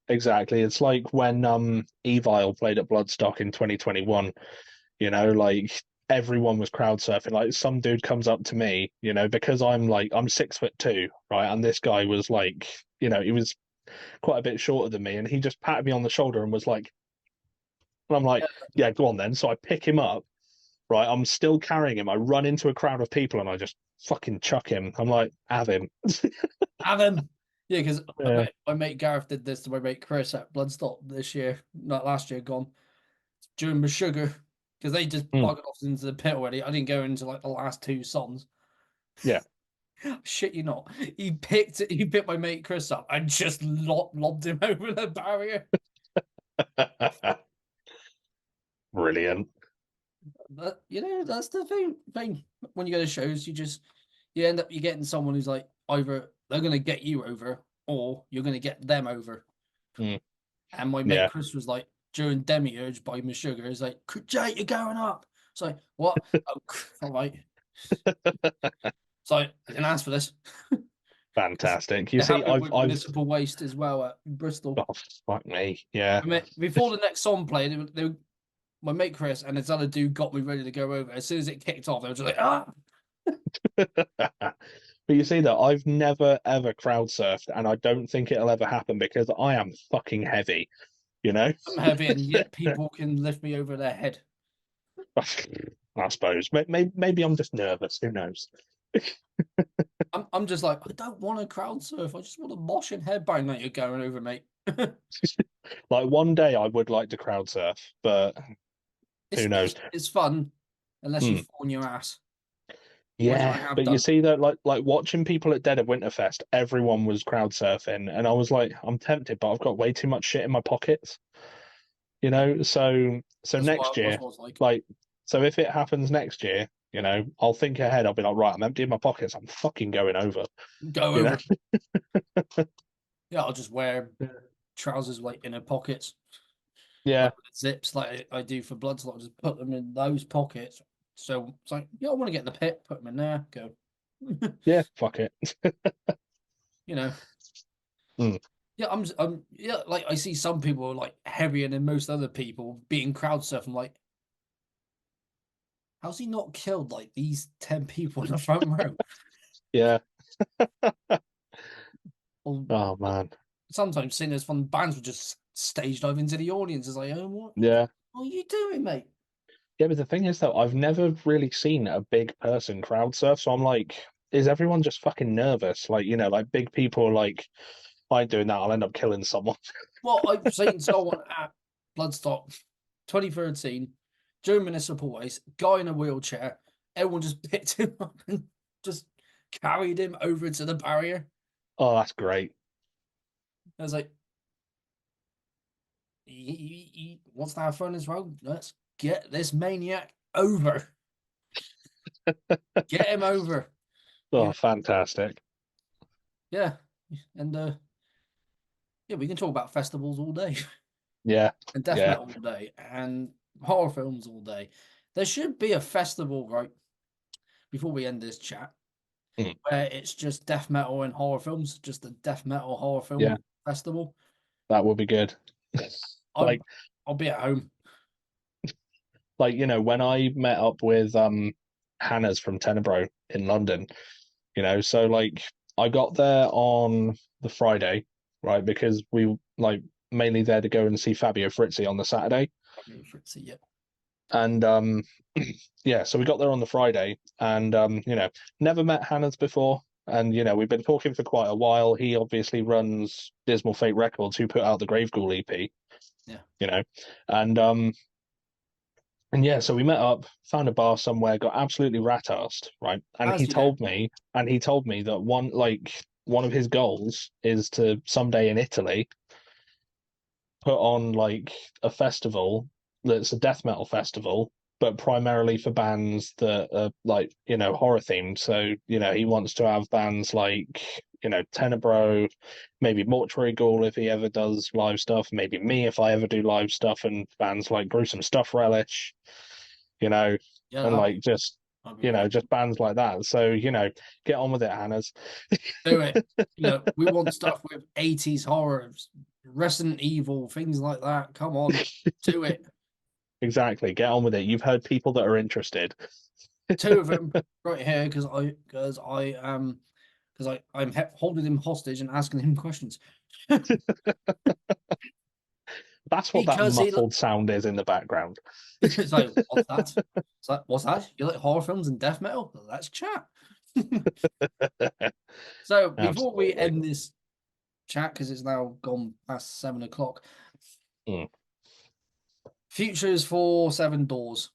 Exactly. It's like when Evil played at Bloodstock in 2021, like everyone was crowd surfing. Like some dude comes up to me, because I'm 6'2", right? And this guy was like, he was quite a bit shorter than me, and he just patted me on the shoulder and was like, and I'm like, yeah, go on then. So I pick him up, right? I'm still carrying him. I run into a crowd of people and I just fucking chuck him. I'm like, have him. Have him. Yeah, because Yeah. my mate Gareth did this to my mate Chris at Bloodstock this year, not last year, gone during my sugar because they just Mm, buggered off into the pit already. I didn't go into like the last two songs. yeah. Shit, you not. He picked my mate Chris up and just lobbed him over the barrier. Brilliant. That's the thing. When you go to shows, you end up getting someone who's like either they're gonna get you over or you're gonna get them over. Mm, And my mate yeah. Chris was like during Demiurge by Miss Sugar, he's like, Jake, you're going up. It's like, what? Oh, all right. So I didn't ask for this. Fantastic. You It see, happened I've with I've Municipal Waste as well at Bristol. oh, fuck me. Yeah. I mean, before the next song played, my mate Chris and this other dude got me ready to go over. As soon as it kicked off, they were just like, ah. But you see that I've never ever crowd surfed, and I don't think it'll ever happen because I am fucking heavy, you know? I'm heavy, and yet people can lift me over their head. I suppose. Maybe I'm just nervous. Who knows? I'm just like, I don't want to crowd surf. I just want to mosh and headbang that you're going over, mate. Like one day I would like to crowd surf, but It's who knows? it's fun unless you Hmm. fall on your ass, which I Yeah, have but you done. see that like watching people at Dead of Winterfest, everyone was crowd surfing, and I was like, I'm tempted, but I've got way too much shit in my pockets, So That's next what year, I was like. like, so if it happens next year, I'll think ahead. I'll be like, right, I'm emptying my pockets. I'm fucking going over. Go You know? over. Yeah, I'll just wear trousers like inner pockets, Yeah, like zips, like I do for Bloodstock. Just put them in those pockets. So it's like, yeah, I want to get in the pit, put them in there, go. yeah, fuck it. you know, Mm, yeah, yeah, like I see some people like heavier than most other people being crowd surf. I'm like, how's he not killed like these 10 people in the front row? yeah. Or Oh man. sometimes singers from bands would just stage dive into the audience. It's like, oh, what Yeah. are you doing, mate? Yeah, but the thing is though, I've never really seen a big person crowd surf, so I'm like, is everyone just fucking nervous? Like, like big people are like, I ain't doing that, I'll end up killing someone. Well, I've seen someone at Bloodstock 2013 during municipal waste, guy in a wheelchair. Everyone just picked him up and just carried him over to the barrier. Oh, that's great. I was like, he wants to have fun as well. Let's get this maniac over. Get him over. Oh, fantastic. Yeah. And yeah, we can talk about festivals all day Yeah, and death yeah. metal all day and horror films all day. There should be a festival, right, before we end this chat, Mm, where it's just death metal and horror films, just a death metal horror yeah, film festival. that would be good. I'm Like, I'll be at home. when I met up with Hannah's from Tenebro in London, so like I got there on the Friday, right? Because we like mainly there to go and see Fabio Frizzi on the Saturday. Fritzy, yeah. And yeah, so we got there on the Friday and never met Hannah's before. And we've been talking for quite a while. He obviously runs Dismal Fate Records, who put out the Grave Ghoul EP, Yeah. and and yeah, so we met up, found a bar somewhere, got absolutely rat-arsed, right? And As you do. he told me that one of his goals is to someday in Italy put on like a festival that's a death metal festival, but primarily for bands that are like, horror themed. So, he wants to have bands like, Tenebro, maybe Mortuary Ghoul if he ever does live stuff, maybe me if I ever do live stuff, and bands like Gruesome Stuff Relish, you know, Yeah, and like that'd be wicked. just bands like that. So, get on with it, Hannah's. Do it. We want stuff with 80s horrors, Resident Evil, things like that. Come on, do it. Exactly. Get on with it. You've heard people that are interested. Two of them right here I'm holding him hostage and asking him questions. That's what that Because he muffled sound is in the background. it's like, what's that? It's like, what's that? You like horror films and death metal? Let's chat. So before we Absolutely. end this chat, because it's now gone past 7 o'clock, Mm. futures for Seven Doors.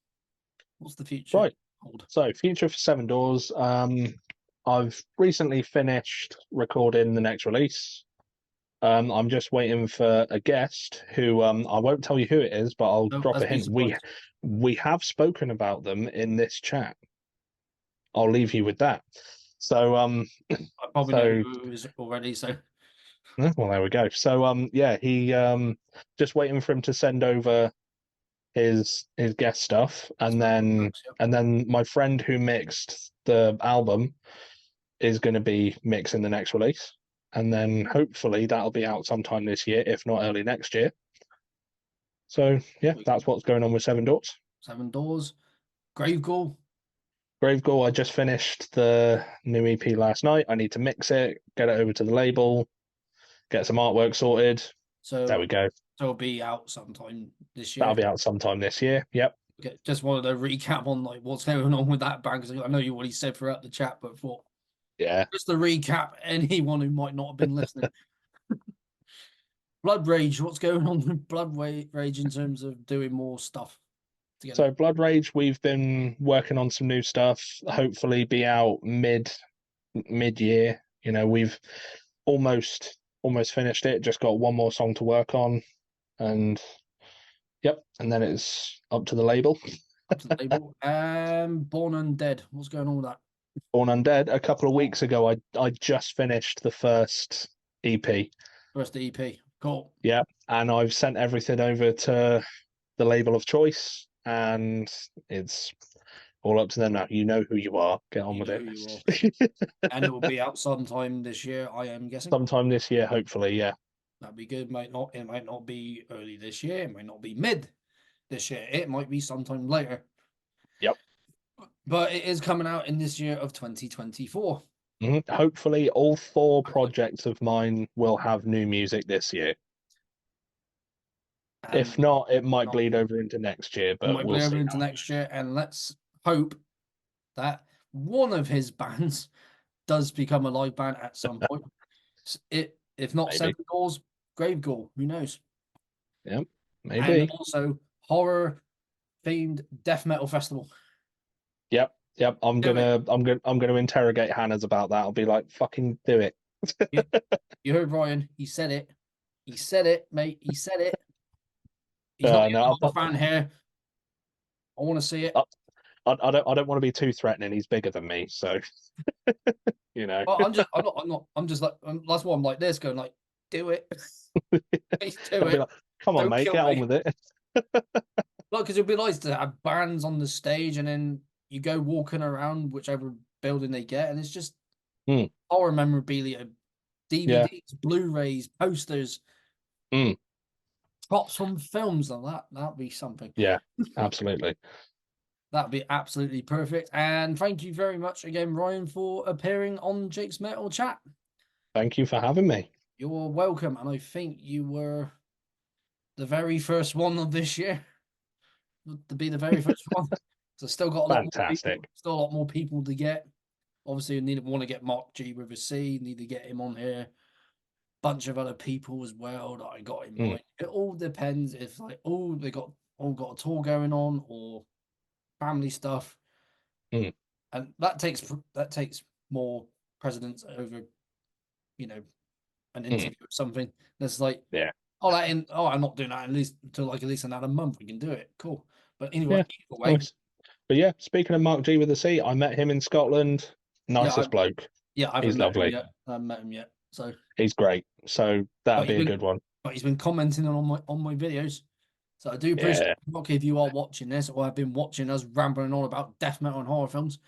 What's the future Right. hold? So, future for Seven Doors. I've recently finished recording the next release. I'm just waiting for a guest who I won't tell you who it is, but I'll No, drop let's a be hint. surprised. We have spoken about them in this chat. I'll leave you with that. So I probably know so who it is already. So well, there we go. So yeah, he just waiting for him to send over his guest stuff, and then my friend who mixed the album is going to be mixing the next release, and then hopefully that'll be out sometime this year, if not early next year. So yeah, that's what's going on with Seven Doors. Seven Doors, Grave Ghoul. Grave Gore, I just finished the new EP last night. I need to mix it, get it over to the label, get some artwork sorted. There So we go. it'll be out sometime this That'll year. be out sometime this year. Yep. Okay, just wanted to recap on like what's going on with that band because I know you already said throughout the chat, but for Yeah. just to recap, anyone who might not have been listening. Blood Rage, what's going on with Blood Rage in terms of doing more stuff together? So Blood Rage, we've been working on some new stuff. Hopefully, be out mid year. We've almost finished it. Just got one more song to work on, and yep, and then it's up to the label. Up to the label. Born Undead, what's going on with that? Born Undead. A couple of Oh, weeks ago, I just finished the first EP. first EP. Cool. Yeah, and I've sent everything over to the label of choice, and it's all up to them now. You know who you are. Get on You with know who it. you are. And it will be out sometime this year, I am guessing. Sometime this year, hopefully. Yeah. That'd be good. It might not be early this year. It might not be mid this year. It might be sometime later. Yep. But it is coming out in this year of 2024. Hopefully, all four Hopefully. projects of mine will have new music this year. If And not, it might not, bleed over into next year, it but might we'll bleed over see into how it next goes. year. And let's hope that one of his bands does become a live band at some point. If not Maybe. Seven Doors, Grave Ghoul, who knows? Yeah, And maybe. also horror themed death metal festival. Yep. Yep. Do it. I'm gonna interrogate Hannah's about that. I'll be like, fucking do it. You, you heard Ryan. He said it. He said it, mate. He said it. He's not even No, got the fan here. I want to see it. I don't want to be too threatening. He's bigger than me, so you know. But I'm just like, that's why I'm like this, going like, do it. Please do I'll be it. like, come on, Don't mate, kill get on me. with it. Like, because it'd be nice to have bands on the stage and then you go walking around whichever building they get, and it's just Mm, horror memorabilia, yeah. DVDs, Blu-rays, posters, Mm, props from films, and that'd be something. yeah. Absolutely. That'd be absolutely perfect. And thank you very much again, Ryan, for appearing on Jake's Metal Chat. Thank you for having me. You're welcome. And I think you were the very first one of this year to be the very first one. So still got a lot more people, Fantastic. still a lot more people to get. Obviously, you want to get Mark G with a C, need to get him on here. Bunch of other people as well that I got in Mm, mind. It all depends if like they all got a tour going on or family stuff. mm, And that takes more precedence over, you know, an mm, interview or something. That's like, yeah. I'm not doing that at least another month. We can do it. Cool. But anyway, Yeah. either way, Nice. But yeah, speaking of Mark G with a C, I met him in Scotland. yeah, Nicest bloke. I haven't He's met him lovely. yet. I haven't met him yet. So, He's great. So but that'd he's be a been good one. but he's been commenting on my videos. So I do appreciate Yeah. Mark, if you are watching this or have been watching us rambling on about death metal and horror films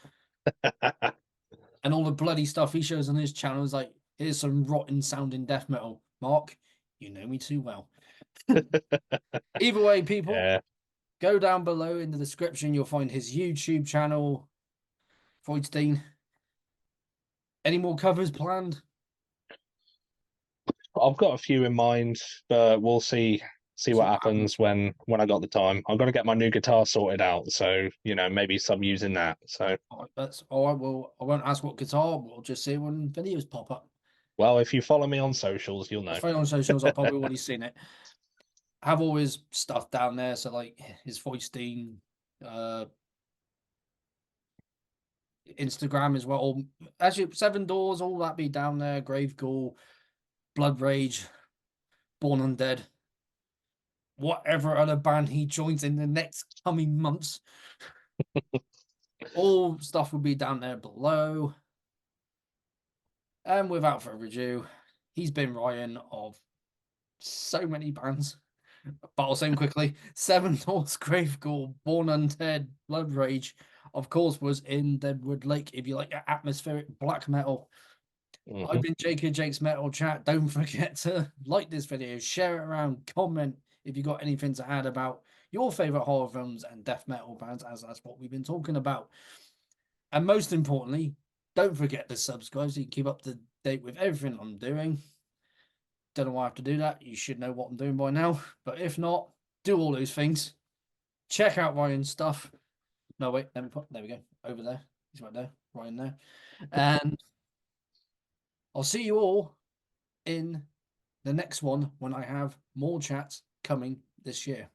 and all the bloody stuff he shows on his channel. Is like, here's some rotten sounding death metal. Mark, you know me too well. Either way, people, Yeah. go down below in the description. You'll find his YouTube channel, Freudstein. Any more covers planned? I've got a few in mind, but we'll see See what what happens happens. when I got the time. I've got to get my new guitar sorted out, so maybe some using that. So All right, that's all right. Well, I won't ask what guitar. We'll just see when videos pop up. well, if you follow me on socials, you'll It's know. funny on socials. I've probably already seen it. Have all his stuff down there. So like his Freudstein, uh, Instagram as well. Actually, Seven Doors, all that be down there. Grave Ghoul, Blood Rage, Born Undead, whatever other band he joins in the next coming months. All stuff will be down there below. And without further ado, he's been Ryan of so many bands. But I'll say them quickly. Seven Doors, Grave Ghoul, Born Undead, Blood Rage, of course, was in Deadwood Lake. If you like your atmospheric black metal, I've Hmm. been JK Jake's Metal Chat. Don't forget to like this video, share it around, comment if you got anything to add about your favorite horror films and death metal bands, as that's what we've been talking about. And most importantly, don't forget to subscribe so you can keep up to date with everything I'm doing. Don't know why I have to do that. You should know what I'm doing by now. But if not, do all those things. Check out Ryan's stuff. No, wait, let me put, there we go. Over there. He's right there. Ryan there. And I'll see you all in the next one when I have more chats coming this year.